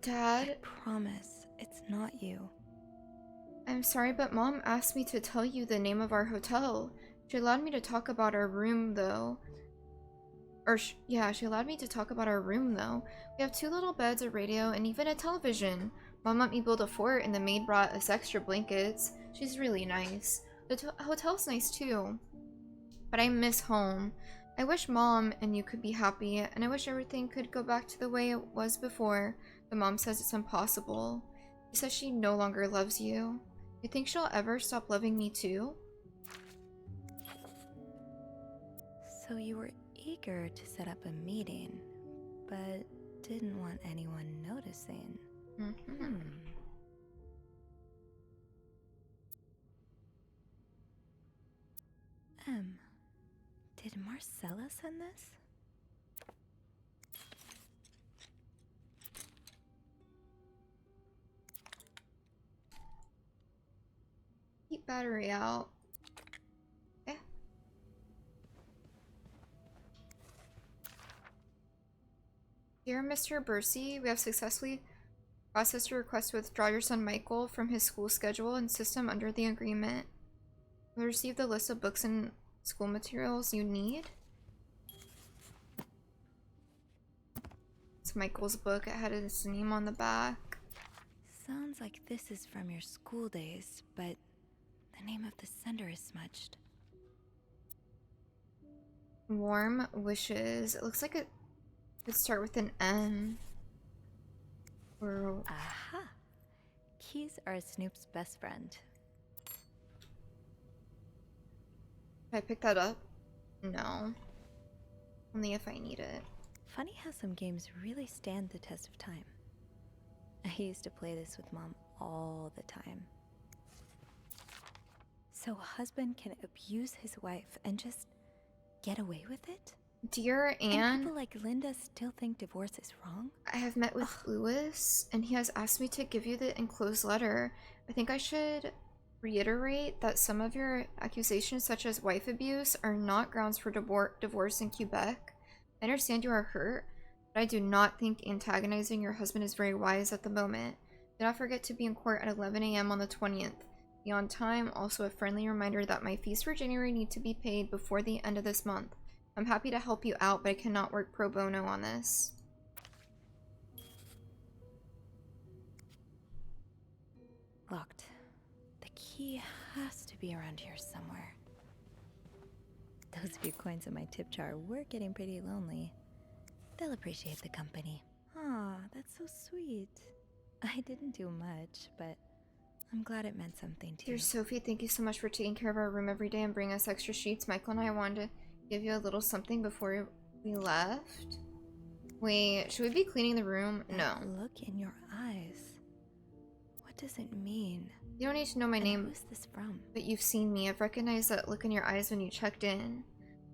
S1: Dad?
S11: I promise, it's not you.
S1: I'm sorry, but Mom asked me to tell you the name of our hotel. She allowed me to talk about our room, though. Yeah, she allowed me to talk about our room, though. We have 2 little beds, a radio, and even a television. Mom let me build a fort, and the maid brought us extra blankets. She's really nice. The hotel's nice, too. But I miss home. I wish Mom and you could be happy, and I wish everything could go back to the way it was before. But Mom says it's impossible. She says she no longer loves you. You think she'll ever stop loving me too?
S11: So you were eager to set up a meeting, but didn't want anyone noticing. Did Marcella send this?
S1: Keep battery out. Dear Mr. Bursey, we have successfully processed your request to withdraw your son Michael from his school schedule and system under the agreement. We received the list of books and school materials you need. It's Michael's book. It had his name on the back.
S11: Sounds like this is from your school days, but the name of the sender is smudged.
S1: Warm wishes. It looks like it could start with an M. Or
S11: aha! Keys are Snoop's best friend.
S1: Can I pick that up? No. Only if I need it.
S11: Funny how some games really stand the test of time. I used to play this with Mom all the time. So a husband can abuse his wife and just get away with it?
S1: Dear Anne,
S11: and people like Linda still think divorce is wrong?
S1: I have met with Lewis, and he has asked me to give you the enclosed letter. I think I should reiterate that some of your accusations, such as wife abuse, are not grounds for divorce in Quebec. I understand you are hurt, but I do not think antagonizing your husband is very wise at the moment. Do not forget to be in court at 11 a.m. on the 20th. Be on time. Also, a friendly reminder that my fees for January need to be paid before the end of this month. I'm happy to help you out, but I cannot work pro bono on this.
S11: Locked. The key has to be around here somewhere. Those few coins in my tip jar were getting pretty lonely. They'll appreciate the company. Aw, that's so sweet. I didn't do much, but I'm glad it meant something to you.
S1: Dear Sophie, thank you so much for taking care of our room every day and bringing us extra sheets. Michael and I wanted to give you a little something before we left. Wait, should we be cleaning the room? No.
S11: Look in your eyes. What does it mean?
S1: You don't need to know my name.
S11: Who's this from?
S1: But you've seen me. I've recognized that look in your eyes when you checked in.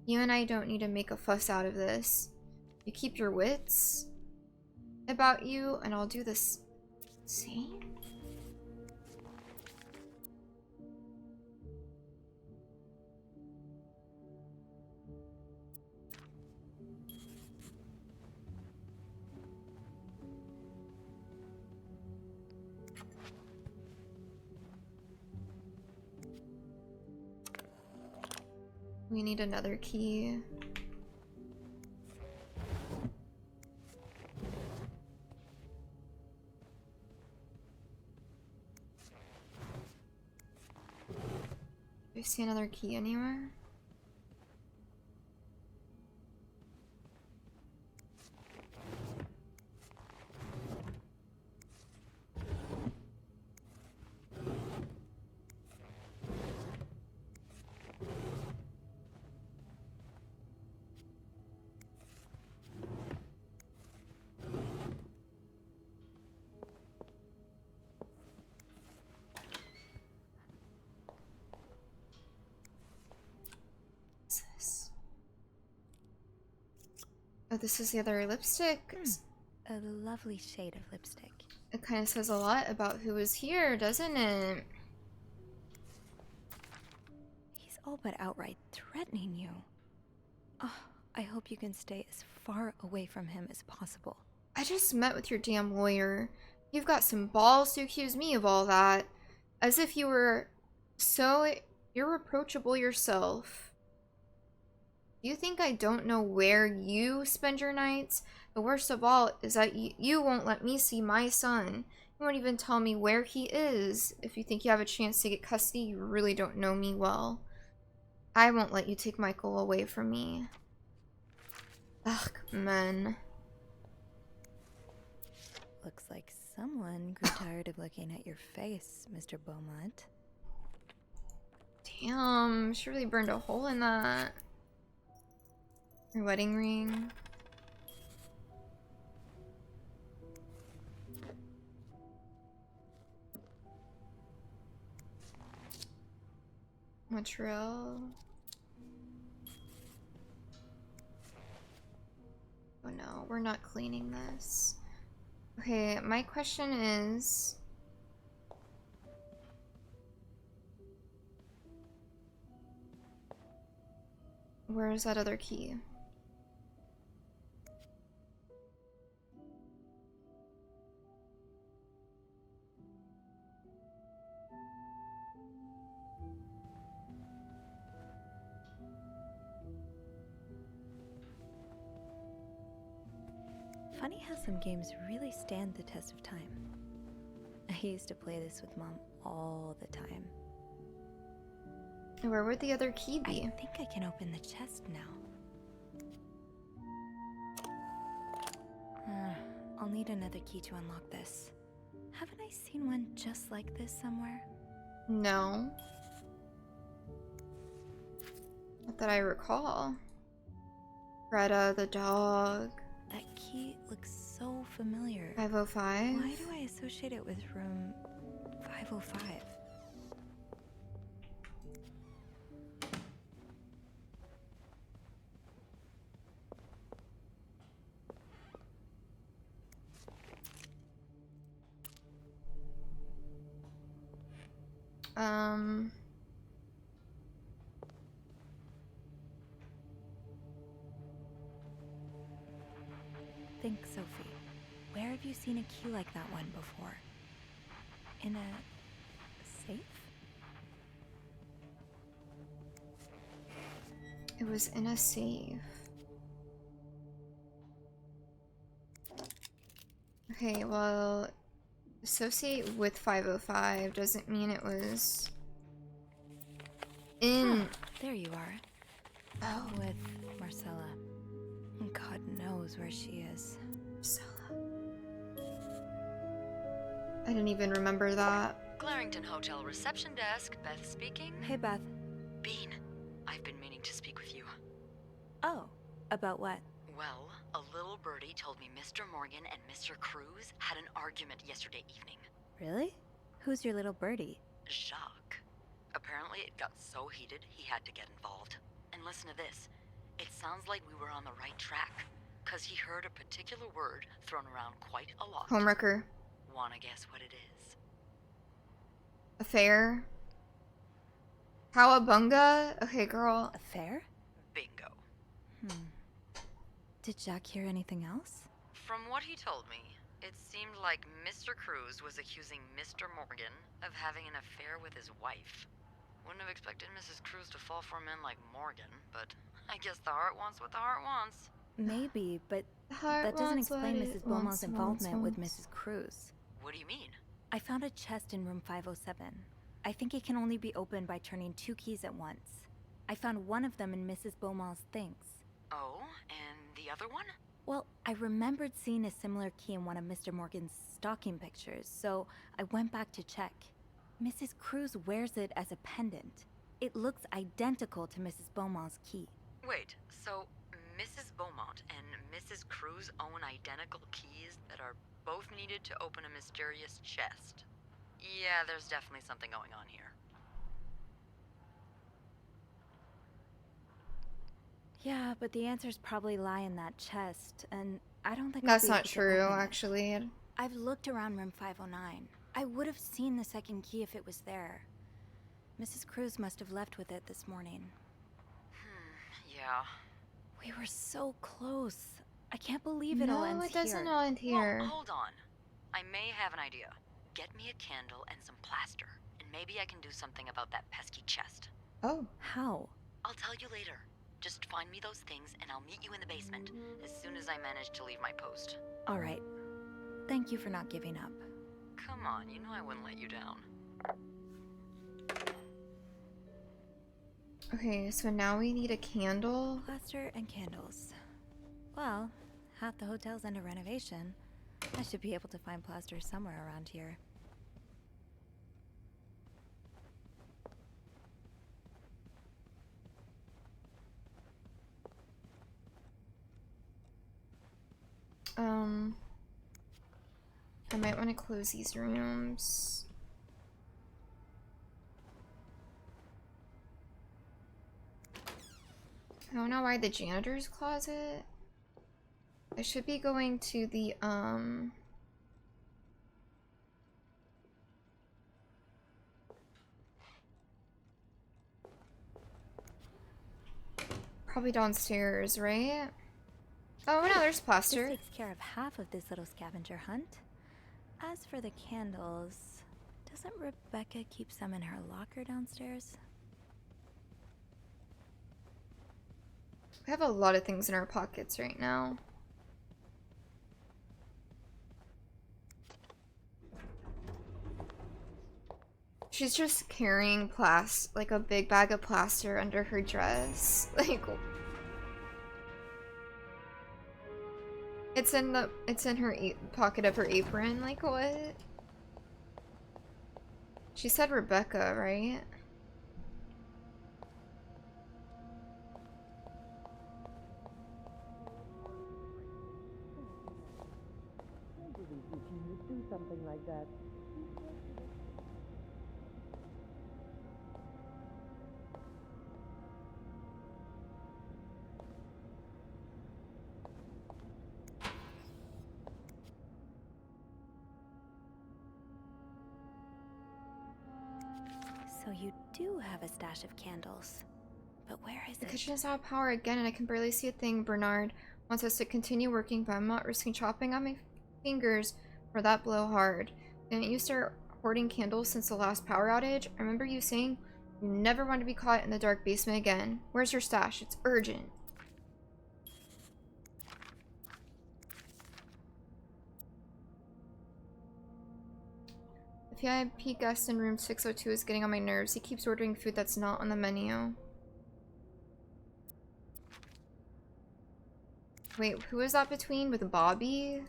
S1: You and I don't need to make a fuss out of this. You keep your wits about you, and I'll do this same. We need another key. Do you see another key anywhere? Oh, this is the other lipstick.
S11: A lovely shade of lipstick.
S1: It kind of says a lot about who is here, doesn't it?
S11: He's all but outright threatening you. Oh, I hope you can stay as far away from him as possible.
S1: I just met with your damn lawyer. You've got some balls to accuse me of all that. As if you were so irreproachable yourself. You think I don't know where you spend your nights? The worst of all is that you won't let me see my son. You won't even tell me where he is. If you think you have a chance to get custody, you really don't know me well. I won't let you take Michael away from me. Ugh, men.
S11: Looks like someone grew tired of looking at your face, Mr. Beaumont.
S1: Damn, she really burned a hole in that. Your wedding ring. Montreal. Oh no, we're not cleaning this. Okay, my question is... where is that other key?
S11: funny how some games really stand the test of time. I used to play this with Mom all the time.
S1: Where would the other key be?
S11: I think I can open the chest now. I'll need another key to unlock this. Haven't I seen one just like this somewhere?
S1: No. Not that I recall. Greta the dog.
S11: That key looks so familiar.
S1: 505?
S11: Why do I associate it with room 505? Think, Sophie. Where have you seen a key like that one before? In a safe?
S1: It was in a safe. Okay, well, associate with 505 doesn't mean it was in...
S11: There you are.
S1: Oh.
S11: With Marcella. God knows where she is.
S1: Marcella. I didn't even remember that.
S10: Clarington Hotel reception desk, Beth speaking.
S11: Hey, Beth.
S10: Bean, I've been meaning to speak with you.
S11: Oh, about what?
S10: Well, a little birdie told me Mr. Morgan and Mr. Cruz had an argument yesterday evening.
S11: Really? Who's your little birdie?
S10: Jacques. Apparently it got so heated he had to get involved. And listen to this. It sounds like we were on the right track, 'cause he heard a particular word thrown around quite a lot.
S1: Homewrecker.
S10: Wanna guess what it is?
S1: Affair. Cowabunga? Okay, girl.
S11: Affair?
S10: Bingo.
S11: Did Jack hear anything else?
S10: From what he told me, it seemed like Mr. Cruz was accusing Mr. Morgan of having an affair with his wife. Wouldn't have expected Mrs. Cruz to fall for a man like Morgan, but I guess the heart wants what the heart wants.
S11: Maybe, but
S1: Heart
S11: that doesn't
S1: wants what
S11: explain
S1: it
S11: Mrs. Beaumont's
S1: wants,
S11: involvement with
S1: wants.
S11: Mrs. Cruz.
S10: What do you mean?
S11: I found a chest in room 507. I think it can only be opened by turning 2 keys at once. I found one of them in Mrs. Beaumont's things.
S10: Oh, and the other one?
S11: Well, I remembered seeing a similar key in one of Mr. Morgan's stocking pictures, so I went back to check. Mrs. Cruz wears it as a pendant. It looks identical to Mrs. Beaumont's key.
S10: Wait, so Mrs. Beaumont and Mrs. Cruz own identical keys that are both needed to open a mysterious chest? Yeah, there's definitely something going on here.
S11: Yeah, but the answers probably lie in that chest, and I don't think
S1: That's
S11: I'll be
S1: not
S11: able to
S1: true,
S11: open it.
S1: actually.
S11: I've looked around room 509. I would have seen the second key if it was there. Mrs. Cruz must have left with it this morning.
S10: Yeah.
S11: We were so close. I can't believe it all
S1: No,
S11: ends
S1: it doesn't
S11: here.
S1: all end here.
S10: Well, hold on. I may have an idea. Get me a candle and some plaster, and maybe I can do something about that pesky chest.
S1: Oh.
S11: How?
S10: I'll tell you later. Just find me those things and I'll meet you in the basement as soon as I manage to leave my post.
S11: All right. Thank you for not giving up.
S10: Come on, you know I wouldn't let you down.
S1: Okay, so now we need a candle.
S11: Plaster and candles. Well, half the hotel's under renovation. I should be able to find plaster somewhere around here.
S1: I might want to close these rooms. I don't know why the janitor's closet. I should be going to the, probably downstairs, right? Oh no, there's plaster.
S11: This takes care of half of this little scavenger hunt. As for the candles, doesn't Rebecca keep some in her locker downstairs?
S1: We have a lot of things in our pockets right now. She's just carrying like a big bag of plaster under her dress. Like, it's in her pocket of her apron. Like, what? She said Rebecca, right?
S13: When did we teach you to do something like that?
S11: So you do have a stash of candles. But where is
S1: The
S11: it?
S1: kitchen is out of power again and I can barely see a thing. Bernard wants us to continue working, but I'm not risking chopping on my fingers for that blowhard. Didn't you start hoarding candles since the last power outage? I remember you saying you never want to be caught in the dark basement again. Where's your stash? It's urgent. The VIP guest in room 602 is getting on my nerves. He keeps ordering food that's not on the menu. Wait, who is that between? With Bobby?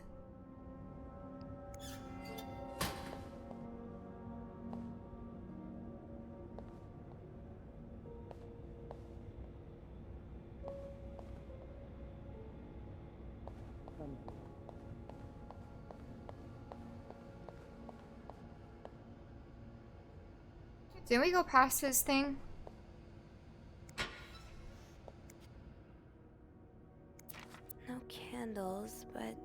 S1: Didn't we go past his thing?
S11: No candles, but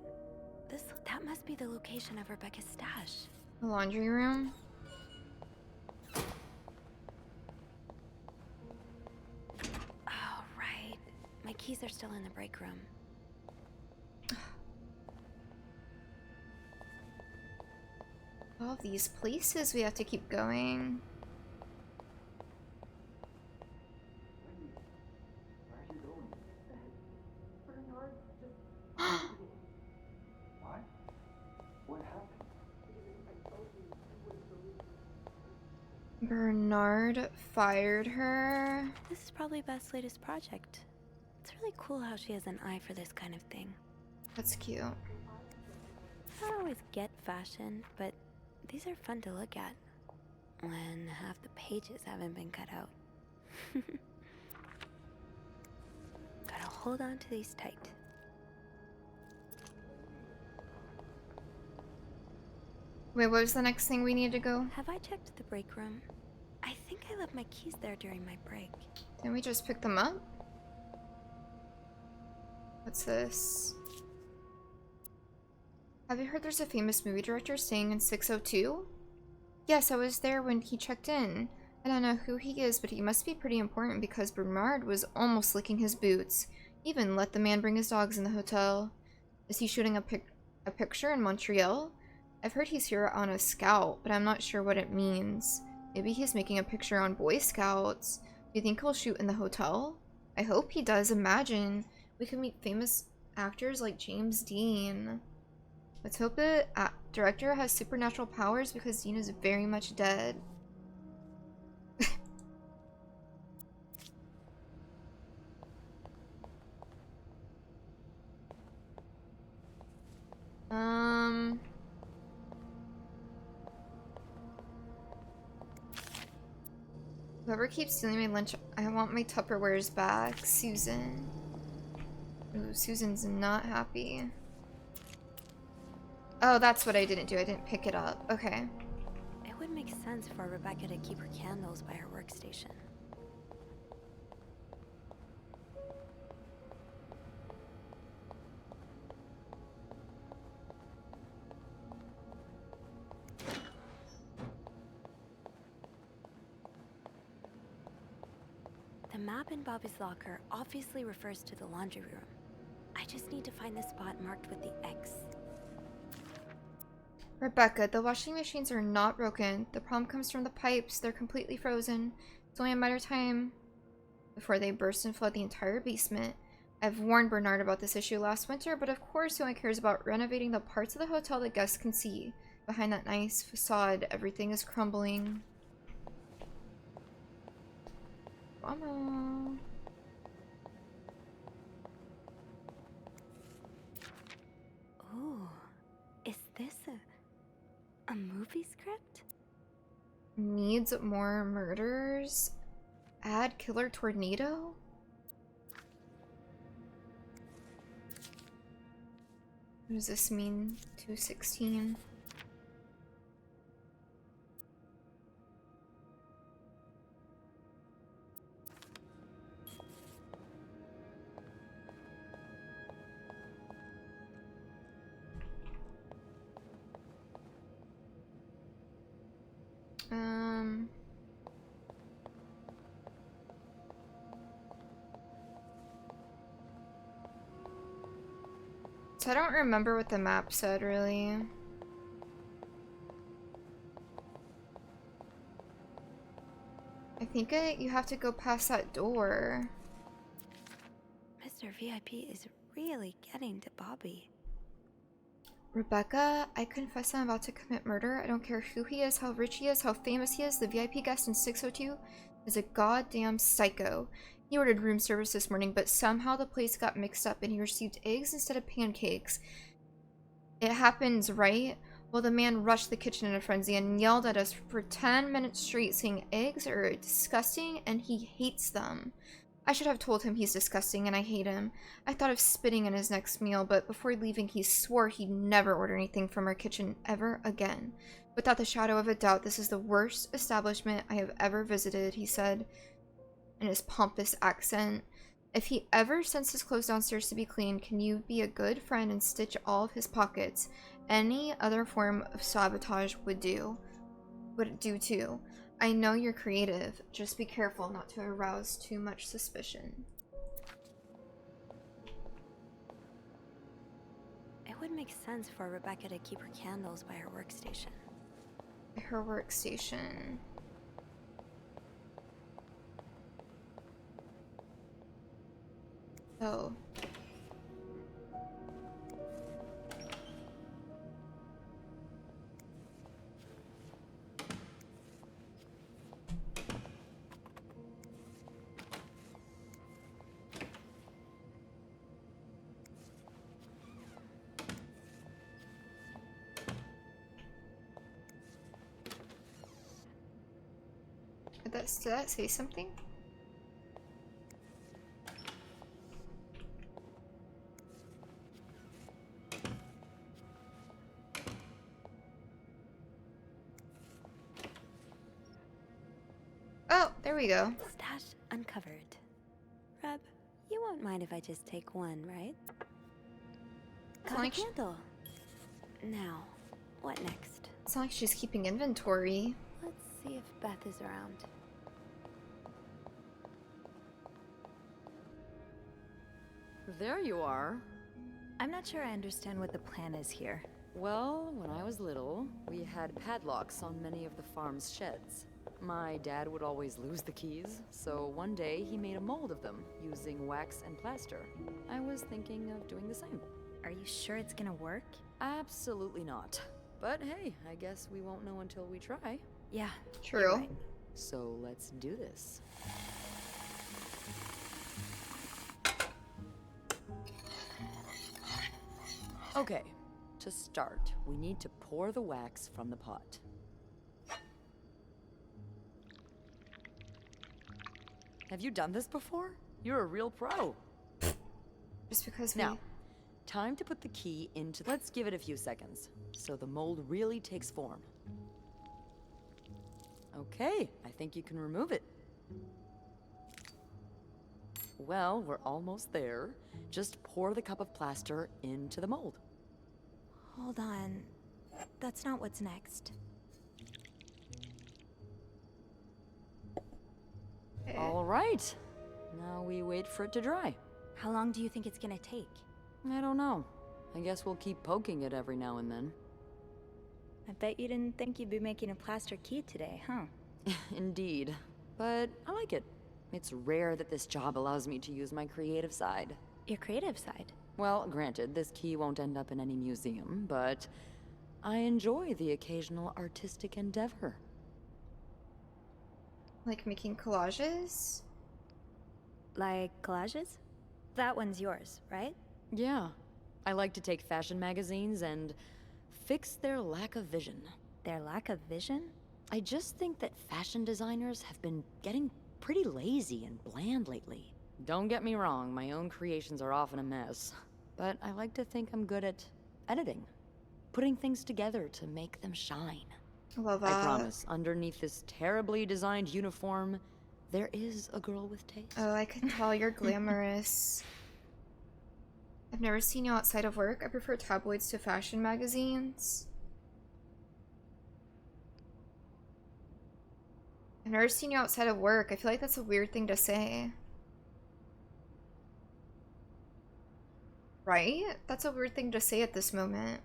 S11: that must be the location of Rebecca's stash.
S1: The laundry room?
S11: Oh, right. My keys are still in the break room.
S1: All these places we have to keep going. Bernard fired her.
S11: This is probably Beth's latest project. It's really cool how she has an eye for this kind of thing.
S1: That's cute.
S11: I don't always get fashion, but these are fun to look at. When half the pages haven't been cut out. Gotta hold on to these tight.
S1: Wait, what was the next thing we need to go?
S11: Have I checked the break room? I think I left my keys there during my break.
S1: Didn't we just pick them up? What's this? Have you heard there's a famous movie director staying in 602? Yes, I was there when he checked in. I don't know who he is, but he must be pretty important because Bernard was almost licking his boots. He even let the man bring his dogs in the hotel. Is he shooting a picture in Montreal? I've heard he's here on a scout, but I'm not sure what it means. Maybe he's making a picture on Boy Scouts. Do you think he'll shoot in the hotel? I hope he does. Imagine. We could meet famous actors like James Dean. Let's hope the director has supernatural powers because Dean is very much dead. Whoever keeps stealing my lunch, I want my Tupperwares back. Susan. Ooh, Susan's not happy. Oh, that's what I didn't do. I didn't pick it up. Okay.
S11: It would make sense for Rebecca to keep her candles by her workstation. The map in Bobby's locker obviously refers to the laundry room. I just need to find the spot marked with the X.
S1: Rebecca, the washing machines are not broken. The problem comes from the pipes. They're completely frozen. It's only a matter of time before they burst and flood the entire basement. I've warned Bernard about this issue last winter, but of course he only cares about renovating the parts of the hotel that guests can see. Behind that nice facade, everything is crumbling. Drama.
S11: Ooh, is this a movie script?
S1: Needs more murders. Add killer tornado. What does this mean? 216. So I don't remember what the map said, really. I think you have to go past that door.
S11: Mr. VIP is really getting to Bobby.
S1: Rebecca, I confess I'm about to commit murder. I don't care who he is, how rich he is, how famous he is. The VIP guest in 602 is a goddamn psycho. He ordered room service this morning, but somehow the place got mixed up and he received eggs instead of pancakes. It happens, right? Well, the man rushed the kitchen in a frenzy and yelled at us for 10 minutes straight, saying eggs are disgusting and he hates them. I should have told him he's disgusting and I hate him. I thought of spitting in his next meal, but before leaving he swore he'd never order anything from our kitchen ever again. Without the shadow of a doubt, this is the worst establishment I have ever visited, he said in his pompous accent. If he ever sends his clothes downstairs to be cleaned, can you be a good friend and stitch all of his pockets? Any other form of sabotage would do too. I know you're creative. Just be careful not to arouse too much suspicion.
S11: It would make sense for Rebecca to keep her candles by her workstation.
S1: Her workstation. Oh. Did that say something? Oh, there we go.
S11: Stash uncovered. Reb, you won't mind if I just take one, right? Got a
S1: like
S11: candle. Now, what next?
S1: It's not like she's keeping inventory.
S11: Let's see if Beth is around.
S10: There you are.
S11: I'm not sure I understand what the plan is here.
S10: Well, when I was little, we had padlocks on many of the farm's sheds. My dad would always lose the keys, so one day he made a mold of them using wax and plaster. I was thinking of doing the same.
S11: Are you sure it's gonna work?
S10: Absolutely not. But hey, I guess we won't know until we try.
S11: Yeah,
S1: true.
S11: Right.
S10: So let's do this. Okay, to start, we need to pour the wax from the pot. Have you done this before? You're a real pro.
S1: Just because
S10: Now, time to put the key into... Let's give it a few seconds, so the mold really takes form. Okay, I think you can remove it. Well, we're almost there. Just pour the cup of plaster into the mold.
S11: Hold on. That's not what's next.
S10: All right. Now we wait for it to dry.
S11: How long do you think it's gonna take?
S10: I don't know. I guess we'll keep poking it every now and then.
S11: I bet you didn't think you'd be making a plaster key today, huh?
S10: Indeed. But I like it. It's rare that this job allows me to use my creative side.
S11: Your creative side?
S10: Well, granted, this key won't end up in any museum, but I enjoy the occasional artistic endeavor.
S1: Like making collages?
S11: Like collages? That one's yours, right?
S10: Yeah. I like to take fashion magazines and fix their lack of vision.
S11: Their lack of vision?
S10: I just think that fashion designers have been getting pretty lazy and bland lately. Don't get me wrong, my own creations are often a mess. But I like to think I'm good at editing. Putting things together to make them shine.
S1: Love that.
S10: I promise, underneath this terribly designed uniform, there is a girl with taste.
S1: Oh, I can tell you're glamorous. I've never seen you outside of work. I prefer tabloids to fashion magazines. I've never seen you outside of work. I feel like that's a weird thing to say. Right? That's a weird thing to say at this moment.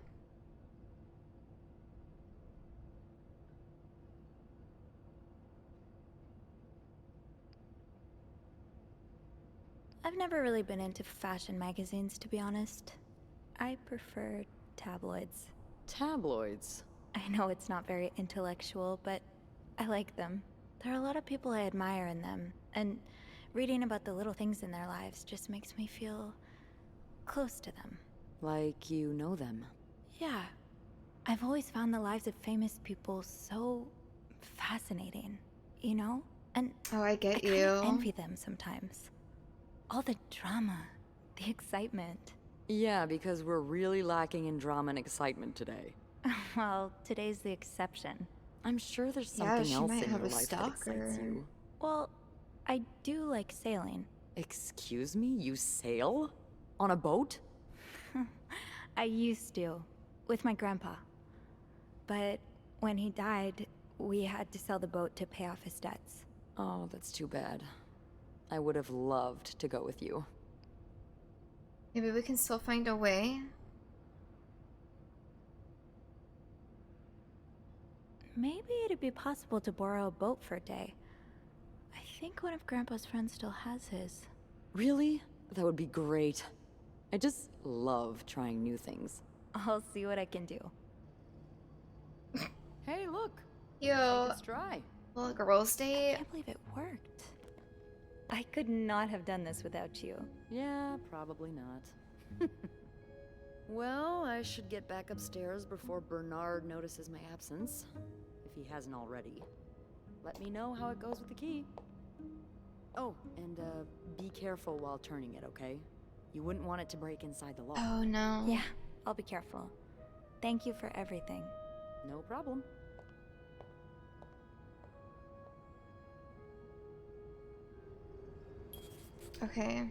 S11: I've never really been into fashion magazines, to be honest. I prefer tabloids.
S10: Tabloids?
S11: I know it's not very intellectual, but I like them. There are a lot of people I admire in them, and reading about the little things in their lives just makes me feel close to them.
S10: Like you know them.
S11: Yeah. I've always found the lives of famous people so fascinating, you know? And
S1: oh, I get
S11: I
S1: you.
S11: kinda envy them sometimes. All the drama, the excitement.
S10: Yeah, because we're really lacking in drama and excitement today.
S11: Well, today's the exception.
S10: I'm sure there's
S1: Yeah,
S10: something
S1: she
S10: else
S1: might
S10: in
S1: have
S10: your
S1: a
S10: life that excites
S1: stalker.
S10: you.
S11: Well, I do like sailing.
S10: Excuse me? You sail? On a boat?
S11: I used to, with my grandpa. But when he died, we had to sell the boat to pay off his debts.
S10: Oh, that's too bad. I would have loved to go with you.
S1: Maybe we can still find a way.
S11: Maybe it'd be possible to borrow a boat for a day. I think one of Grandpa's friends still has his.
S10: Really? That would be great. I just love trying new things.
S11: I'll see what I can do.
S10: Hey, look!
S1: Yo,
S10: Let's try.
S1: little girls'
S11: I
S1: date.
S11: can't believe it worked. I could not have done this without you.
S10: Yeah, probably not. Well, I should get back upstairs before Bernard notices my absence. If he hasn't already. Let me know how it goes with the key. Oh, and be careful while turning it, okay? You wouldn't want it to break inside the lock.
S1: Oh no.
S11: Yeah, I'll be careful. Thank you for everything.
S10: No problem.
S1: Okay.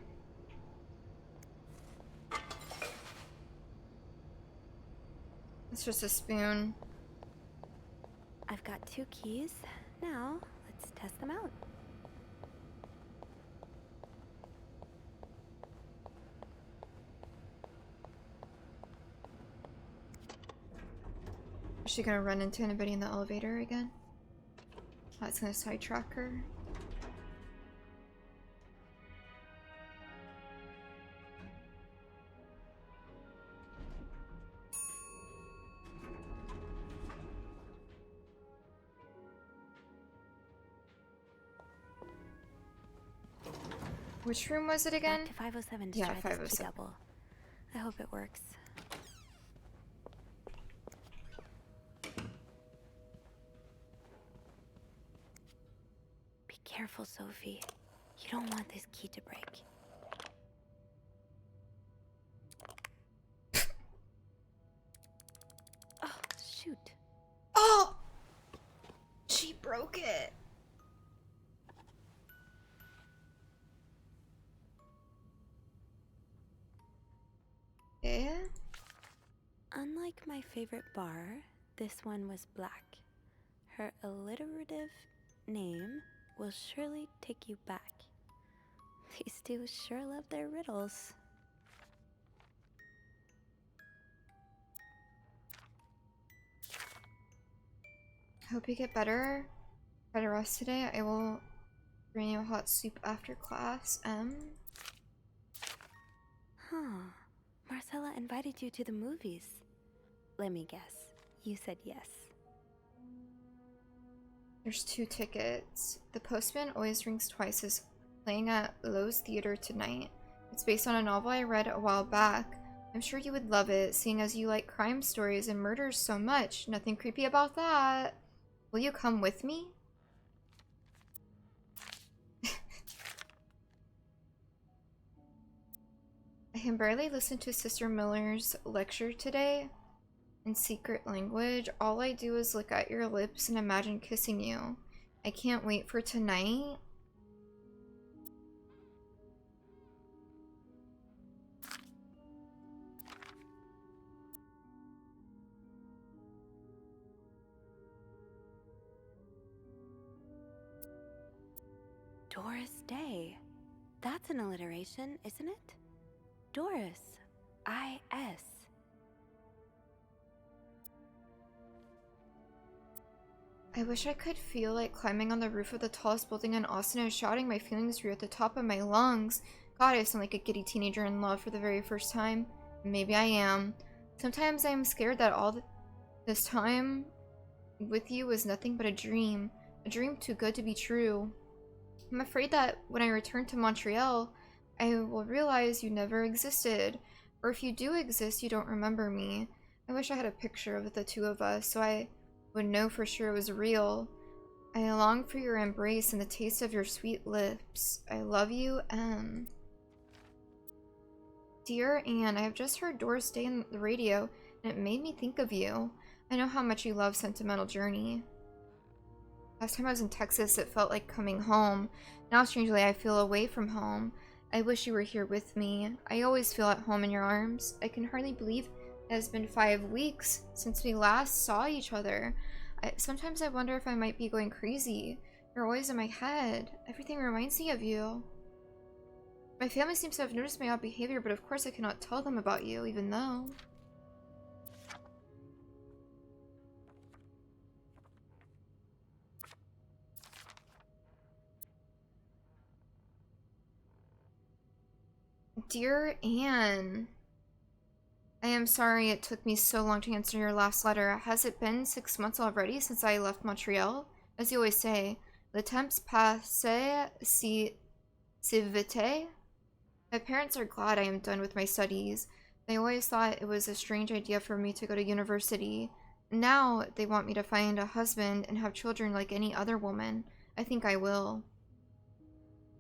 S1: It's just a spoon.
S11: I've got 2 keys. Now, let's test them out.
S1: Is she gonna run into anybody in the elevator again? That's gonna sidetrack her. Which room was it again?
S11: Back to 507 to
S1: Yeah,
S11: try this
S1: 507.
S11: double. I hope it works. Be careful, Sophie. You don't want this key to break. Oh, shoot.
S1: Oh! She broke it. Yeah?
S11: Unlike my favorite bar, this one was black. Her alliterative name will surely take you back. These two sure love their riddles.
S1: Hope you get better. Try to rest today. I will bring you a hot soup after class.
S11: Huh. Marcella invited you to the movies. Let me guess. You said yes.
S1: There's 2 tickets. The postman always rings twice as playing at Lowe's Theater tonight. It's based on a novel I read a while back. I'm sure you would love it, seeing as you like crime stories and murders so much. Nothing creepy about that. Will you come with me? I can barely listen to Sister Miller's lecture today in secret language. All I do is look at your lips and imagine kissing you. I can't wait for tonight.
S14: Doris Day. That's an alliteration, isn't it? Doris. I-S.
S1: I wish I could feel like climbing on the roof of the tallest building in Austin and shouting my feelings through at the top of my lungs. God, I sound like a giddy teenager in love for the very first time. Maybe I am. Sometimes I am scared that all this time with you was nothing but a dream too good to be true. I'm afraid that when I return to Montreal, I will realize you never existed. Or if you do exist, you don't remember me. I wish I had a picture of the two of us so I would know for sure it was real. I long for your embrace and the taste of your sweet lips. I love you, M. Dear Anne, I have just heard Doris Day on the radio, and it made me think of you. I know how much you love Sentimental Journey. Last time I was in Texas, it felt like coming home. Now, strangely, I feel away from home. I wish you were here with me. I always feel at home in your arms. I can hardly believe it has been 5 weeks since we last saw each other. Sometimes I wonder if I might be going crazy. You're always in my head. Everything reminds me of you. My family seems to have noticed my odd behavior, but of course I cannot tell them about you, even though... Dear Anne, I am sorry it took me so long to answer your last letter. Has it been 6 months already since I left Montreal? As you always say, le temps passe si vite. My parents are glad I am done with my studies. They always thought it was a strange idea for me to go to university. Now they want me to find a husband and have children like any other woman. I think I will.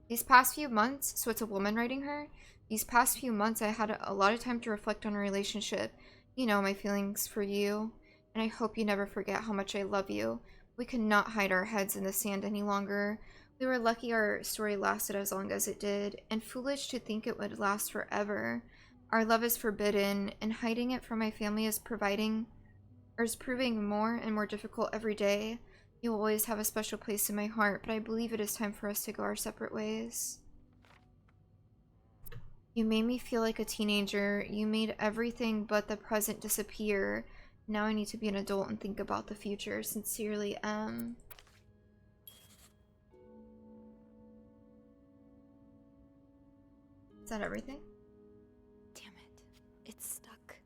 S1: These past few months, so it's a woman writing her? These past few months I had a lot of time to reflect on our relationship. You know, my feelings for you. And I hope you never forget how much I love you. We cannot hide our heads in the sand any longer. We were lucky our story lasted as long as it did, and foolish to think it would last forever. Our love is forbidden, and hiding it from my family is proving more and more difficult every day. You will always have a special place in my heart, but I believe it is time for us to go our separate ways. You made me feel like a teenager. You made everything but the present disappear. Now I need to be an adult and think about the future. Sincerely, M. Is that everything?
S14: Damn it. It's stuck.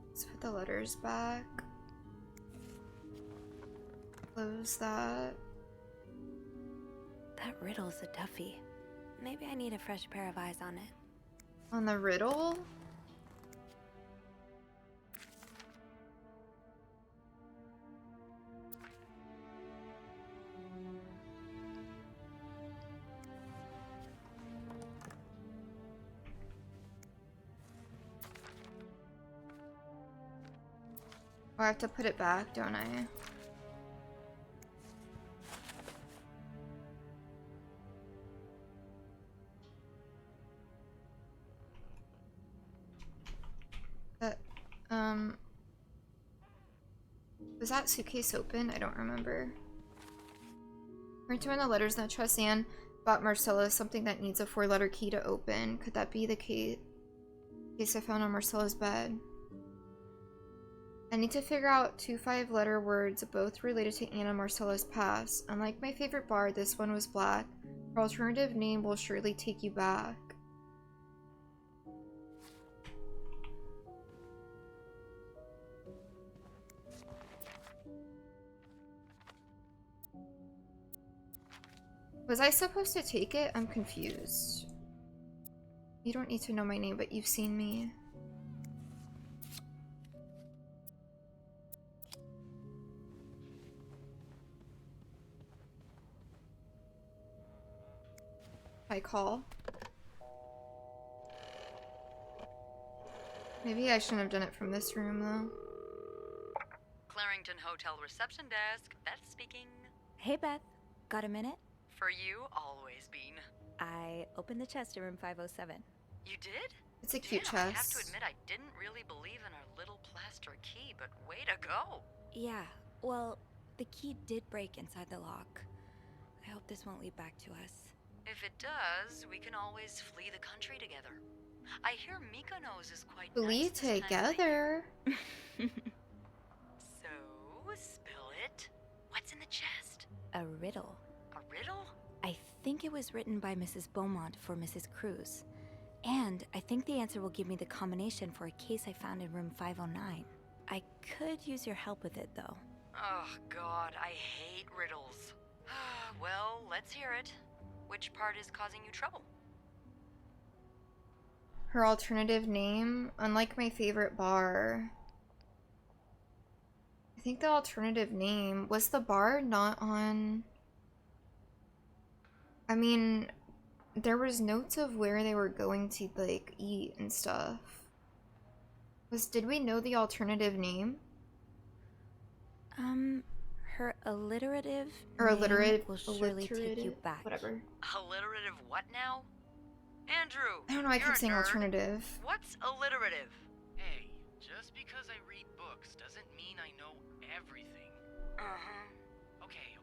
S1: Let's put the letters back. Close that.
S14: That riddle's a toughie. Maybe I need a fresh pair of eyes on it.
S1: On the riddle? Oh, I have to put it back, don't I? Was that suitcase open? I don't remember. Return the letters that trust Anne bought Marcella something that needs a 4-letter key to open. Could that be the case I found on Marcella's bed? I need to figure out 2 5-letter words, both related to Anne and Marcella's past. Unlike my favorite bar, this one was black. Her alternative name will surely take you back. Was I supposed to take it? I'm confused. You don't need to know my name, but you've seen me. I call. Maybe I shouldn't have done it from this room, though.
S10: Clarington Hotel reception desk. Beth speaking.
S11: Hey, Beth. Got a minute?
S10: For you, always, Bean.
S11: I opened the chest in room 507.
S10: You did?
S1: It's a cute
S10: Damn, I have
S1: chest.
S10: to admit, I didn't really believe in our little plaster key, but way to go.
S11: Yeah, well, the key did break inside the lock. I hope this won't lead back to us.
S10: If it does, we can always flee the country together. I hear Mykonos is quite
S1: Flee
S10: nice this time of the
S1: together.
S10: So, spill it. What's in the chest?
S11: A riddle.
S10: A riddle?
S11: I think it was written by Mrs. Beaumont for Mrs. Cruz. And I think the answer will give me the combination for a case I found in room 509. I could use your help with it, though.
S10: Oh, God, I hate riddles. Well, let's hear it. Which part is causing you trouble?
S1: Her alternative name, unlike my favorite bar. I think the alternative name was the bar not on. I mean, there was notes of where they were going to like eat and stuff. Did we know the alternative name?
S11: Her alliterative
S1: Or
S11: will surely take you back.
S1: Whatever.
S10: Alliterative what now? Andrew!
S1: I don't know, I
S10: you're
S1: kept
S10: a
S1: saying
S10: nerd.
S1: alternative.
S10: What's alliterative?
S9: Hey, just because I read books doesn't mean I know everything.
S10: Uh-huh.
S9: Okay.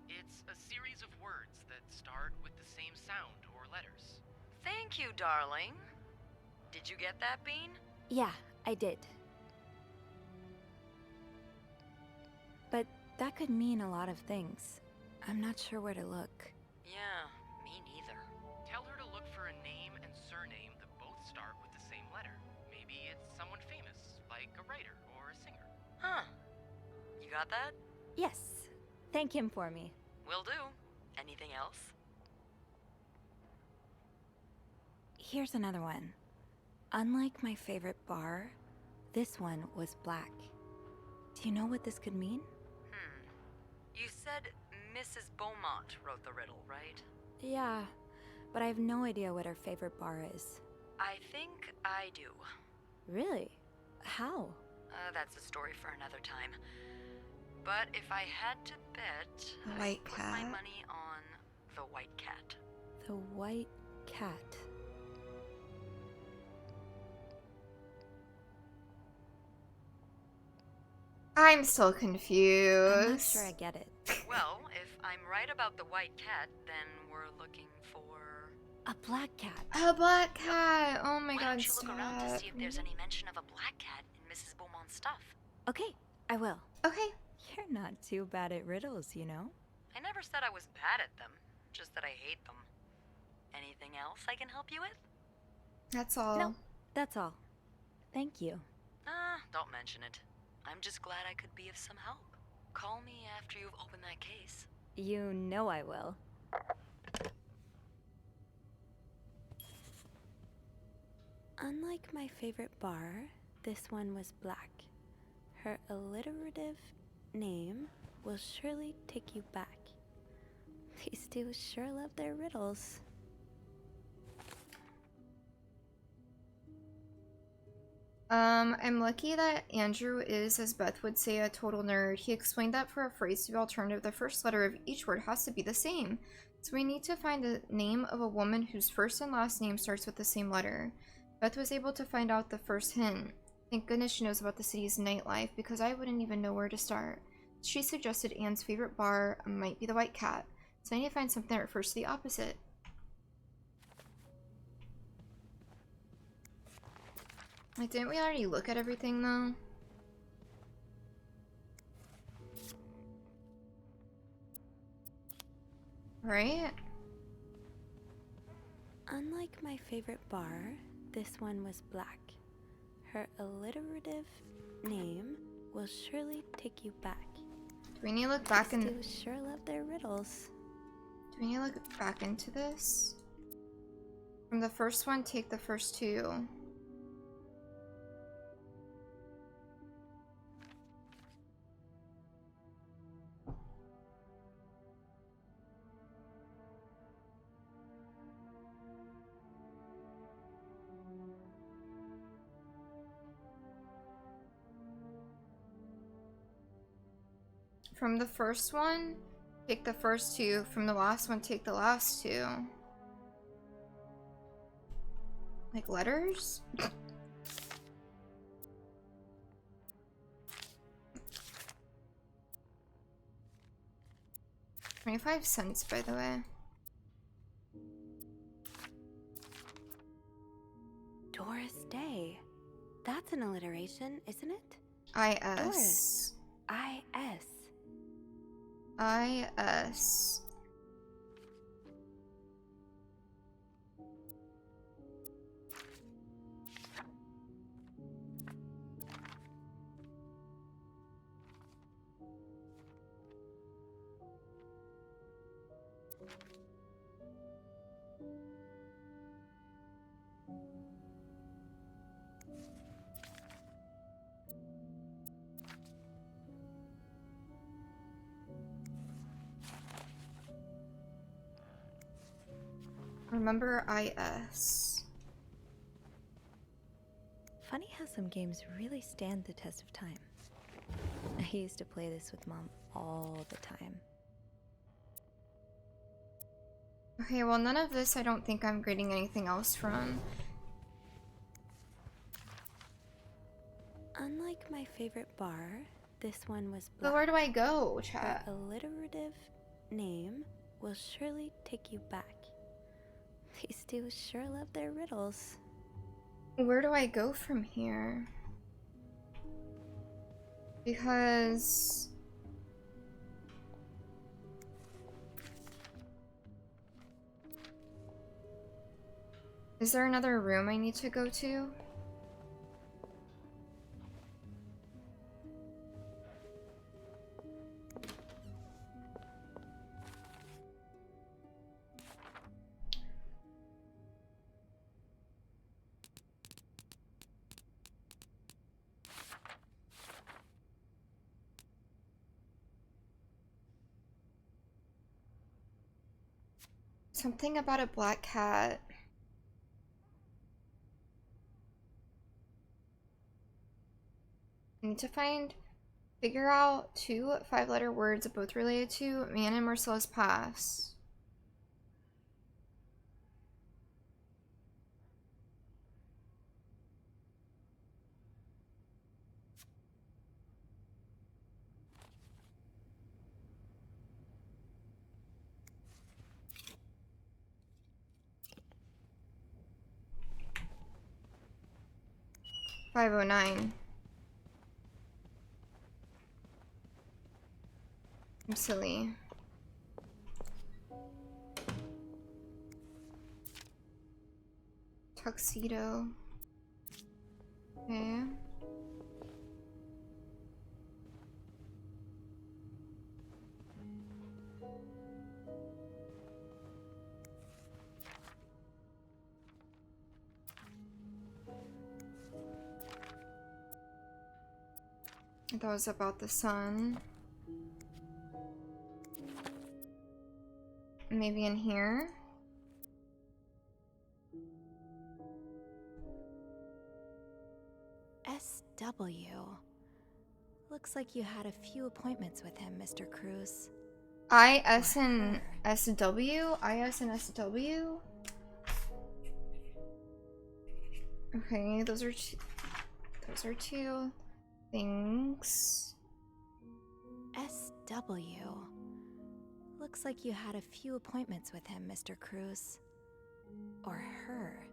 S9: It's a series of words that start with the same sound or letters.
S10: Thank you, darling. Did you get that, Bean?
S11: Yeah, I did. But that could mean a lot of things. I'm not sure where to look.
S10: Yeah, me neither.
S9: Tell her to look for a name and surname that both start with the same letter. Maybe it's someone famous, like a writer or a singer.
S10: Huh. You got that?
S11: Yes. Thank him for me.
S10: Will do. Anything else?
S11: Here's another one. Unlike my favorite bar, this one was black. Do you know what this could mean?
S10: You said Mrs. Beaumont wrote the riddle, right?
S11: Yeah, but I have no idea what her favorite bar is.
S10: I think I do.
S11: Really? How?
S10: That's a story for another time. But if I had to bet,
S1: The
S10: I'd
S1: white
S10: put my
S1: cat.
S10: money on the white cat.
S11: The white cat.
S1: I'm still confused.
S11: I'm not sure I get it.
S10: Well, if I'm right about the white cat, then we're looking for...
S11: A black cat.
S1: A black cat. Oh my
S10: Why
S1: god,
S10: don't you look around to
S1: stop.
S10: see if there's any mention of a black cat in Mrs. Beaumont's stuff?
S11: Okay, I will.
S1: Okay.
S11: You're not too bad at riddles, you know?
S10: I never said I was bad at them, just that I hate them. Anything else I can help you with?
S1: That's all.
S11: No, that's all. Thank you.
S10: Don't mention it. I'm just glad I could be of some help. Call me after you've opened that case.
S11: You know I will. Unlike my favorite bar, this one was black. Her alliterative name will surely take you back. These two sure love their riddles.
S1: I'm lucky that Andrew is, as Beth would say, a total nerd. He explained that for a phrase to be alternative, the first letter of each word has to be the same. So we need to find the name of a woman whose first and last name starts with the same letter. Beth was able to find out the first hint. Thank goodness she knows about the city's nightlife, because I wouldn't even know where to start. She suggested Anne's favorite bar might be the White Cat, so I need to find something that refers to the opposite. Like, didn't we already look at everything, though? Right?
S11: Unlike my favorite bar, this one was black. Her alliterative name will surely take you back.
S1: Do we need to look back
S11: These
S1: and...
S11: two sure love their riddles.
S1: Do we need to look back into this? From the first one, take the first two. From the first one, take the first two. From the last one, take the last two. Like letters? 25 cents, by the way.
S14: Doris Day. That's an alliteration, isn't it?
S1: I-S.
S14: Doris. I-S.
S1: I-S. Remember IS.
S11: Funny how some games really stand the test of time. I used to play this with Mom all the time.
S1: Okay, well, none of this I don't think I'm grading anything else from.
S14: Unlike my favorite bar, this one was
S1: But
S14: black.
S1: where do I go, chat?
S14: Her alliterative name will surely take you back. These two sure love their riddles.
S1: Where do I go from here? Because... Is there another room I need to go to? Something about a black cat. I need to figure out 2 5-letter words both related to Man in Marcella's past. $509. I'm silly. Tuxedo. Okay. That was about the sun. Maybe in here?
S14: SW. Looks like you had a few appointments with him, Mr. Cruz.
S1: IS and SW? IS and SW? Okay, those are two things.
S14: SW. Looks like you had a few appointments with him, Mr. Cruz. Or her.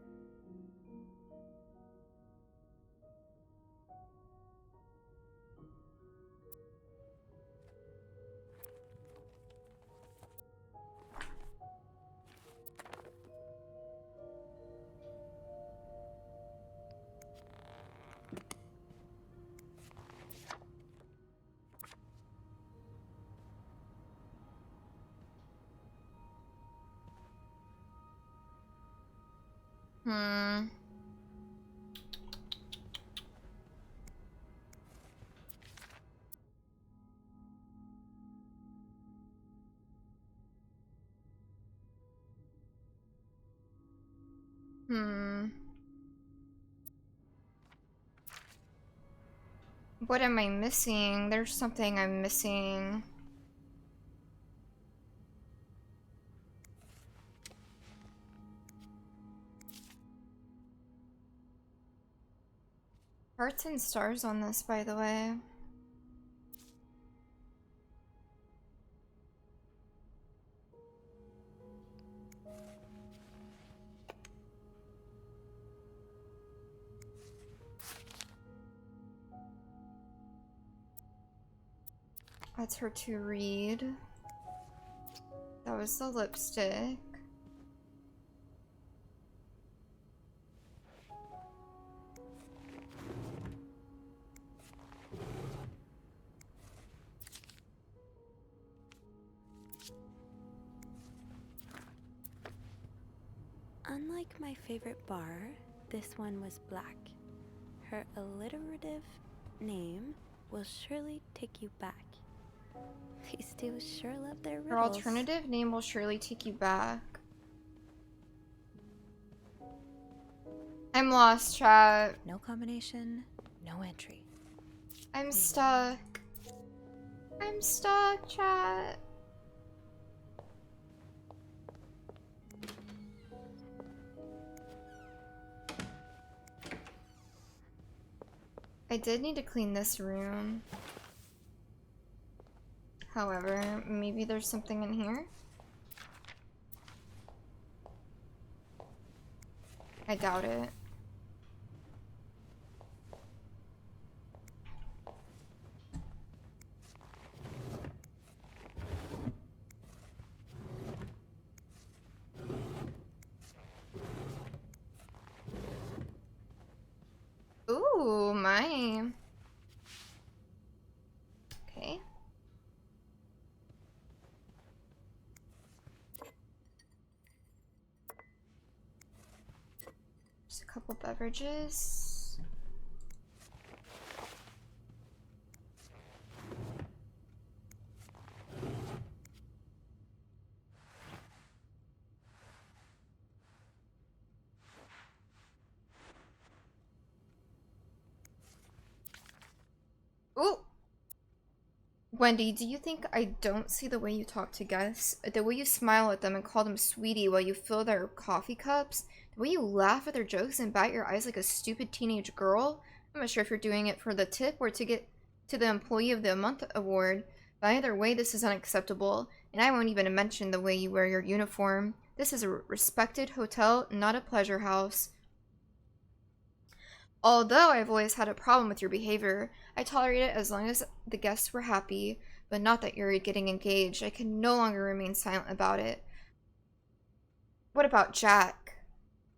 S1: Hmm. Hmm. What am I missing? There's something I'm missing. Hearts and stars on this, by the way. That's her to read. That was the lipstick.
S11: Unlike my favorite bar, this one was black. Her alliterative name will surely take you back. These two sure love their riddles.
S1: Her alternative name will surely take you back. I'm lost, chat.
S11: No combination, no entry.
S1: I'm stuck. I'm stuck, chat. I did need to clean this room. However, maybe there's something in here? I doubt it. Ooh, my. Okay. Just a couple beverages. Ooh! Wendy, do you think I don't see the way you talk to guests? The way you smile at them and call them sweetie while you fill their coffee cups? The way you laugh at their jokes and bat your eyes like a stupid teenage girl? I'm not sure if you're doing it for the tip or to get to the Employee of the Month award, but either way this is unacceptable, and I won't even mention the way you wear your uniform. This is a respected hotel, not a pleasure house. Although I've always had a problem with your behavior, I tolerate it as long as the guests were happy, but not that you're getting engaged. I can no longer remain silent about it. What about Jack?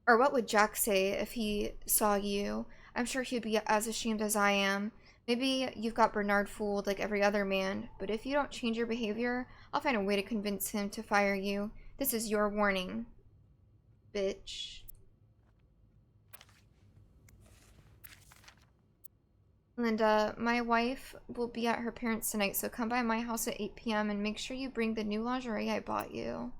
S1: Or what would Jack say if he saw you? I'm sure he'd be as ashamed as I am. Maybe you've got Bernard fooled like every other man, but if you don't change your behavior, I'll find a way to convince him to fire you. This is your warning, bitch. Linda, my wife will be at her parents' tonight, so come by my house at 8 p.m. and make sure you bring the new lingerie I bought you.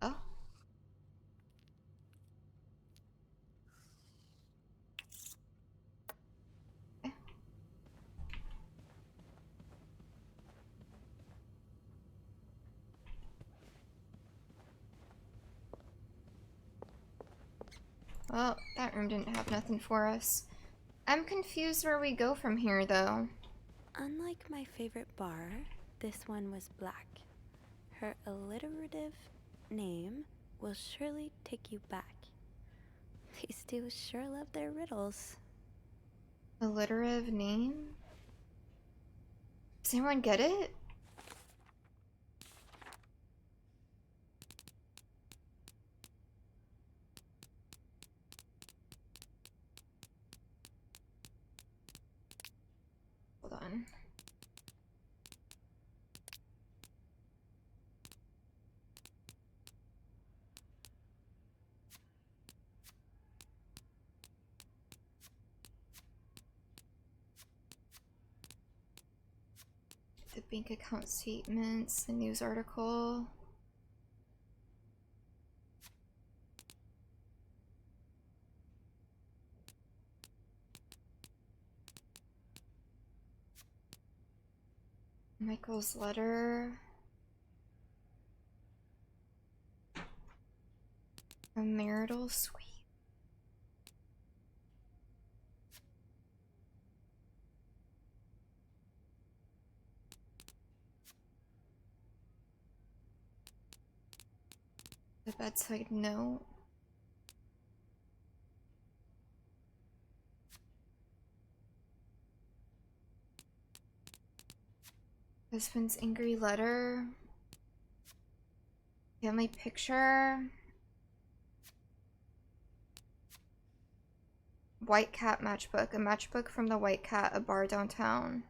S1: Oh. Okay. Well, that room didn't have nothing for us. I'm confused where we go from here, though.
S11: Unlike my favorite bar, this one was black. Her alliterative name will surely take you back. These two sure love their riddles.
S1: Alliterative name? Does anyone get it? Hold on. bank account statements, the news article. Michael's letter. A marital suite. The bedside note. Husband's angry letter. Family picture. White Cat matchbook. A matchbook from the White Cat, a bar downtown.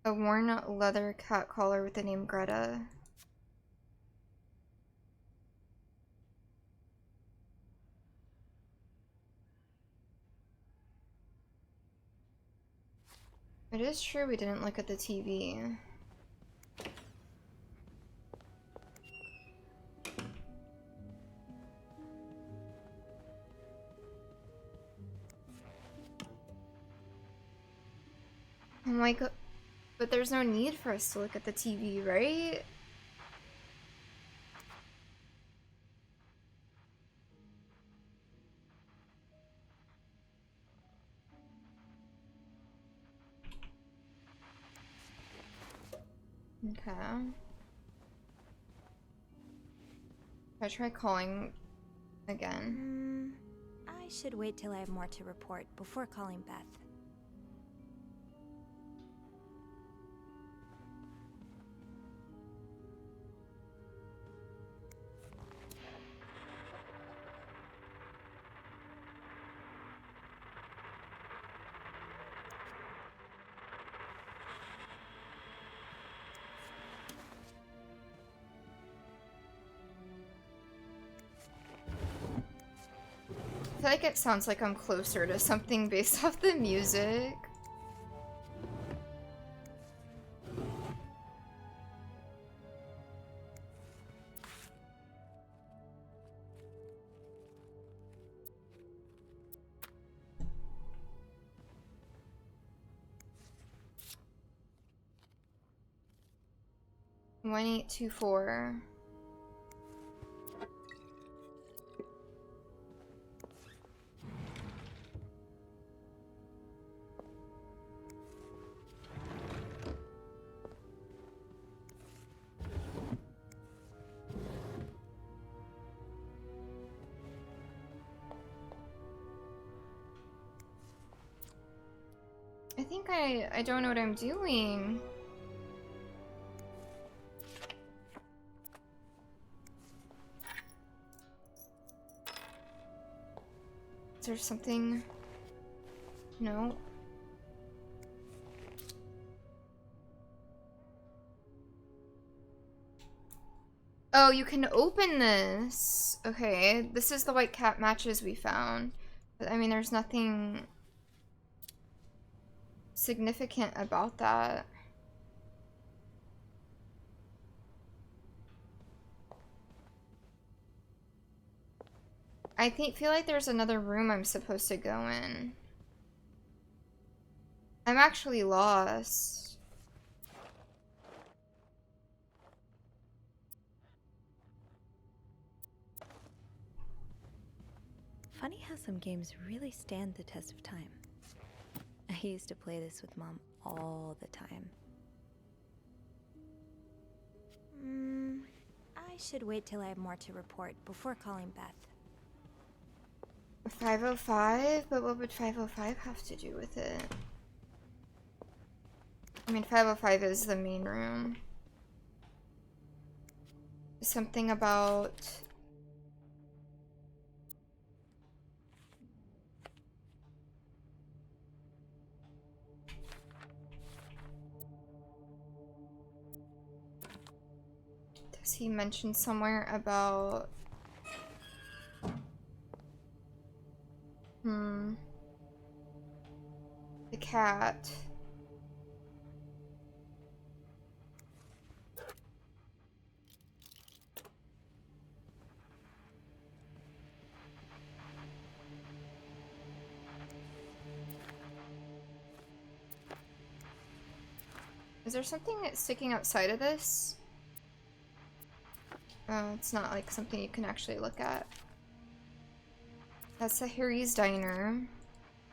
S1: A worn leather cat collar with the name Greta. It is true we didn't look at the TV. I'm like, but there's no need for us to look at the TV, right? Okay. I try calling again.
S11: I should wait till I have more to report before calling Beth.
S1: I feel like it sounds like I'm closer to something based off the music. One 1824. I think I don't know what I'm doing. Is there something? No. Oh, you can open this. Okay, this is the White Cat matches we found. But I mean, there's nothing significant about that. I feel like there's another room I'm supposed to go in. I'm actually lost.
S11: Funny how some games really stand the test of time. I used to play this with Mom all the time. I should wait till I have more to report before calling Beth.
S1: 505? But what would 505 have to do with it? I mean, 505 is the main room. Something about... Does he mention somewhere about... The cat. Is there something sticking outside of this? Oh, it's not like something you can actually look at. That's the Harry's Diner.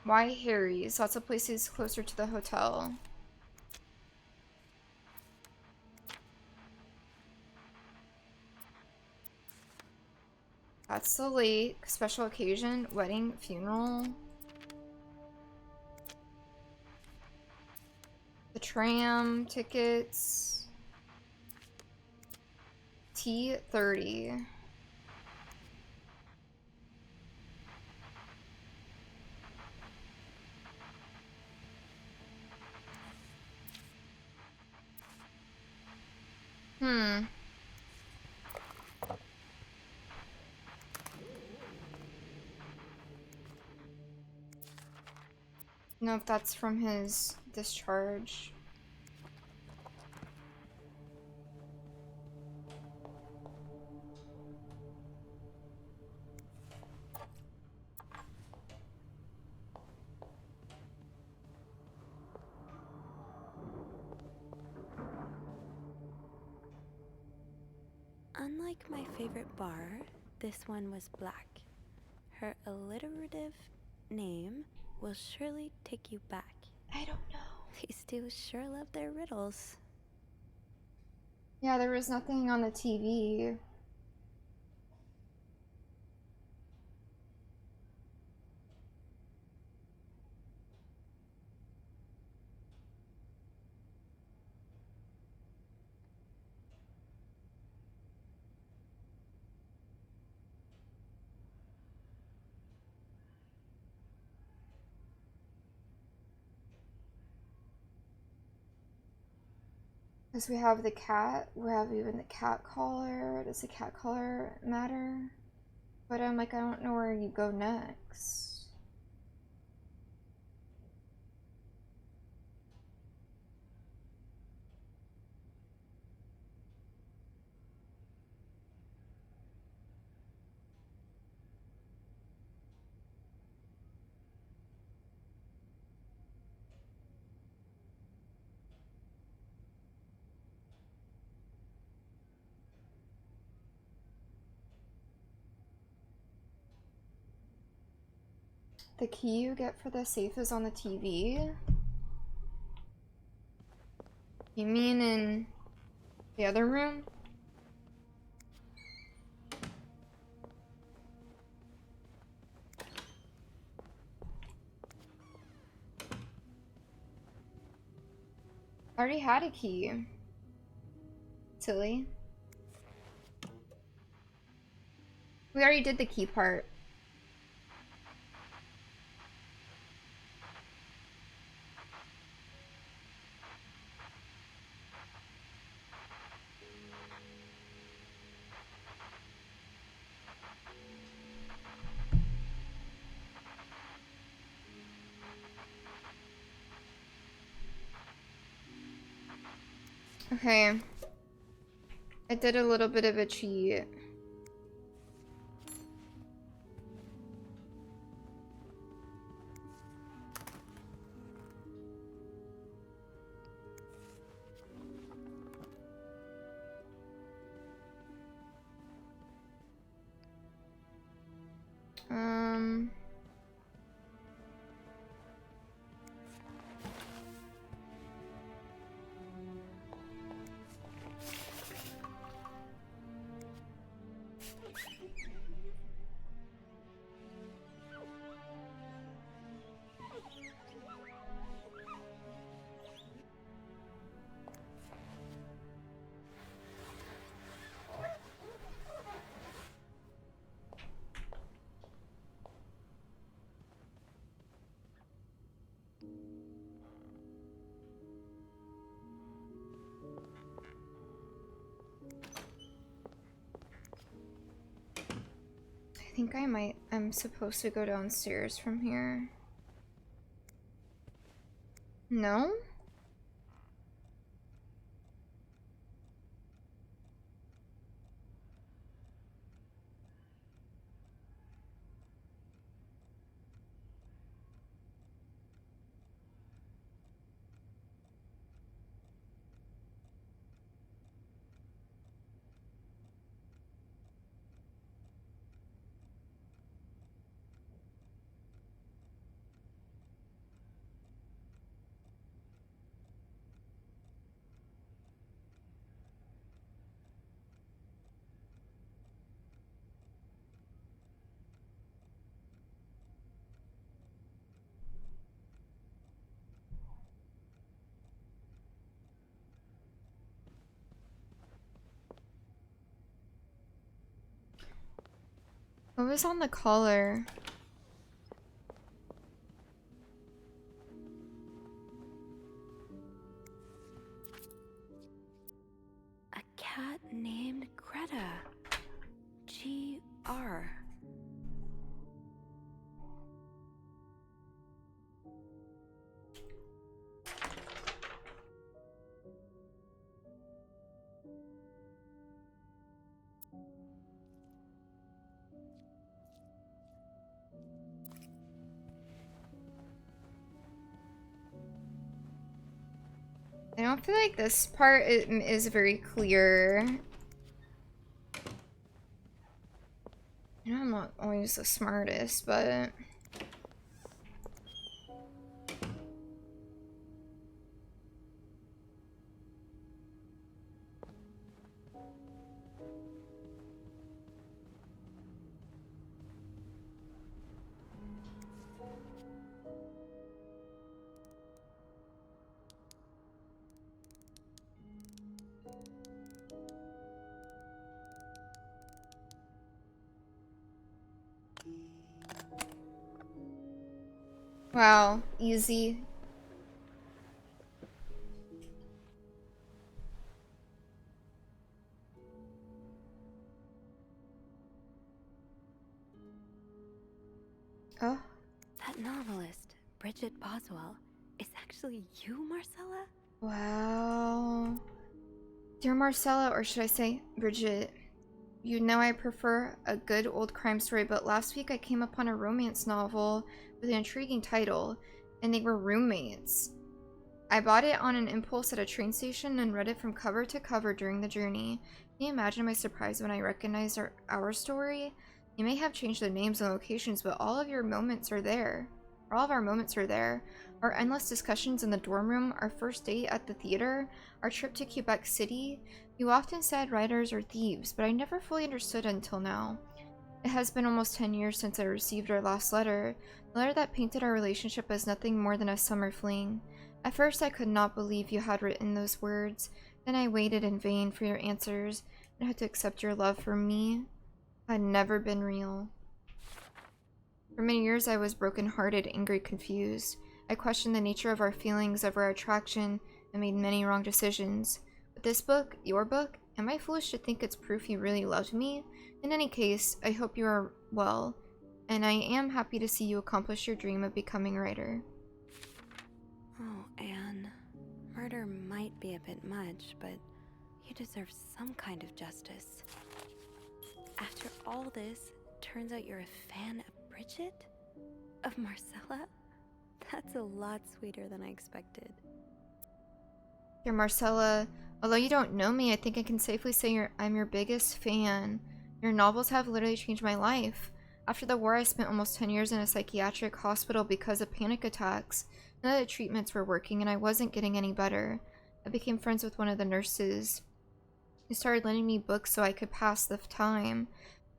S1: Why Harry's? Lots of places closer to the hotel. That's the lake. Special occasion. Wedding. Funeral. The tram. Tickets. T30. Nope, that's from his discharge.
S11: Unlike my favorite bar, this one was black. Her alliterative name will surely take you back.
S1: I don't know.
S11: These two sure love their riddles.
S1: Yeah, there was nothing on the TV. Because we have the cat, we have even the cat collar. Does the cat collar matter? But I'm like, I don't know where you go next. The key you get for the safe is on the TV? You mean in the other room? I already had a key. Silly. We already did the key part. Okay. I did a little bit of a cheat. I think I'm supposed to go downstairs from here. No? What was on the collar?
S11: A cat named Greta. G.R.
S1: I don't feel like this part is very clear. I know I'm not always the smartest, but... Wow, easy. Oh.
S11: That novelist, Bridget Boswell, is actually you, Marcella?
S1: Wow. Dear Marcella, or should I say Bridget, you know I prefer a good old crime story, but last week I came upon a romance novel with an intriguing title, and they were roommates. I bought it on an impulse at a train station and read it from cover to cover during the journey. Can you imagine my surprise when I recognized our story? You may have changed the names and locations, but all of your moments are there. All of our moments are there. Our endless discussions in the dorm room, our first date at the theater, our trip to Quebec City. You often said writers are thieves, but I never fully understood until now. It has been almost 10 years since I received our last letter, a letter that painted our relationship as nothing more than a summer fling. At first I could not believe you had written those words. Then I waited in vain for your answers, and had to accept your love for me had never been real. For many years I was broken-hearted, angry, confused. I questioned the nature of our feelings, of our attraction, and made many wrong decisions. But this book, your book, am I foolish to think it's proof you really loved me? In any case, I hope you are well, and I am happy to see you accomplish your dream of becoming a writer.
S11: Oh, Anne. Murder might be a bit much, but you deserve some kind of justice. After all this, turns out you're a fan of Bridget? Of Marcella? That's a lot sweeter than I expected.
S1: Dear Marcella, although you don't know me, I think I can safely say I'm your biggest fan. Your novels have literally changed my life. After the war, I spent almost 10 years in a psychiatric hospital because of panic attacks. None of the treatments were working, and I wasn't getting any better. I became friends with one of the nurses. He started lending me books so I could pass the time.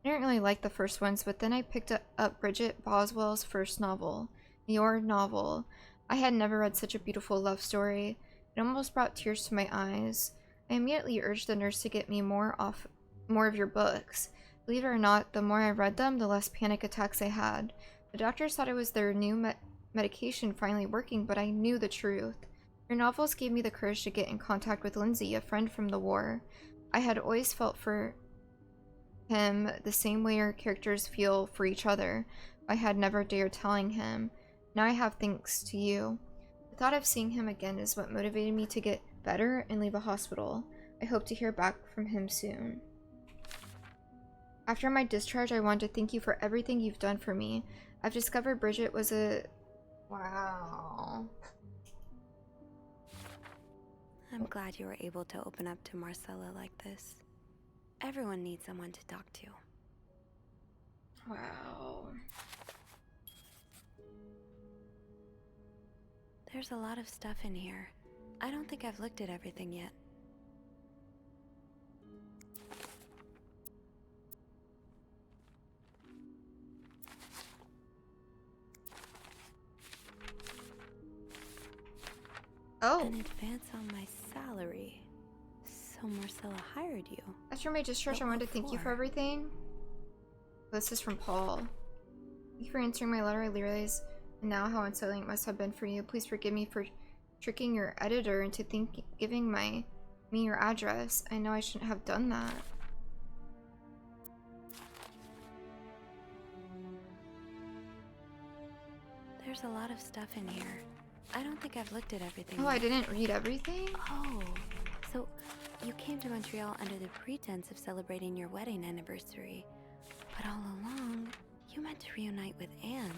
S1: I didn't really like the first ones, but then I picked up Bridget Boswell's first novel, Your Novel. I had never read such a beautiful love story. It almost brought tears to my eyes. I immediately urged the nurse to get me more of your books. Believe it or not, the more I read them, the less panic attacks I had. The doctors thought it was their new medication finally working, but I knew the truth. Your novels gave me the courage to get in contact with Lindsay, a friend from the war. I had always felt for him the same way our characters feel for each other. I had never dared telling him. Now I have, thanks to you. The thought of seeing him again is what motivated me to get better and leave the hospital. I hope to hear back from him soon. After my discharge, I want to thank you for everything you've done for me. I've discovered Bridget was a... Wow.
S11: I'm glad you were able to open up to Marcella like this. Everyone needs someone to talk to.
S1: Wow.
S11: There's a lot of stuff in here. I don't think I've looked at everything yet.
S1: Oh.
S11: An advance on my salary. So Marcella hired you.
S1: After my discharge, I wanted to thank you for everything. This is from Paul. Thank you for answering my letter. I realize now how unsettling it must have been for you. Please forgive me for tricking your editor into giving me your address. I know I shouldn't have done that.
S11: There's a lot of stuff in here. I don't think I've looked at everything.
S1: Oh, I didn't read everything?
S11: Oh, so you came to Montreal under the pretense of celebrating your wedding anniversary. But all along, you meant to reunite with Anne.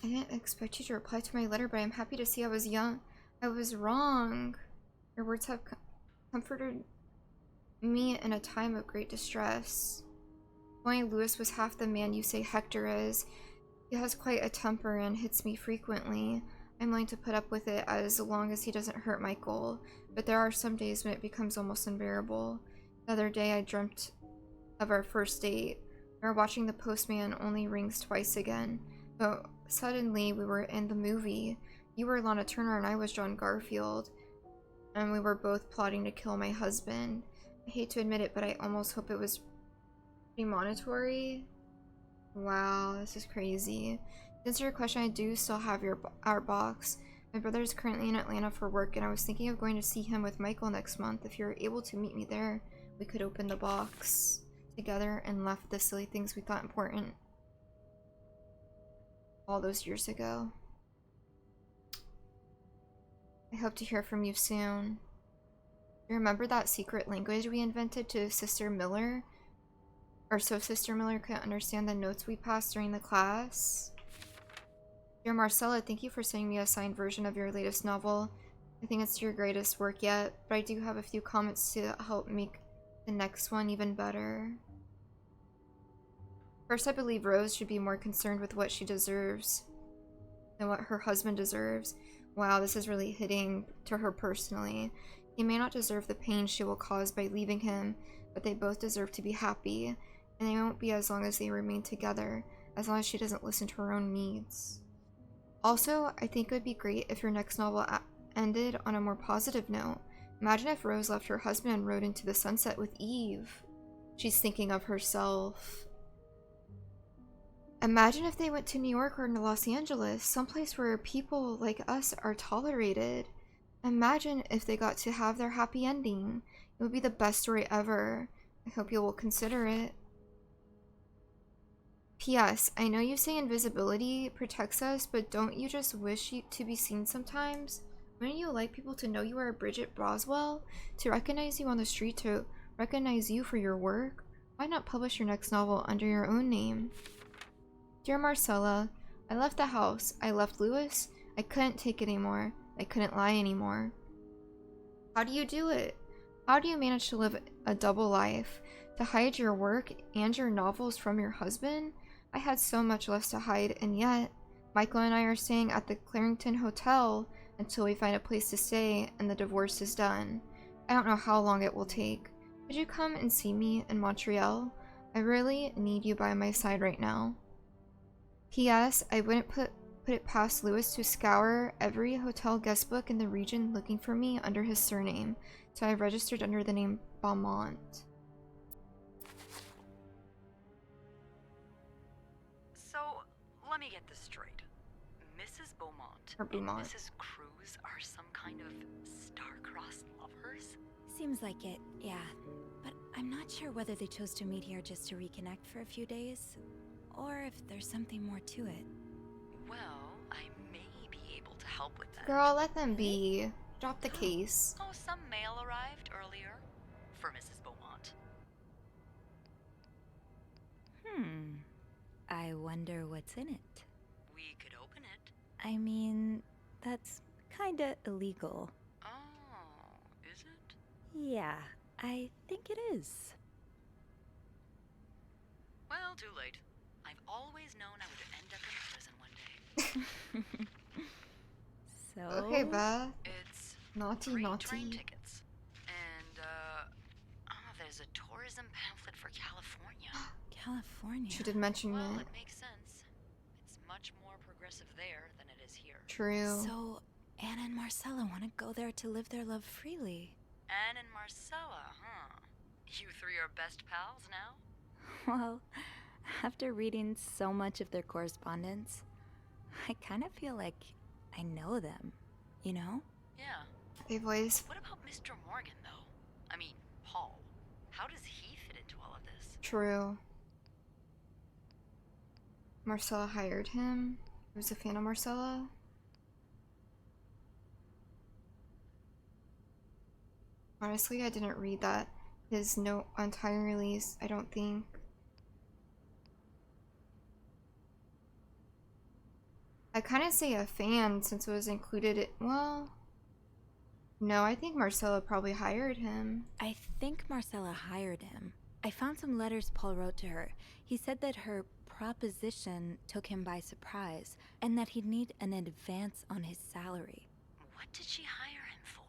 S1: I didn't expect you to reply to my letter, but I'm happy to see I was wrong. Your words have comforted me in a time of great distress. Only Louis was half the man you say Hector is. He has quite a temper and hits me frequently. I'm willing to put up with it as long as he doesn't hurt Michael, but there are some days when it becomes almost unbearable. The other day I dreamt of our first date. We were watching The Postman Only Rings Twice again, but suddenly we were in the movie. You were Lana Turner and I was John Garfield, and we were both plotting to kill my husband. I hate to admit it, but I almost hope it was premonitory. Wow, this is crazy. To answer your question, I do still have our box. My brother is currently in Atlanta for work, and I was thinking of going to see him with Michael next month. If you're able to meet me there, we could open the box together and left the silly things we thought important all those years ago. I hope to hear from you soon. You remember that secret language we invented to Sister Miller? Or so Sister Miller could understand the notes we passed during the class? Dear Marcella, thank you for sending me a signed version of your latest novel. I think it's your greatest work yet, but I do have a few comments to help make the next one even better. First, I believe Rose should be more concerned with what she deserves than what her husband deserves. Wow, this is really hitting to her personally. He may not deserve the pain she will cause by leaving him, but they both deserve to be happy, and they won't be as long as they remain together, as long as she doesn't listen to her own needs. Also, I think it would be great if your next novel ended on a more positive note. Imagine if Rose left her husband and rode into the sunset with Eve. She's thinking of herself. Imagine if they went to New York or Los Angeles, someplace where people like us are tolerated. Imagine if they got to have their happy ending. It would be the best story ever. I hope you will consider it. P.S. I know you say invisibility protects us, but don't you just wish to be seen sometimes? Wouldn't you like people to know you are Bridget Broswell? To recognize you on the street, to recognize you for your work? Why not publish your next novel under your own name? Dear Marcella, I left the house. I left Louis. I couldn't take it anymore. I couldn't lie anymore. How do you do it? How do you manage to live a double life? To hide your work and your novels from your husband? I had so much less to hide, and yet, Michael and I are staying at the Clarington Hotel until we find a place to stay and the divorce is done. I don't know how long it will take. Could you come and see me in Montreal? I really need you by my side right now. P.S. I wouldn't put it past Louis to scour every hotel guest book in the region looking for me under his surname, so I registered under the name Beaumont.
S10: So, let me get this straight. Mrs. Beaumont
S1: Or Beaumont.
S10: and Mrs. Cruz are some kind of star-crossed lovers?
S11: Seems like it, yeah. But I'm not sure whether they chose to meet here just to reconnect for a few days, or if there's something more to it.
S10: Well, I may be help with that.
S1: Girl, let them be. Drop the case.
S10: Oh, some mail arrived earlier for Mrs. Beaumont.
S11: I wonder what's in it.
S10: We could open it.
S11: I mean, that's kinda illegal.
S10: Oh, is it?
S11: Yeah, I think it is.
S10: Well, too late. I've always known I would end up in prison one day.
S11: So...
S1: Okay, Beth.
S10: It's
S1: Naughty,
S10: train
S1: naughty.
S10: tickets. And, there's a tourism pamphlet for California.
S11: California?
S1: She did mention
S10: Well,
S1: it.
S10: it makes sense. It's much more progressive there than it is here.
S1: True.
S11: So, Anna and Marcella want to go there to live their love freely.
S10: Anne and Marcella, huh? You three are best pals now?
S11: Well, after reading so much of their correspondence, I kind of feel like I know them, you know?
S10: Yeah.
S1: They voice.
S10: What about Mr. Morgan, though? I mean, Paul. How does he fit into all of this?
S1: True. Marcella hired him. He was a fan of Marcella. Honestly, I didn't read that. His note on time release, I don't think. I kind of say a fan since it was included. Well, no, I think Marcella probably hired him.
S11: I think Marcella hired him. I found some letters Paul wrote to her. He said that her proposition took him by surprise and that he'd need an advance on his salary.
S10: What did she hire him for?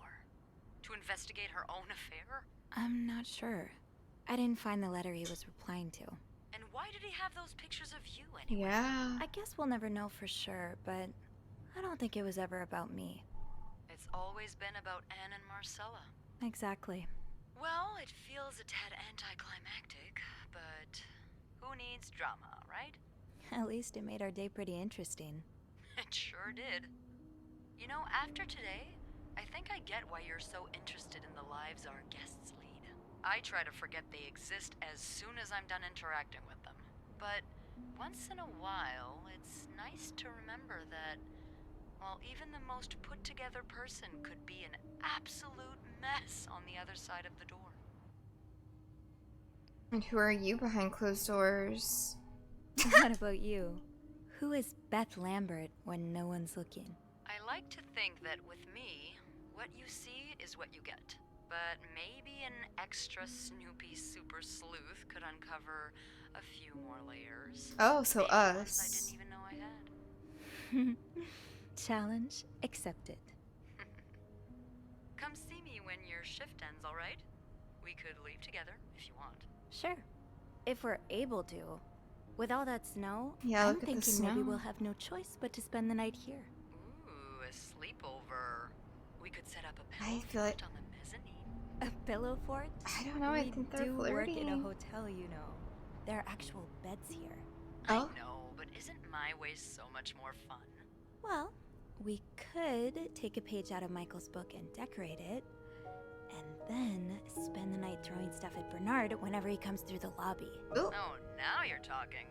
S10: To investigate her own affair?
S11: I'm not sure. I didn't find the letter he was replying to.
S10: And why did he have those pictures of you anyway?
S1: Yeah.
S11: I guess we'll never know for sure, but I don't think it was ever about me.
S10: It's always been about Anne and Marcella.
S11: Exactly.
S10: Well, it feels a tad anticlimactic, but who needs drama, right?
S11: At least it made our day pretty interesting.
S10: It sure did. You know, after today, I think I get why you're so interested in the lives our guests lead. I try to forget they exist as soon as I'm done interacting with them. But once in a while, it's nice to remember that, well, even the most put-together person could be an absolute mess on the other side of the door.
S1: And who are you behind closed doors?
S11: What about you? Who is Beth Lambert when no one's looking?
S10: I like to think that with me, what you see is what you get. But maybe an extra Snoopy super sleuth could uncover a few more layers.
S1: Oh, so
S10: maybe
S1: us.
S10: ones I didn't even know I had.
S11: Challenge accepted.
S10: Come see me when your shift ends, all right? We could leave together if you want.
S11: Sure. If we're able to. With all that snow,
S1: Yeah,
S11: I'm
S1: look at the
S11: thinking maybe
S1: snow.
S11: we'll have no choice but to spend the night here.
S10: Ooh, a sleepover. We could set up a
S1: I
S10: pillow
S1: feel like
S10: fort on the mezzanine.
S11: A pillow fort?
S1: I don't know. I
S11: We
S1: think they're
S11: do work in a
S1: flirting.
S11: hotel, you know. There are actual beds here.
S1: Oh,
S10: I know, but isn't my way so much more fun?
S11: Well, we could take a page out of Michael's book and decorate it, and then spend the night throwing stuff at Bernard whenever he comes through the lobby.
S1: ooh.
S10: Oh, now you're talking.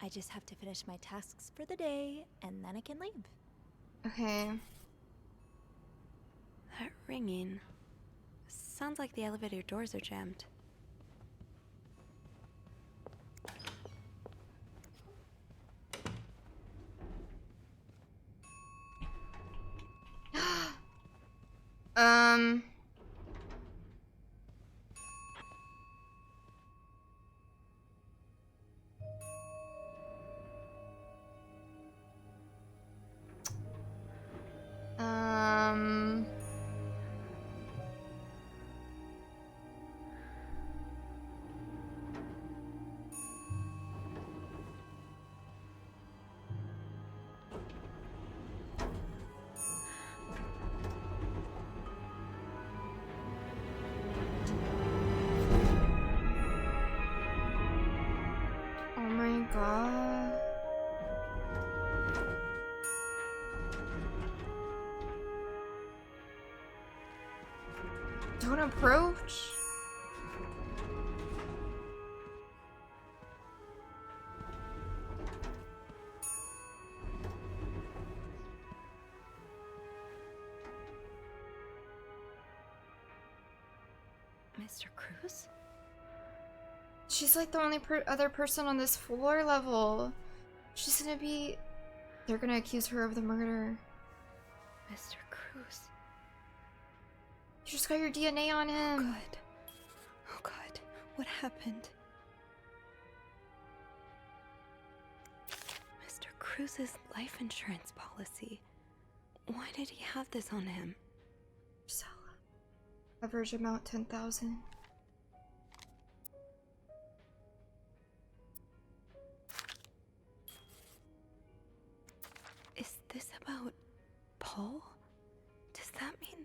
S11: I just have to finish my tasks for the day, and then I can leave.
S1: Okay.
S11: That ringing. Sounds like the elevator doors are jammed.
S1: Um. Um. Oh my god. Don't approach.
S11: Mr. Cruz?
S1: She's like the only other person on this floor level. She's gonna be... They're gonna accuse her of the murder.
S11: Mr. Cruz.
S1: You just got your DNA on him.
S11: God. Oh God. What happened? Mr. Cruz's life insurance policy. Why did he have this on him?
S1: Gisela. Coverage amount 10,000.
S11: Is this about Paul? Does that mean...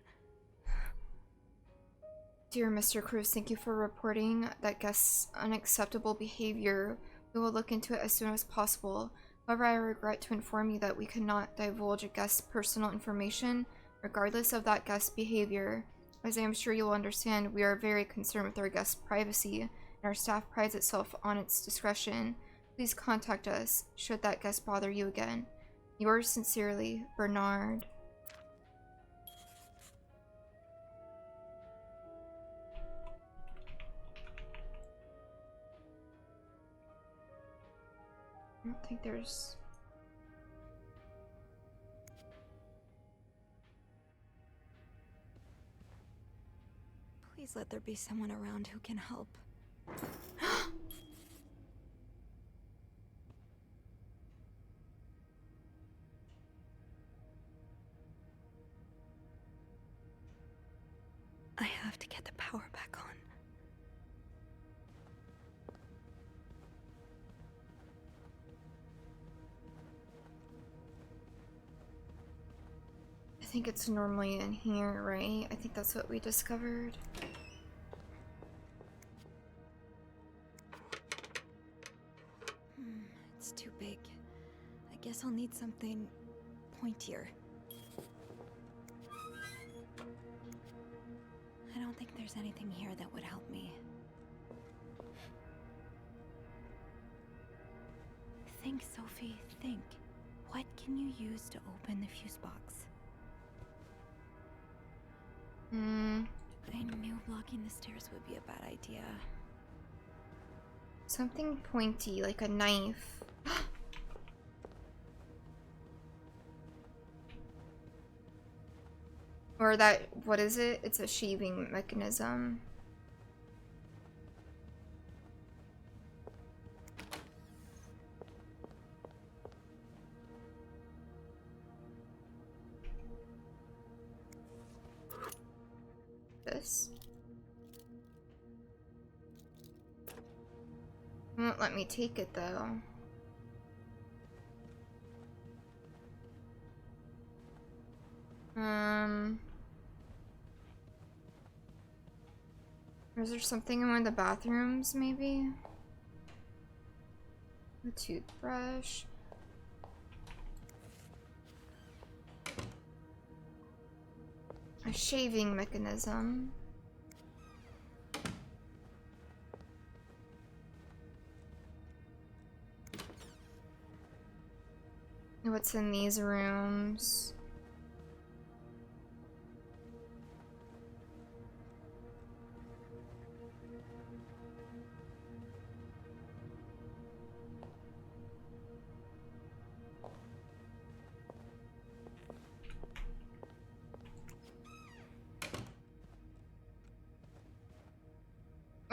S1: Dear Mr. Cruz, thank you for reporting that guest's unacceptable behavior. We will look into it as soon as possible. However, I regret to inform you that we cannot divulge a guest's personal information, regardless of that guest's behavior. As I am sure you will understand, we are very concerned with our guest's privacy, and our staff prides itself on its discretion. Please contact us, should that guest bother you again. Yours sincerely, Bernard. I don't think there's...
S11: Please let there be someone around who can help. I have to get the power back on.
S1: I think it's normally in here, right? I think that's what we discovered.
S11: It's too big. I guess I'll need something pointier. I don't think there's anything here that would help me. Think, Sophie, think. What can you use to open the fuse box? I knew blocking the stairs would be a bad idea.
S1: Something pointy, like a knife. Or that, what is it? It's a sheathing mechanism. This. It won't let me take it though. Is there something in one of the bathrooms, maybe? A toothbrush. A shaving mechanism. What's in these rooms?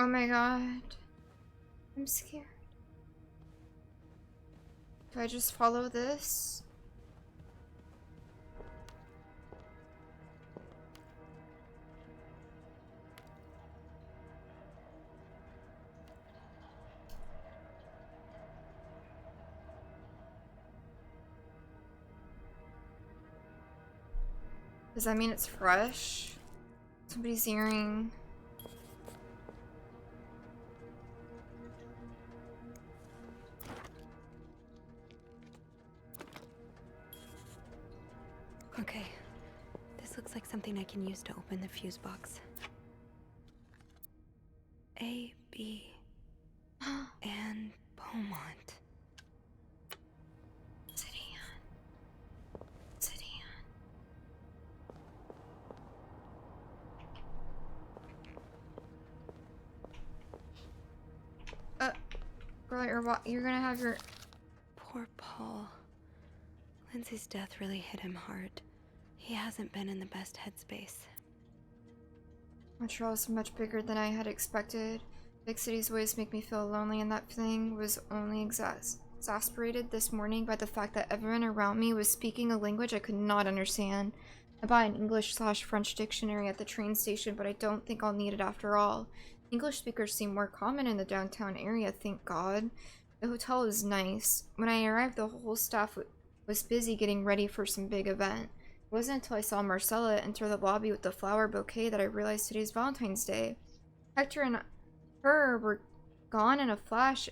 S1: Oh my god. I'm scared. Do I just follow this? Does that mean it's fresh? Somebody's earring.
S11: Okay. This looks like something I can use to open the fuse box. A, B, and Beaumont.
S1: Sedan. 。 . 」 . 」 . 」 . 」 . 」 . 」 . 」 . 」 . 」 . 」 . 」 . 」 . 」 . 」 . 」 . 」 . 」 . 」 . 」 . 」 。 」 . 」 。 」 . 」 . 」 . 」you're gonna have your...
S11: Poor Paul. Lindsay's death really hit him hard. He hasn't been in the best headspace.
S1: Montreal is much bigger than I had expected. Big cities always make me feel lonely, and that feeling was only exasperated this morning by the fact that everyone around me was speaking a language I could not understand. I bought an English/French dictionary at the train station, but I don't think I'll need it after all. English speakers seem more common in the downtown area, thank God. The hotel was nice. When I arrived, the whole staff was busy getting ready for some big event. It wasn't until I saw Marcella enter the lobby with the flower bouquet that I realized today's Valentine's Day. Hector and her were gone in a flash,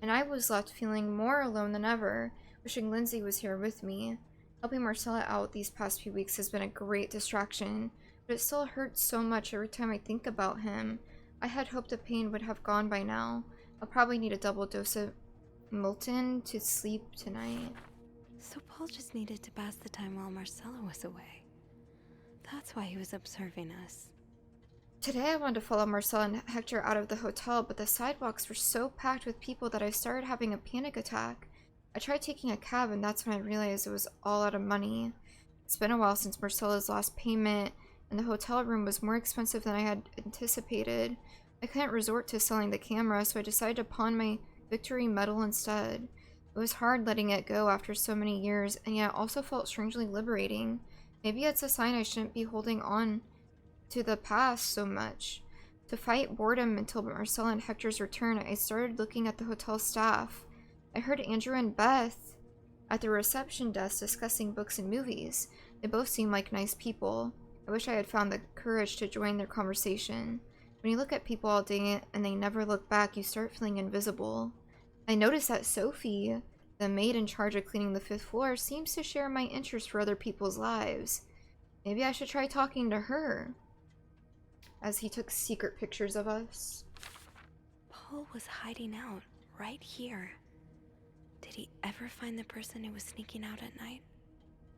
S1: and I was left feeling more alone than ever, wishing Lindsay was here with me. Helping Marcella out these past few weeks has been a great distraction, but it still hurts so much every time I think about him. I had hoped the pain would have gone by now. I'll probably need a double dose of Milton to sleep tonight.
S11: So Paul just needed to pass the time while Marcella was away. That's why he was observing us.
S1: Today I wanted to follow Marcella and Hector out of the hotel, but the sidewalks were so packed with people that I started having a panic attack. I tried taking a cab, and that's when I realized it was all out of money. It's been a while since Marcella's last payment, and the hotel room was more expensive than I had anticipated. I couldn't resort to selling the camera, so I decided to pawn my Victory medal instead. It was hard letting it go after so many years, and yet it also felt strangely liberating. Maybe it's a sign I shouldn't be holding on to the past so much. To fight boredom until Marcella and Hector's return, I started looking at the hotel staff. I heard Andrew and Beth at the reception desk discussing books and movies. They both seemed like nice people. I wish I had found the courage to join their conversation. When you look at people all day and they never look back, you start feeling invisible. I noticed that Sophie, the maid in charge of cleaning the 5th floor, seems to share my interest for other people's lives. Maybe I should try talking to her. As he took secret pictures of us.
S11: Paul was hiding out, right here. Did he ever find the person who was sneaking out at night?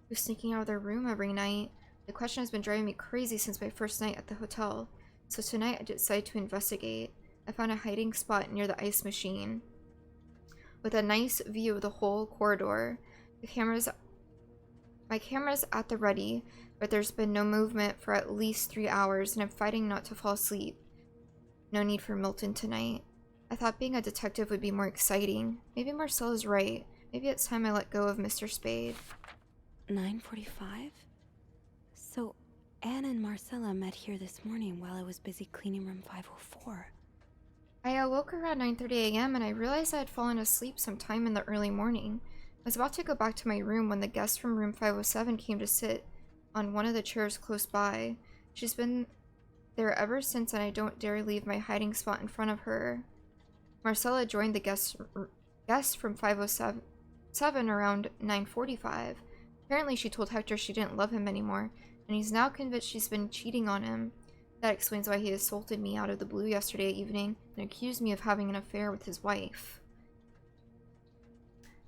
S1: Who's sneaking out of their room every night? The question has been driving me crazy since my first night at the hotel. So tonight I decided to investigate. I found a hiding spot near the ice machine, with a nice view of the whole corridor. My camera's at the ready, but there's been no movement for at least 3 hours, and I'm fighting not to fall asleep. No need for Milton tonight. I thought being a detective would be more exciting. Maybe Marcella's right. Maybe it's time I let go of Mr. Spade.
S11: 9:45? So Anne and Marcella met here this morning while I was busy cleaning room 504.
S1: I awoke around 9:30 a.m. and I realized I had fallen asleep sometime in the early morning. I was about to go back to my room when the guest from room 507 came to sit on one of the chairs close by. She's been there ever since, and I don't dare leave my hiding spot in front of her. Marcella joined the guest from 507 around 9:45. Apparently she told Hector she didn't love him anymore, and he's now convinced she's been cheating on him. That explains why he assaulted me out of the blue yesterday evening and accused me of having an affair with his wife.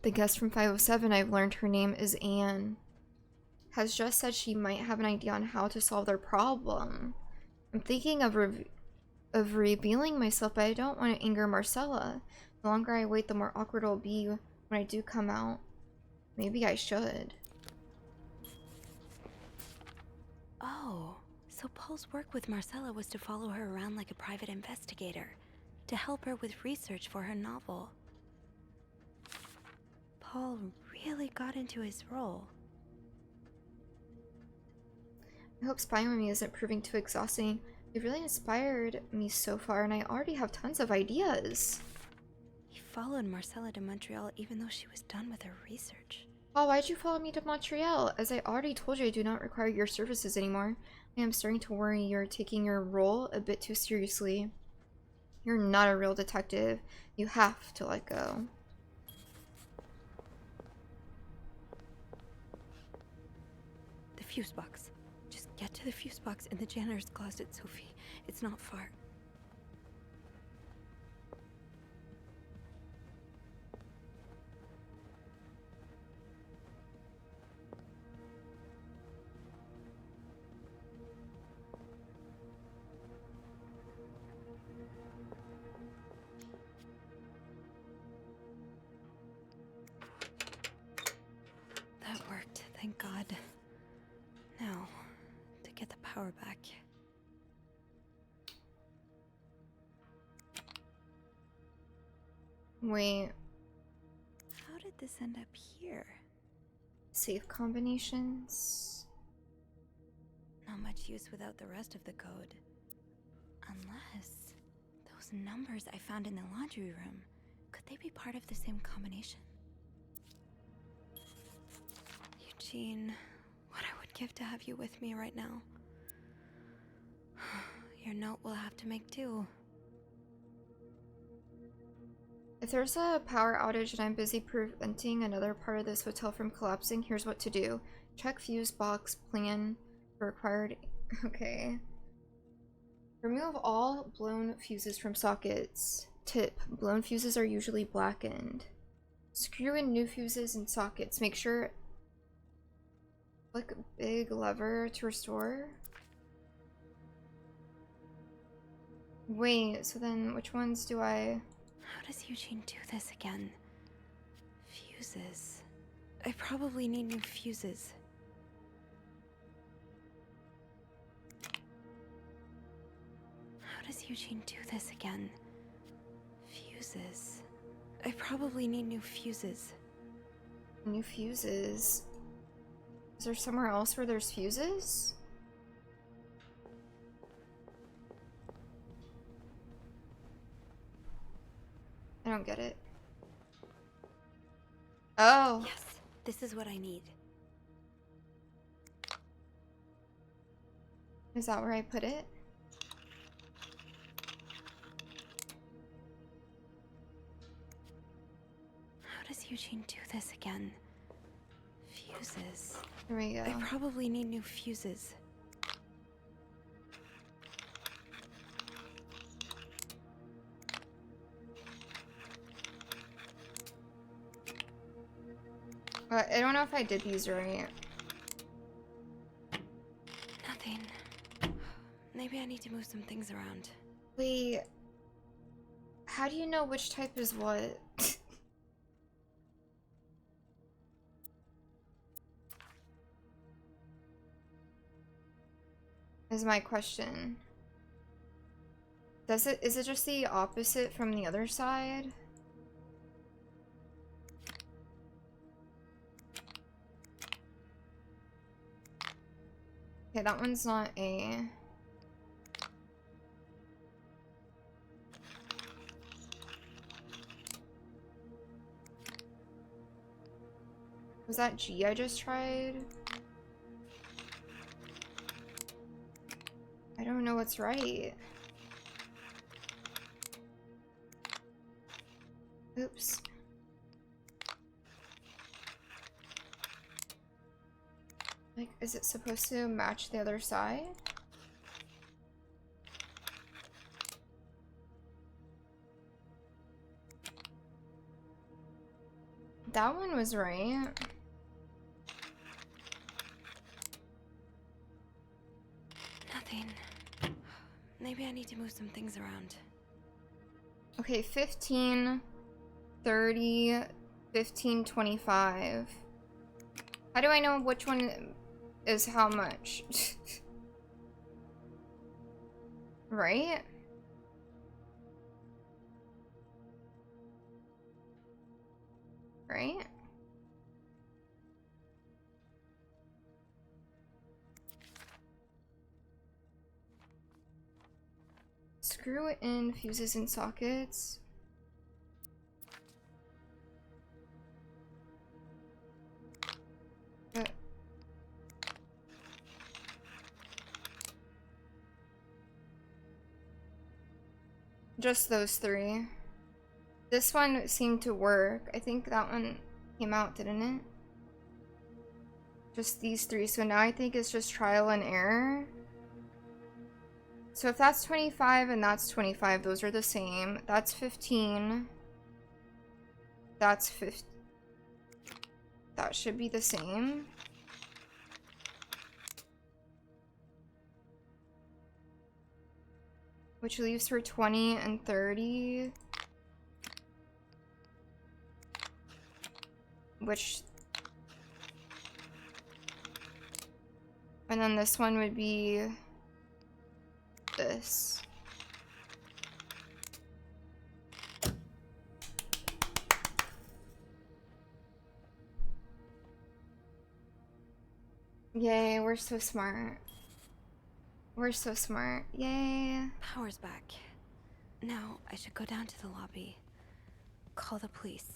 S1: The guest from 507, I've learned her name is Anne, has just said she might have an idea on how to solve their problem. I'm thinking of revealing myself, but I don't want to anger Marcella. The longer I wait, the more awkward it'll be when I do come out. Maybe I should.
S11: Oh, so Paul's work with Marcella was to follow her around like a private investigator, to help her with research for her novel. Paul really got into his role.
S1: I hope spying with me isn't proving too exhausting. You've really inspired me so far, and I already have tons of ideas.
S11: He followed Marcella to Montreal even though she was done with her research.
S1: Oh, why'd you follow me to Montreal? As I already told you, I do not require your services anymore. I am starting to worry you're taking your role a bit too seriously. You're not a real detective. You have to let go.
S11: The fuse box. Just get to the fuse box in the janitor's closet, Sophie. It's not far. thank God. Now, to get the power back.
S1: Wait.
S11: How did this end up here?
S1: Safe combinations.
S11: Not much use without the rest of the code. Unless those numbers I found in the laundry room, could they be part of the same combination? Eugene, what I would give to have you with me right now. Your note will have to make do.
S1: If there's a power outage and I'm busy preventing another part of this hotel from collapsing, here's what to do. Check fuse box, plan for required... Okay. Remove all blown fuses from sockets. Tip, blown fuses are usually blackened. Screw in new fuses and sockets. Make sure... Click big lever to restore. Wait, so then which ones do I...
S11: How does Eugene do this again? Fuses. I probably need new fuses. How does Eugene do this again? Fuses. I probably need new fuses.
S1: New fuses? Is there somewhere else where there's fuses? I don't get it. Oh.
S11: Yes, this is what I need.
S1: Is that where I put it?
S11: How does Eugene do this again? Fuses.
S1: There we go.
S11: I probably need new fuses.
S1: I don't know if I did these right.
S11: Nothing. Maybe I need to move some things around.
S1: Wait. How do you know which type is what? Is my question. Is it just the opposite from the other side? Okay, that one's not A. Was that G I just tried? I don't know what's right. Oops. Like, is it supposed to match the other side? That one was right.
S11: Nothing. Maybe I need to move some things around.
S1: Okay, 15, 30, 15, 25. How do I know which one is how much? Right? Right? Screw in fuses and sockets. Just those three. This one seemed to work. I think that one came out, didn't it? Just these three. So now I think it's just trial and error. So if that's 25 and that's 25, those are the same. That's 15. That's 50. That should be the same. Which leaves for 20 and 30. Which... And then this one would be this. Yay, we're so smart. We're so smart. Yay.
S11: Power's back. Now I should go down to the lobby. Call the police.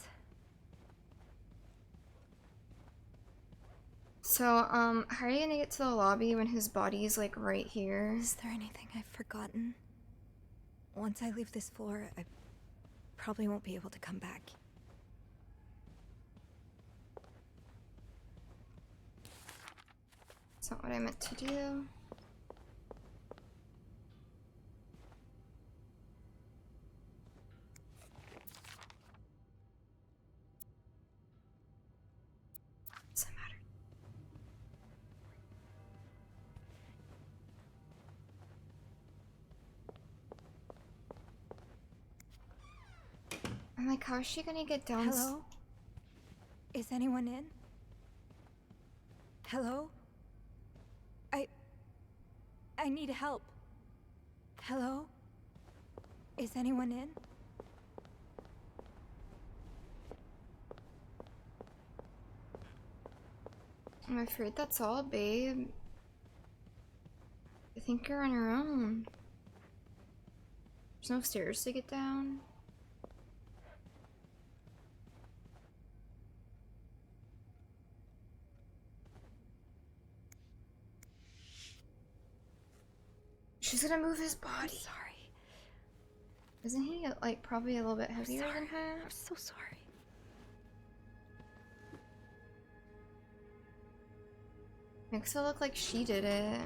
S1: So, how are you gonna get to the lobby when his body's like right here?
S11: Is there anything I've forgotten? Once I leave this floor, I probably won't be able to come back.
S1: That's not what I meant to do. Doesn't matter. I'm like, how is she gonna get down?
S11: Hello? Is anyone in? Hello? I need help. Hello? Is anyone in?
S1: I'm afraid that's all, babe. I think you're on your own. There's no stairs to get down. She's gonna move his body.
S11: I'm sorry.
S1: Isn't he like probably a little bit heavier than her?
S11: I'm so sorry.
S1: Makes it look like she did it.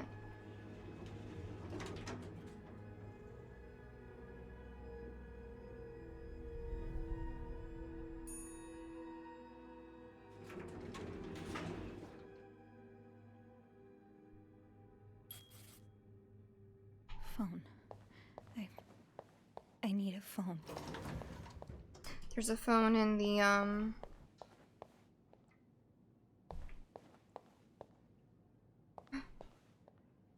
S11: Phone. I need a phone.
S1: There's a phone in the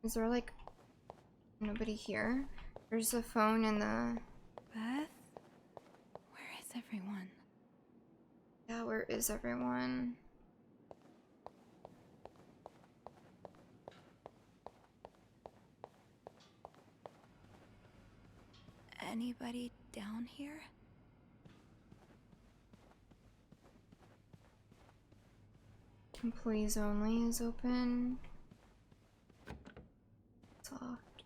S1: Is there like nobody here? There's a phone in the
S11: Beth? Where is everyone?
S1: Yeah, where is everyone?
S11: Anybody down here?
S1: Employees only is open. It's locked.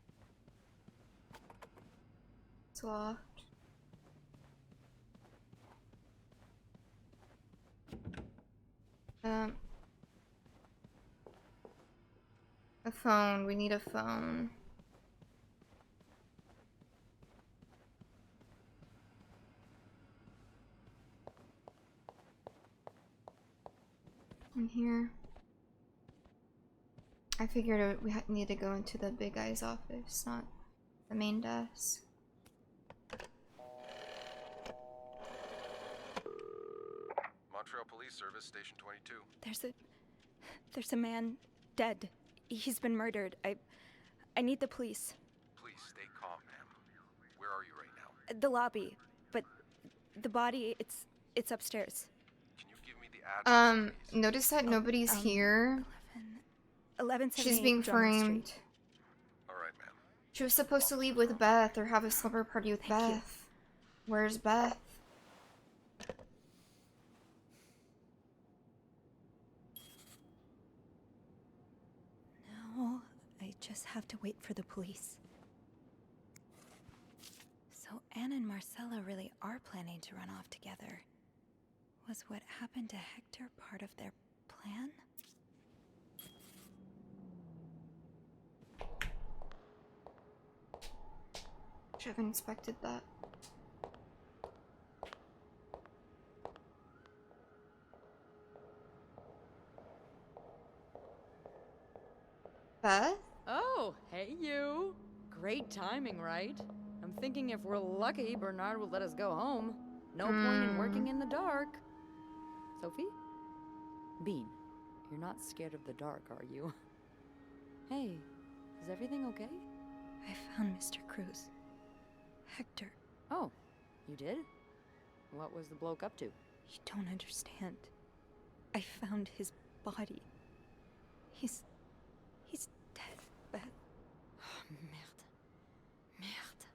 S1: It's locked. A phone. We need a phone. In here. I figured we need to go into the big guy's office, not the main desk.
S2: Montreal Police Service, Station 22.
S11: There's a man dead. He's been murdered. I need the police.
S2: Please stay calm, ma'am. Where are you right now?
S11: The lobby, but the body, it's upstairs.
S2: Can you give me the address, please?
S1: Notice that nobody's here.
S11: 1178
S1: She's being
S11: Drummond
S1: framed.
S11: Street.
S2: All right, ma'am.
S1: She was supposed to leave with Beth or have a slumber party with Beth. Where's Beth?
S11: Now, I just have to wait for the police. So Anne and Marcella really are planning to run off together. Was what happened to Hector part of their plan?
S1: Should have inspected that. Beth?
S10: Oh, hey you. Great timing, right? I'm thinking if we're lucky, Bernard will let us go home. No point in working in the dark. Sophie? Bean, you're not scared of the dark, are you? Hey, is everything okay?
S11: I found Mr. Cruz. Hector.
S10: Oh, you did? What was the bloke up to?
S11: You don't understand. I found his body. He's dead, Beth.
S10: Merde. Merde.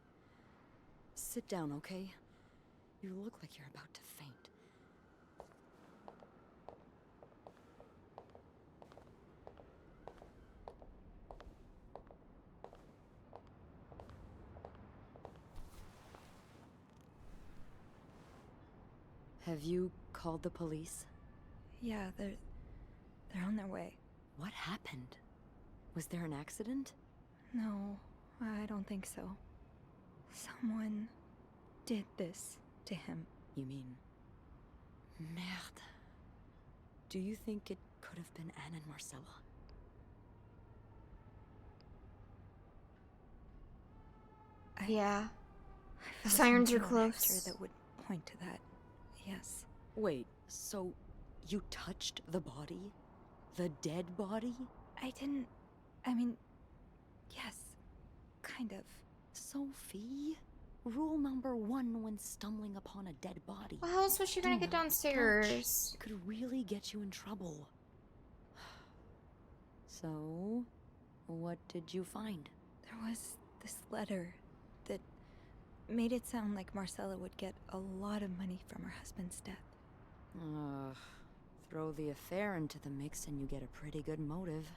S10: Sit down, okay? You look like you're about to faint. Have you called the police?
S11: Yeah, they're on their way.
S10: What happened? Was there an accident?
S11: No, I don't think so. Someone did this to him.
S10: You mean... Merde. Do you think it could have been Anne and Marcella?
S1: Yeah.
S11: I
S1: The sirens are
S11: something on
S1: close.
S11: Hector that would point to that. Yes.
S10: Wait, so you touched the body? The dead body?
S11: I mean, yes. Kind of.
S10: Sophie? Rule number 1 when stumbling upon a dead body.
S1: Well, how else was she gonna get downstairs?
S10: It could really get you in trouble. So, what did you find?
S11: There was this letter that made it sound like Marcella would get a lot of money from her husband's death.
S10: Ugh. Throw the affair into the mix and you get a pretty good motive.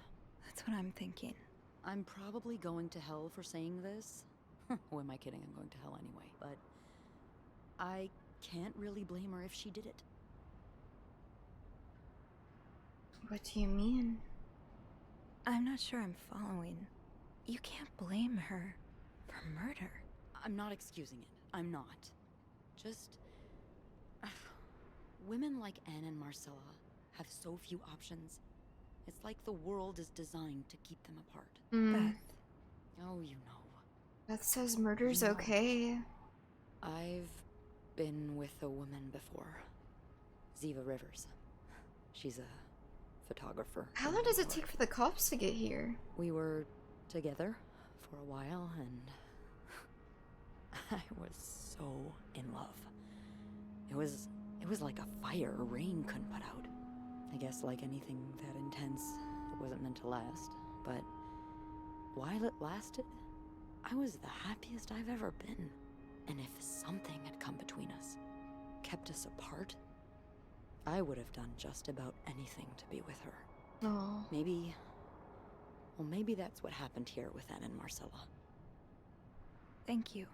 S11: That's what I'm thinking.
S10: I'm probably going to hell for saying this. Who am I kidding? I'm going to hell anyway. But I can't really blame her if she did it.
S1: What do you mean?
S11: I'm not sure I'm following. You can't blame her for murder.
S10: I'm not excusing it. I'm not. Just... women like Anne and Marcella have so few options. It's like the world is designed to keep them apart.
S11: Beth.
S10: Oh, you know.
S1: Beth says murder's
S10: You know.
S1: okay.
S10: I've been with a woman before. Ziva Rivers. She's a photographer.
S1: How long does it take for the cops to get here?
S10: We were together for a while, and I was so in love. It was like a fire rain couldn't put out. I guess like anything that intense, it wasn't meant to last. But while it lasted, I was the happiest I've ever been. And if something had come between us, kept us apart, I would have done just about anything to be with her.
S1: Oh.
S10: Maybe that's what happened here with Anne and Marcella.
S11: Thank you.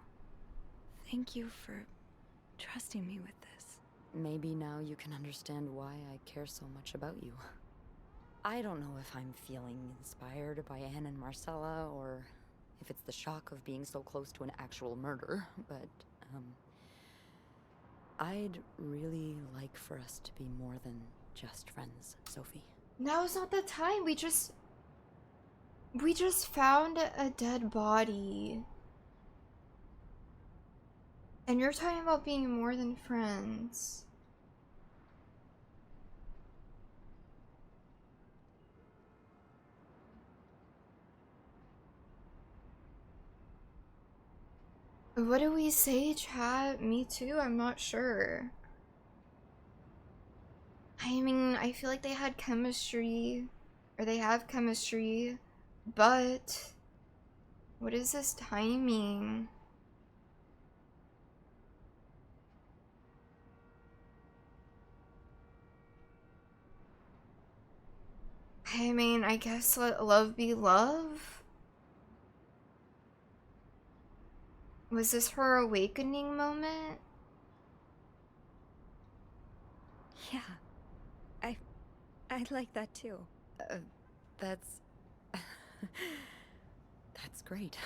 S11: Thank you for trusting me with this.
S10: Maybe now you can understand why I care so much about you. I don't know if I'm feeling inspired by Anne and Marcella, or if it's the shock of being so close to an actual murder, but, I'd really like for us to be more than just friends, Sophie.
S1: Now's not the time. We just found a dead body. And you're talking about being more than friends. What do we say, chat? Me too? I'm not sure. I mean, I feel like they had chemistry, or they have chemistry, but what is this timing? I mean, I guess let love be love. Was this her awakening moment?
S11: Yeah. I like that too.
S10: That's great.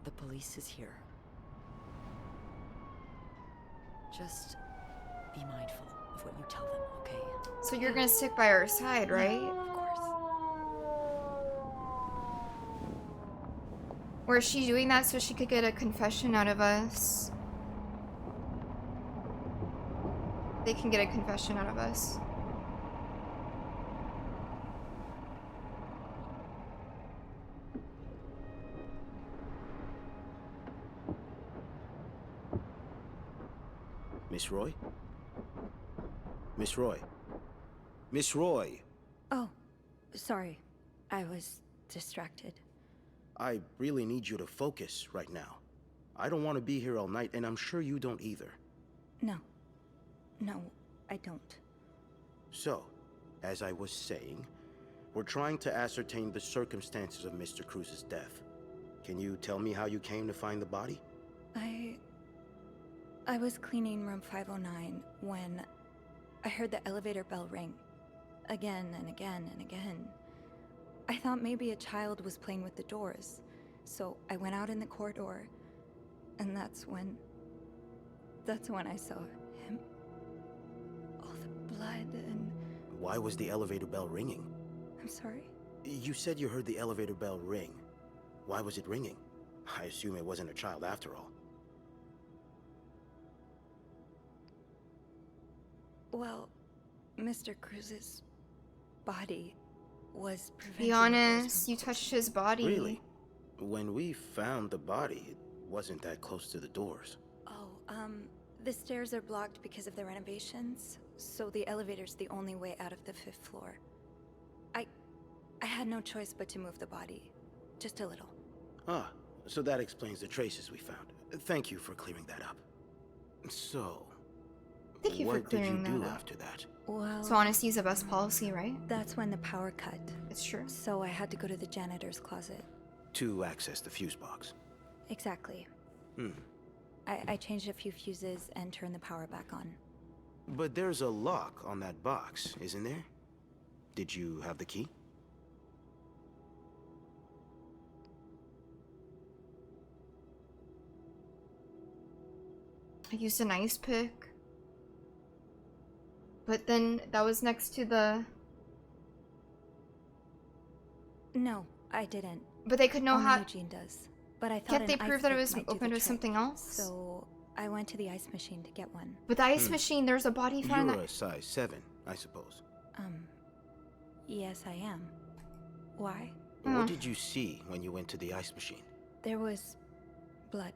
S10: The police is here. Just be mindful of what you tell them, okay?
S1: So you're gonna stick by our side, right?
S11: Of course.
S1: Or is she doing that so she could get a confession out of us? They can get a confession out of us.
S4: Miss Roy? Miss Roy? Miss Roy!
S11: Oh, sorry. I was distracted.
S4: I really need you to focus right now. I don't want to be here all night, and I'm sure you don't either.
S11: No. No, I don't.
S4: So, as I was saying, we're trying to ascertain the circumstances of Mr. Cruz's death. Can you tell me how you came to find the body?
S11: I was cleaning room 509 when I heard the elevator bell ring. Again and again and again. I thought maybe a child was playing with the doors, so I went out in the corridor, and that's when I saw him. All the blood and...
S4: Why was the elevator bell ringing?
S11: I'm sorry?
S4: You said you heard the elevator bell ring. Why was it ringing? I assume it wasn't a child after all.
S11: Well, Mr. Cruz's body was preventing...
S1: Be honest, you touched his body.
S4: Really? When we found the body, it wasn't that close to the doors.
S11: Oh, the stairs are blocked because of the renovations, so the elevator's the only way out of the 5th floor. I had no choice but to move the body. Just a little.
S4: Ah, so that explains the traces we found. Thank you for clearing that up. So...
S1: Thank you for clearing that up.
S4: What did you do after that?
S11: Well...
S1: So honesty is the best policy, right?
S11: That's when the power cut.
S1: It's true.
S11: So I had to go to the janitor's closet.
S4: To access the fuse box.
S11: Exactly. I changed a few fuses and turned the power back on.
S4: But there's a lock on that box, isn't there? Did you have the key?
S1: I used an ice pick. But then that was next to the...
S11: No, I didn't.
S1: But they could know
S11: Only
S1: how...
S11: Eugene does. But I thought
S1: Can't they
S11: an
S1: prove
S11: ice
S1: that it
S11: pick
S1: was
S11: might do the
S1: opened with
S11: trick.
S1: something else?
S11: So I went to the ice machine to get one.
S1: But the ice machine, there's a body found
S4: You're
S1: that...
S4: a size 7, I suppose.
S11: Yes, I am. Why?
S4: What did you see when you went to the ice machine?
S11: There was blood.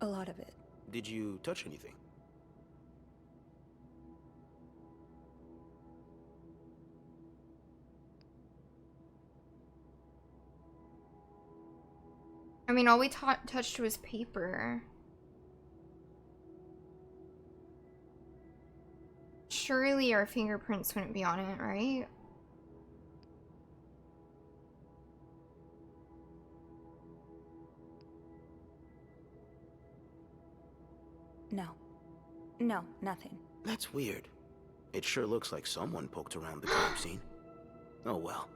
S11: A lot of it.
S4: Did you touch anything?
S1: I mean, all we touched was paper. Surely our fingerprints wouldn't be on it, right?
S11: No. No, nothing.
S4: That's weird. It sure looks like someone poked around the crime scene. Oh well.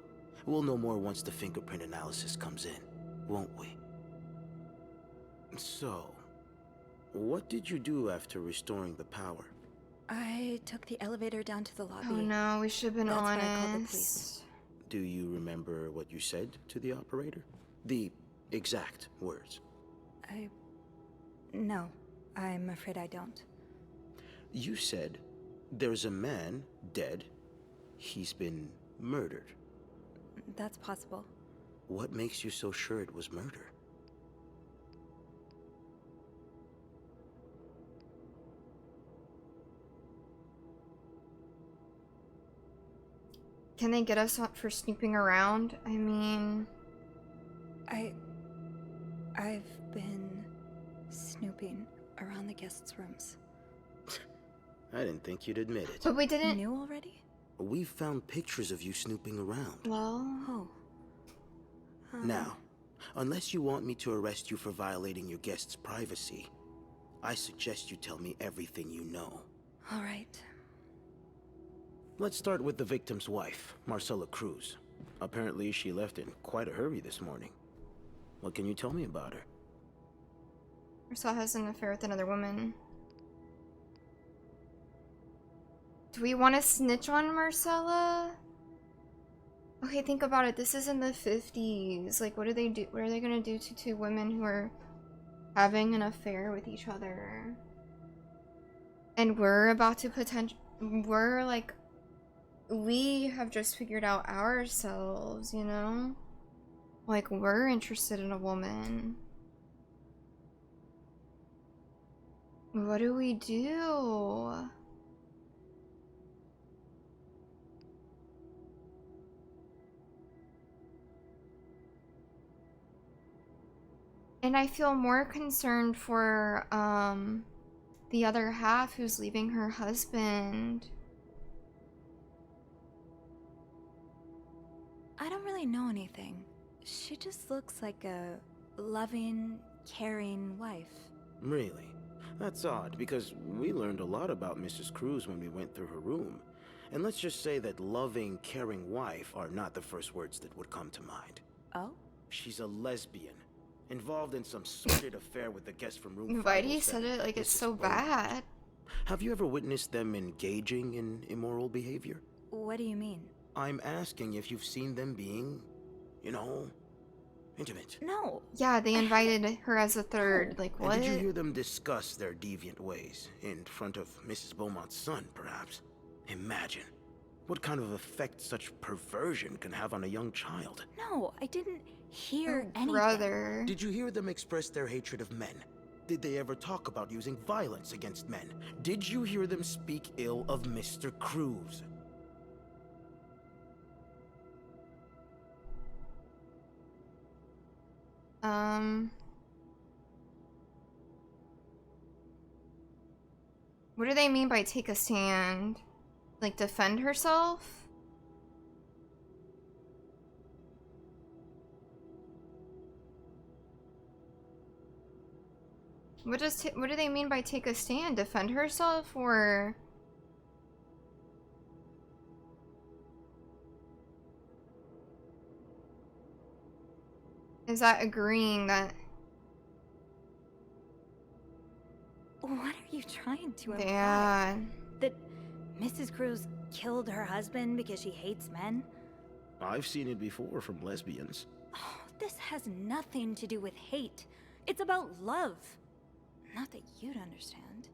S4: We'll know more once the fingerprint analysis comes in, won't we? So, what did you do after restoring the power?
S11: I took the elevator down to the lobby.
S1: Oh no, we should have been
S11: That's
S1: honest.
S11: Why I called the police.
S4: Do you remember what you said to the operator? The exact words.
S11: No, I'm afraid I don't.
S4: You said, there's a man dead. He's been murdered.
S11: That's possible.
S4: What makes you so sure it was murder?
S1: Can they get us up for snooping around? I mean...
S11: I've been snooping around the guests' rooms.
S4: I didn't think you'd admit it.
S1: But we didn't...
S11: You knew already?
S4: We've found pictures of you snooping around.
S1: Well...
S11: Oh.
S4: Now, unless you want me to arrest you for violating your guests' privacy, I suggest you tell me everything you know.
S11: All right.
S4: Let's start with the victim's wife, Marcela Cruz. Apparently, she left in quite a hurry this morning. What can you tell me about her?
S1: Marcella has an affair with another woman. Do we want to snitch on Marcella? Okay, think about it. This is in the 50s. Like, what do they do? What are they gonna do to two women who are having an affair with each other? And we're about to we're like, we have just figured out ourselves, you know? Like, we're interested in a woman. What do we do? And I feel more concerned for the other half who's leaving her husband.
S11: I don't really know anything. She just looks like a loving, caring wife.
S4: Really? That's odd, because we learned a lot about Mrs. Cruz when we went through her room. And let's just say that loving, caring wife are not the first words that would come to mind.
S11: Oh?
S4: She's a lesbian, involved in some sordid affair with the guest from room 507.
S1: Why do you said it like it's so bad?
S4: Have you ever witnessed them engaging in immoral behavior?
S11: What do you mean?
S4: I'm asking if you've seen them being, you know, intimate.
S11: No.
S1: Yeah, they invited her as a third. Like, what?
S4: And did you hear them discuss their deviant ways in front of Mrs. Beaumont's son, perhaps? Imagine what kind of effect such perversion can have on a young child.
S11: No, I didn't hear anything.
S1: Brother.
S4: Did you hear them express their hatred of men? Did they ever talk about using violence against men? Did you hear them speak ill of Mr. Cruz?
S1: What do they mean by take a stand? Like defend herself? What do they mean by take a stand? Defend herself or is that agreeing that
S11: What are you trying to imply?
S1: yeah.
S11: That Mrs. Cruz killed her husband because she hates men?
S4: I've seen it before from lesbians.
S11: Oh, this has nothing to do with hate. It's about love. Not that you'd understand.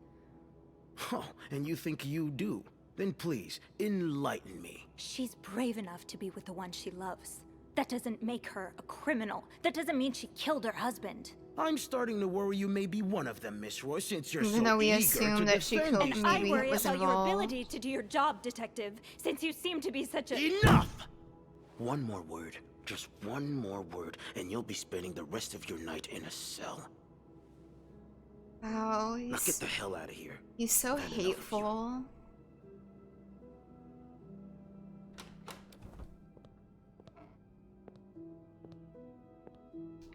S4: Oh, and you think you do? Then please, enlighten me.
S11: She's brave enough to be with the one she loves. That doesn't make her a criminal. That doesn't mean she killed her husband.
S4: I'm starting to worry you may be one of them, Miss Roy, since you're
S1: Even
S4: so
S1: though we
S4: eager
S1: assume
S4: to
S1: that she
S4: defend
S1: killed
S4: yourself.
S11: I
S1: maybe
S11: worry
S1: was
S11: about your
S1: involved.
S11: ability to do your job, detective, since you seem to be such a—
S4: Enough! One more word, just one more word, and you'll be spending the rest of your night in a cell.
S1: Wow,
S4: Now get the hell out of here.
S1: He's so hateful.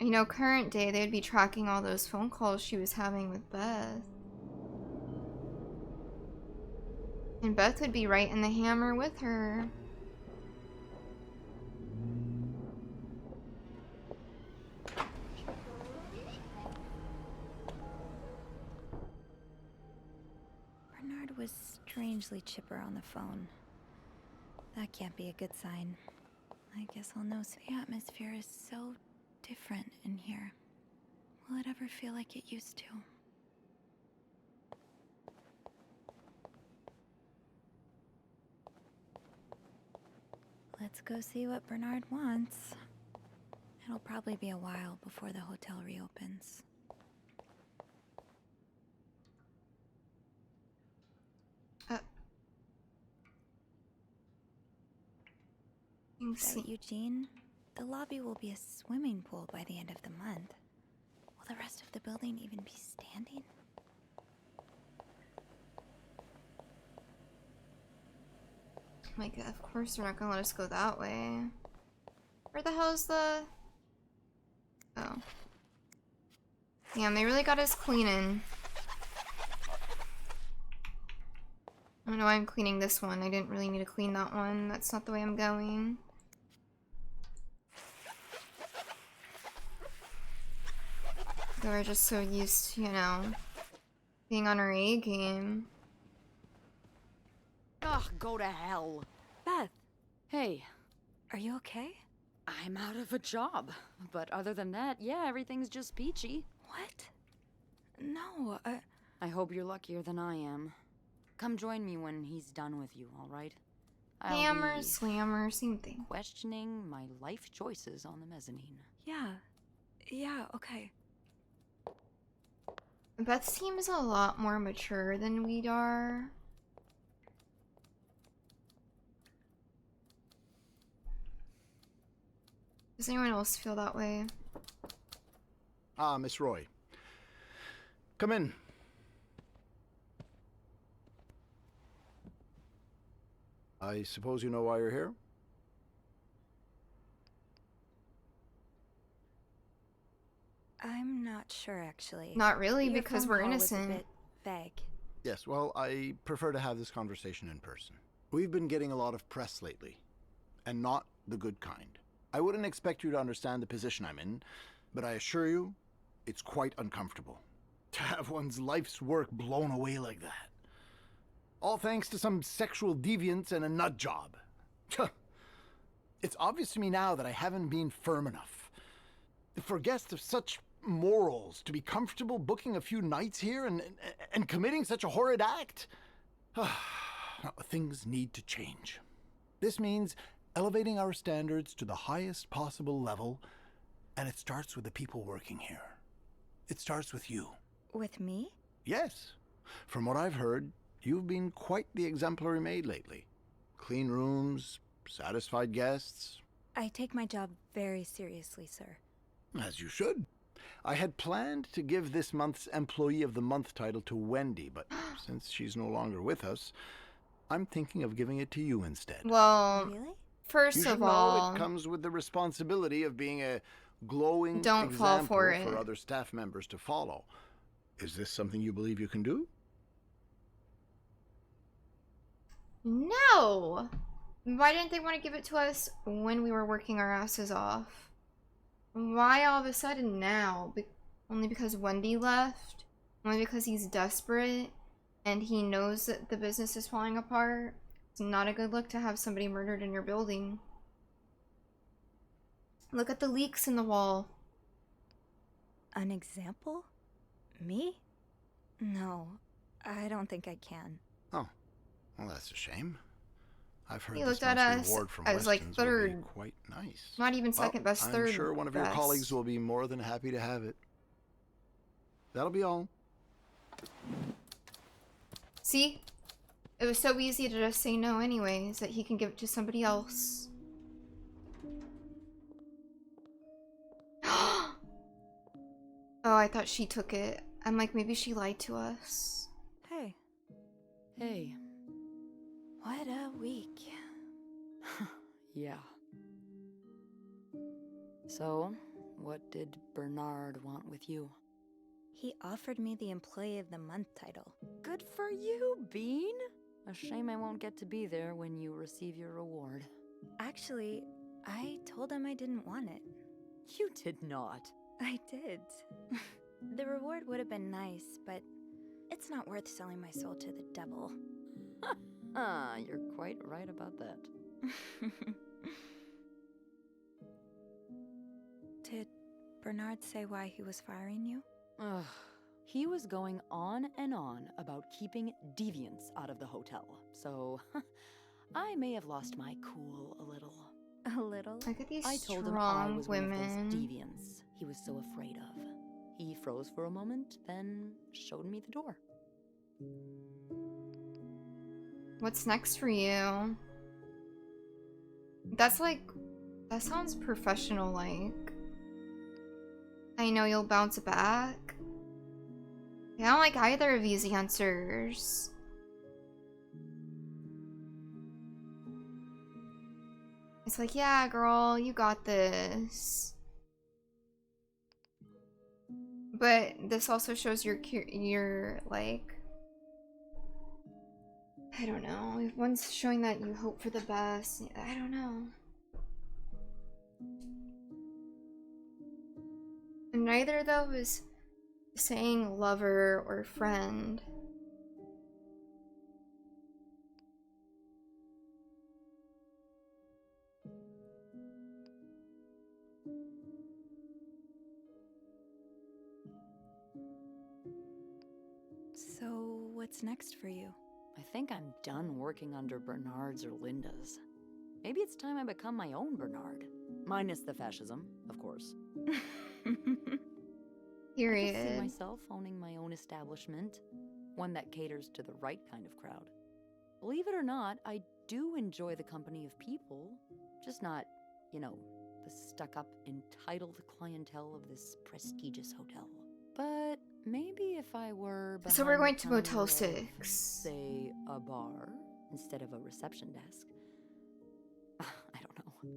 S1: You know, current day, they'd be tracking all those phone calls she was having with Beth. And Beth would be right in the hammer with her.
S11: Bernard was strangely chipper on the phone. That can't be a good sign. I guess I'll know soon. The atmosphere is so different in here. Will it ever feel like it used to? Let's go see what Bernard wants. It'll probably be a while before the hotel reopens. So, Eugene, the lobby will be a swimming pool by the end of the month. Will the rest of the building even be standing?
S1: Like, of course they're not gonna let us go that way. Where the hell is the... Oh. Damn, they really got us cleaning. I don't know why I'm cleaning this one. I didn't really need to clean that one. That's not the way I'm going. We're just so used to, you know, being on our A game.
S10: Ugh, go to hell.
S11: Beth!
S10: Hey.
S11: Are you okay?
S10: I'm out of a job. But other than that, yeah, everything's just peachy.
S11: What? No,
S10: I hope you're luckier than I am. Come join me when he's done with you, alright?
S1: Hammer, slammer, same thing.
S10: Questioning my life choices on the mezzanine.
S11: Yeah, okay.
S1: Beth seems a lot more mature than we are. Does anyone else feel that way?
S12: Ah, Miss Roy. Come in. I suppose you know why you're here?
S11: I'm not sure, actually.
S1: Not really,
S11: Your
S1: because
S11: phone
S1: we're
S11: call was
S1: innocent.
S11: a bit vague.
S12: Yes, well, I prefer to have this conversation in person. We've been getting a lot of press lately, and not the good kind. I wouldn't expect you to understand the position I'm in, but I assure you, it's quite uncomfortable. To have one's life's work blown away like that. All thanks to some sexual deviance and a nut job. It's obvious to me now that I haven't been firm enough. For guests of such morals to be comfortable booking a few nights here and committing such a horrid act? Things need to change. This means elevating our standards to the highest possible level, and it starts with the people working here. It starts with you.
S11: With me?
S12: Yes. From what I've heard, you've been quite the exemplary maid lately. Clean rooms, satisfied guests.
S11: I take my job very seriously, sir.
S12: As you should. I had planned to give this month's Employee of the Month title to Wendy, but since she's no longer with us, I'm thinking of giving it to you instead.
S1: Well,
S11: Really?
S1: first
S12: You should
S1: of
S12: know
S1: all,
S12: it comes with the responsibility of being a glowing
S1: Don't fall
S12: example
S1: for it.
S12: other staff members to follow. Is this something you believe you can do?
S1: no! Why didn't they want to give it to us when we were working our asses off? Why all of a sudden now? Only because Wendy left? Only because he's desperate and he knows that the business is falling apart? It's not a good look to have somebody murdered in your building. Look at the leaks in the wall.
S11: An example? Me? No, I don't think I can.
S12: Oh, well, that's a shame. I've heard
S1: He
S12: this
S1: looked at
S12: month's
S1: us
S12: reward from
S1: as, like,
S12: Weston's will
S1: third.
S12: be quite nice.
S1: Not even second best, third
S12: I'm sure one of your
S1: best.
S12: colleagues will be more than happy to have it. That'll be all.
S1: See? It was so easy to just say no anyways, that he can give it to somebody else. Oh, I thought she took it. I'm like, maybe she lied to us.
S11: Hey.
S10: Hey.
S11: What a week.
S10: Yeah. So, what did Bernard want with you?
S11: He offered me the Employee of the Month title.
S10: Good for you, Bean! A shame I won't get to be there when you receive your reward.
S11: Actually, I told him I didn't want it.
S10: You did not.
S11: I did. The reward would have been nice, but it's not worth selling my soul to the devil.
S10: You're quite right about that.
S11: Did Bernard say why he was firing you?
S10: Ugh. He was going on and on about keeping deviants out of the hotel, so I may have lost my cool a little.
S11: A little?
S1: Look at these
S10: I told him I
S1: strong
S10: was one of
S1: women.
S10: those deviants he was so afraid of. He froze for a moment, then showed me the door.
S1: What's next for you? That's like... That sounds professional-like. I know you'll bounce back. I don't like either of these answers. It's like, yeah, girl, you got this. But this also shows your like... I don't know. If one's showing that you hope for the best, I don't know. And neither of those is saying lover or friend.
S11: So, what's next for you?
S10: I think I'm done working under Bernard's or Linda's. Maybe it's time I become my own Bernard. Minus the fascism, of course. I could see
S1: Period.
S10: myself owning my own establishment, one that caters to the right kind of crowd. Believe it or not, I do enjoy the company of people, just not, you know, the stuck-up, entitled clientele of this prestigious hotel. But maybe if I were
S1: So we're
S10: behind
S1: going
S10: the
S1: to
S10: counter
S1: Motel
S10: of,
S1: 6.
S10: say, a bar instead of a reception desk. I don't know.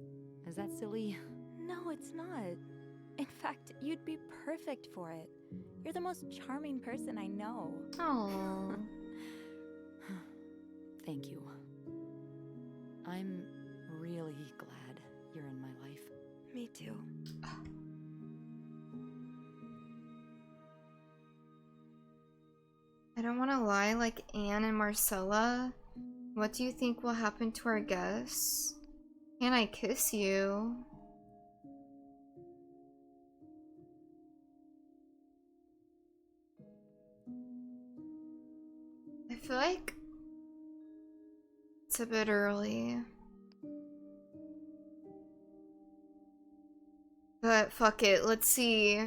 S10: Is that silly?
S11: No, it's not. In fact, you'd be perfect for it. You're the most charming person I know.
S1: Oh.
S10: Thank you. I'm really glad you're in my life.
S11: Me too.
S1: I don't want to lie, like Anne and Marcella. What do you think will happen to our guests? Can I kiss you? I feel like it's a bit early. But fuck it, let's see.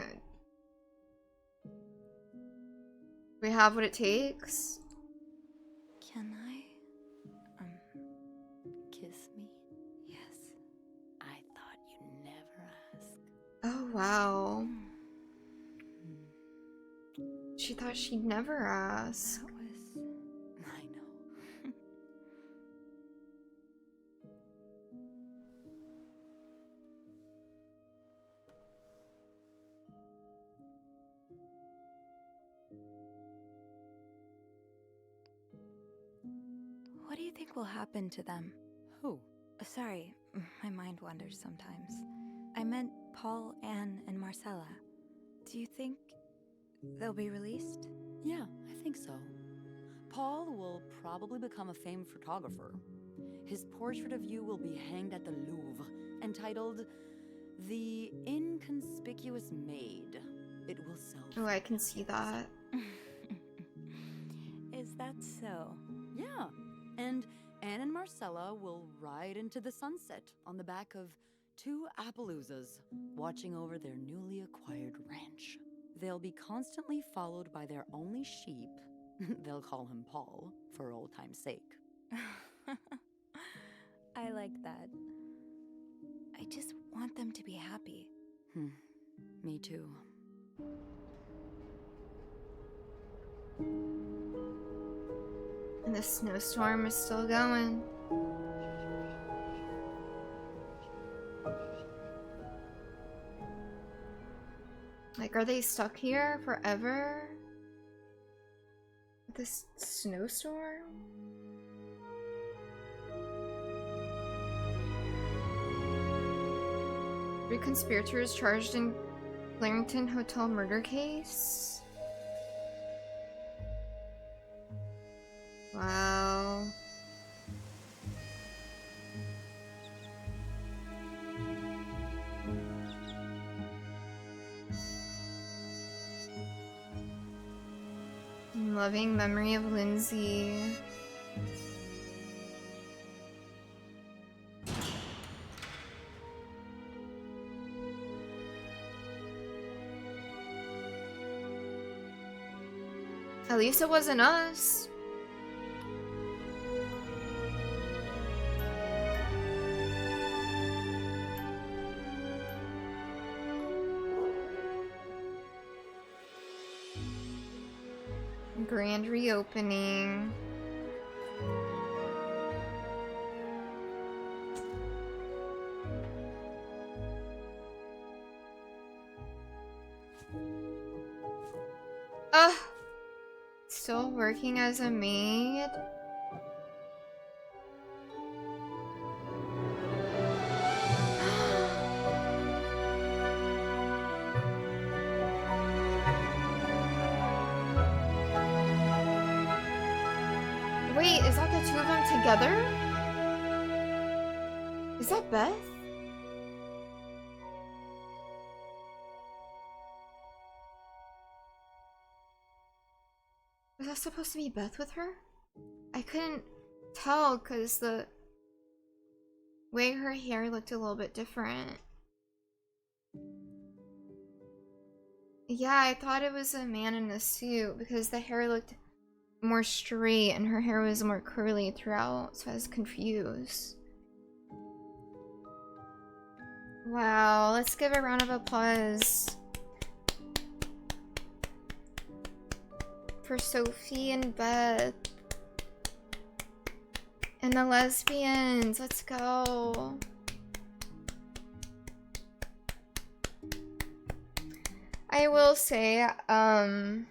S1: We have what it takes.
S11: Can I?
S10: Kiss me? Yes. I thought you'd never ask.
S1: Oh wow. She thought she'd never ask.
S10: That was... I know.
S11: What do you think will happen to them?
S10: Who?
S11: Sorry, my mind wanders sometimes. I meant Paul, Anne, and Marcella. Do you think they'll be released?
S10: Yeah, I think so. Paul will probably become a famed photographer. His portrait of you will be hanged at the Louvre, entitled The Inconspicuous Maid. It will sell.
S1: Oh, I can see that.
S11: Is that so?
S10: Yeah, and Anne and Marcella will ride into the sunset on the back of two Appaloozas, watching over their newly acquired ranch. They'll be constantly followed by their only sheep. They'll call him Paul, for old time's sake.
S11: I like that. I just want them to be happy.
S10: Me too.
S1: And the snowstorm is still going. Like, are they stuck here forever? With this snowstorm? Three conspirators charged in Clarington Hotel murder case? Wow. In loving memory of Lindsay. At least it wasn't us. Grand reopening. Still working as a maid? Wait, is that the two of them together? Is that Beth? Was that supposed to be Beth with her? I couldn't tell because the way her hair looked a little bit different. Yeah, I thought it was a man in a suit because the hair looked more straight and her hair was more curly throughout, so I was confused. Wow, let's give a round of applause for Sophie and Beth and the lesbians. Let's go. I will say, I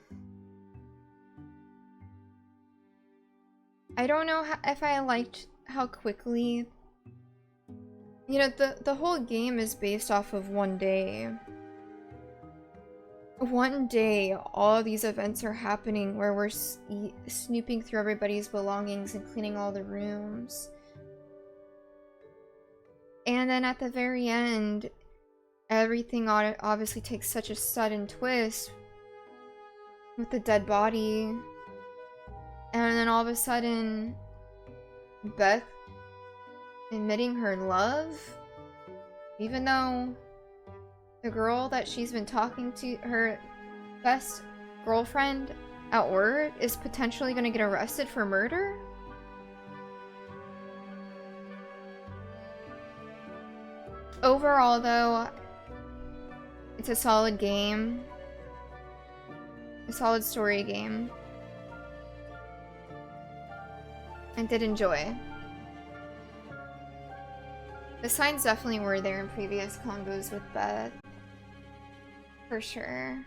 S1: don't know if I liked how quickly, you know, the whole game is based off of one day. One day, all these events are happening where we're snooping through everybody's belongings and cleaning all the rooms. And then at the very end, everything obviously takes such a sudden twist with the dead body. And then all of a sudden, Beth admitting her love, even though the girl that she's been talking to, her best girlfriend at work, is potentially going to get arrested for murder. Overall, though, it's a solid game. A solid story game. I did enjoy. The signs definitely were there in previous combos with Beth. For sure.